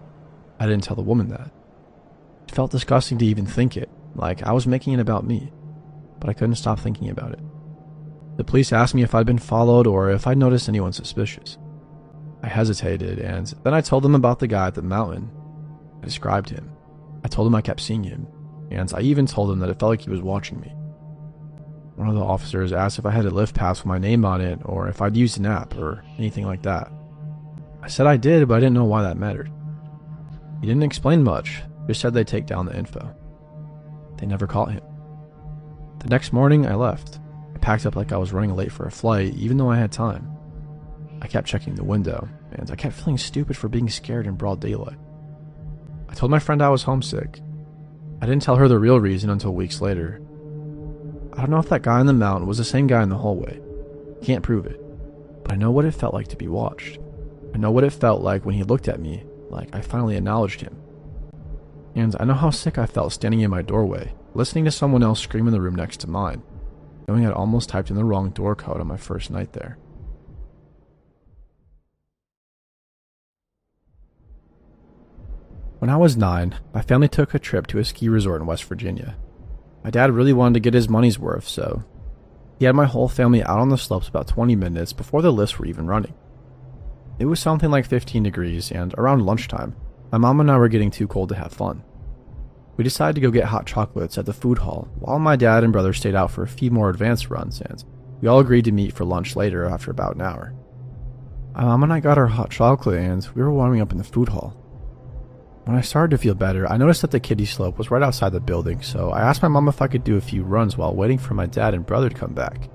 I didn't tell the woman that. It felt disgusting to even think it, like I was making it about me, but I couldn't stop thinking about it. The police asked me if I'd been followed or if I'd noticed anyone suspicious. I hesitated, and then I told them about the guy at the mountain. I described him. I told them I kept seeing him, and I even told them that it felt like he was watching me. One of the officers asked if I had a lift pass with my name on it or if I'd used an app or anything like that. I said I did, but I didn't know why that mattered. He didn't explain much, just said they'd take down the info. They never caught him. The next morning, I left. I packed up like I was running late for a flight, even though I had time. I kept checking the window, and I kept feeling stupid for being scared in broad daylight. I told my friend I was homesick. I didn't tell her the real reason until weeks later. I don't know if that guy in the mountain was the same guy in the hallway. Can't prove it. But I know what it felt like to be watched. I know what it felt like when he looked at me, like I finally acknowledged him. And I know how sick I felt standing in my doorway, listening to someone else scream in the room next to mine, knowing I'd almost typed in the wrong door code on my first night there. When I was 9, my family took a trip to a ski resort in West Virginia. My dad really wanted to get his money's worth, so he had my whole family out on the slopes about 20 minutes before the lifts were even running. It was something like 15 degrees, and around lunchtime, my mom and I were getting too cold to have fun. We decided to go get hot chocolates at the food hall, while my dad and brother stayed out for a few more advanced runs, and we all agreed to meet for lunch later after about an hour. My mom and I got our hot chocolate, and we were warming up in the food hall. When I started to feel better, I noticed that the kiddie slope was right outside the building, so I asked my mom if I could do a few runs while waiting for my dad and brother to come back.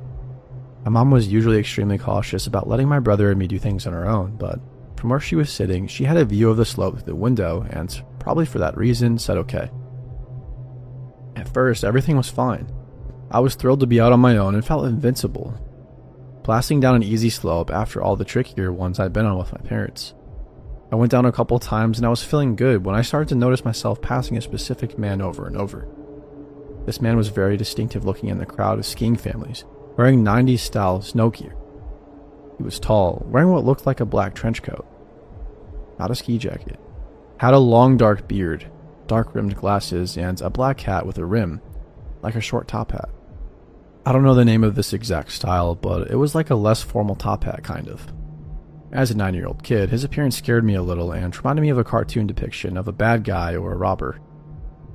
My mom was usually extremely cautious about letting my brother and me do things on our own, but from where she was sitting, she had a view of the slope through the window, and probably for that reason, said okay. At first, everything was fine. I was thrilled to be out on my own and felt invincible, blasting down an easy slope after all the trickier ones I'd been on with my parents. I went down a couple times and I was feeling good when I started to notice myself passing a specific man over and over. This man was very distinctive looking in the crowd of skiing families, wearing 90s style snow gear. He was tall, wearing what looked like a black trench coat, not a ski jacket, had a long dark beard, dark rimmed glasses, and a black hat with a rim, like a short top hat. I don't know the name of this exact style, but it was like a less formal top hat kind of. As a 9-year-old kid, his appearance scared me a little and reminded me of a cartoon depiction of a bad guy or a robber.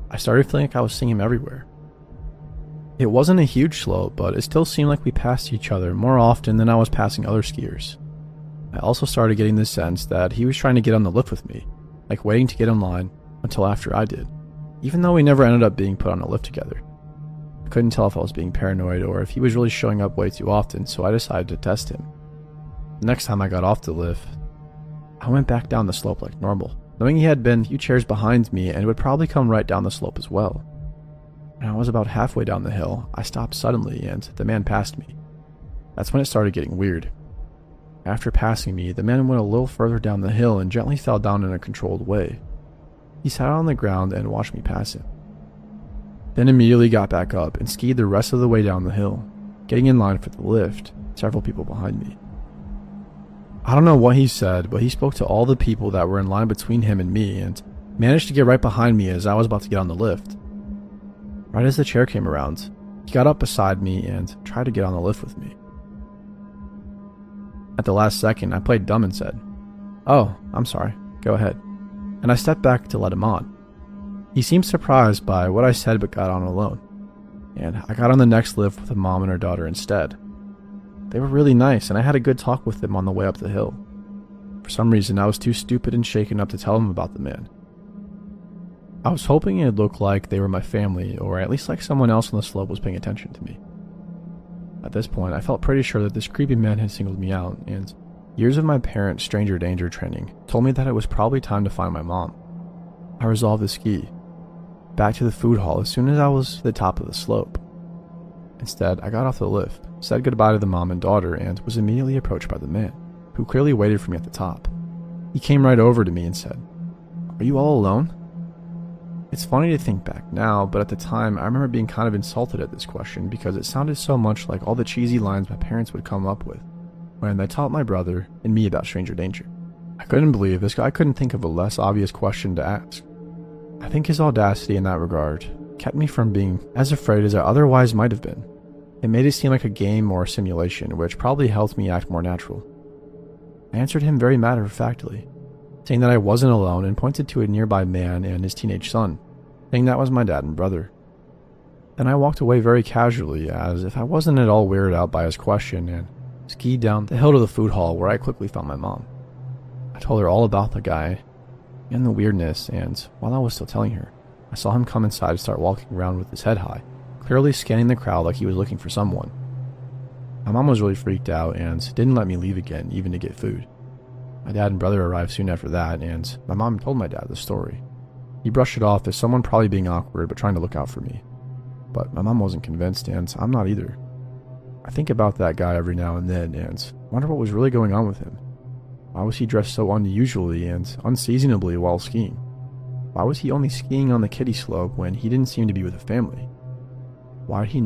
I started feeling like I was seeing him everywhere. It wasn't a huge slope, but it still seemed like we passed each other more often than I was passing other skiers. I also started getting the sense that he was trying to get on the lift with me, like waiting to get in line until after I did, even though we never ended up being put on a lift together. I couldn't tell if I was being paranoid or if he was really showing up way too often, so I decided to test him. The next time I got off the lift, I went back down the slope like normal, knowing he had been a few chairs behind me and would probably come right down the slope as well. When I was about halfway down the hill, I stopped suddenly and the man passed me. That's when it started getting weird. After passing me, the man went a little further down the hill and gently fell down in a controlled way. He sat on the ground and watched me pass him. Then immediately got back up and skied the rest of the way down the hill, getting in line for the lift, several people behind me. I don't know what he said, but he spoke to all the people that were in line between him and me and managed to get right behind me as I was about to get on the lift. Right as the chair came around, he got up beside me and tried to get on the lift with me. At the last second, I played dumb and said, "Oh, I'm sorry, go ahead," and I stepped back to let him on. He seemed surprised by what I said but got on alone, and I got on the next lift with a mom and her daughter instead. They were really nice, and I had a good talk with them on the way up the hill. For some reason, I was too stupid and shaken up to tell them about the man. I was hoping it'd look like they were my family, or at least like someone else on the slope was paying attention to me. At this point, I felt pretty sure that this creepy man had singled me out, and years of my parents' stranger danger training told me that it was probably time to find my mom. I resolved to ski back to the food hall as soon as I was at the top of the slope. Instead, I got off the lift, said goodbye to the mom and daughter, and was immediately approached by the man, who clearly waited for me at the top. He came right over to me and said, "Are you all alone?" It's funny to think back now, but at the time, I remember being kind of insulted at this question because it sounded so much like all the cheesy lines my parents would come up with when they taught my brother and me about stranger danger. I couldn't believe this guy couldn't think of a less obvious question to ask. I think his audacity in that regard kept me from being as afraid as I otherwise might have been. It made it seem like a game or a simulation, which probably helped me act more natural. I answered him very matter-of-factly, saying that I wasn't alone and pointed to a nearby man and his teenage son, saying that was my dad and brother. Then I walked away very casually, as if I wasn't at all weirded out by his question, and skied down the hill to the food hall where I quickly found my mom. I told her all about the guy and the weirdness, and while I was still telling her, I saw him come inside and start walking around with his head high, clearly scanning the crowd like he was looking for someone. My mom was really freaked out and didn't let me leave again, even to get food. My dad and brother arrived soon after that, and my mom told my dad the story. He brushed it off as someone probably being awkward but trying to look out for me. But my mom wasn't convinced, and I'm not either. I think about that guy every now and then and wonder what was really going on with him. Why was he dressed so unusually and unseasonably while skiing? Why was he only skiing on the kiddie slope when he didn't seem to be with a family? Why did he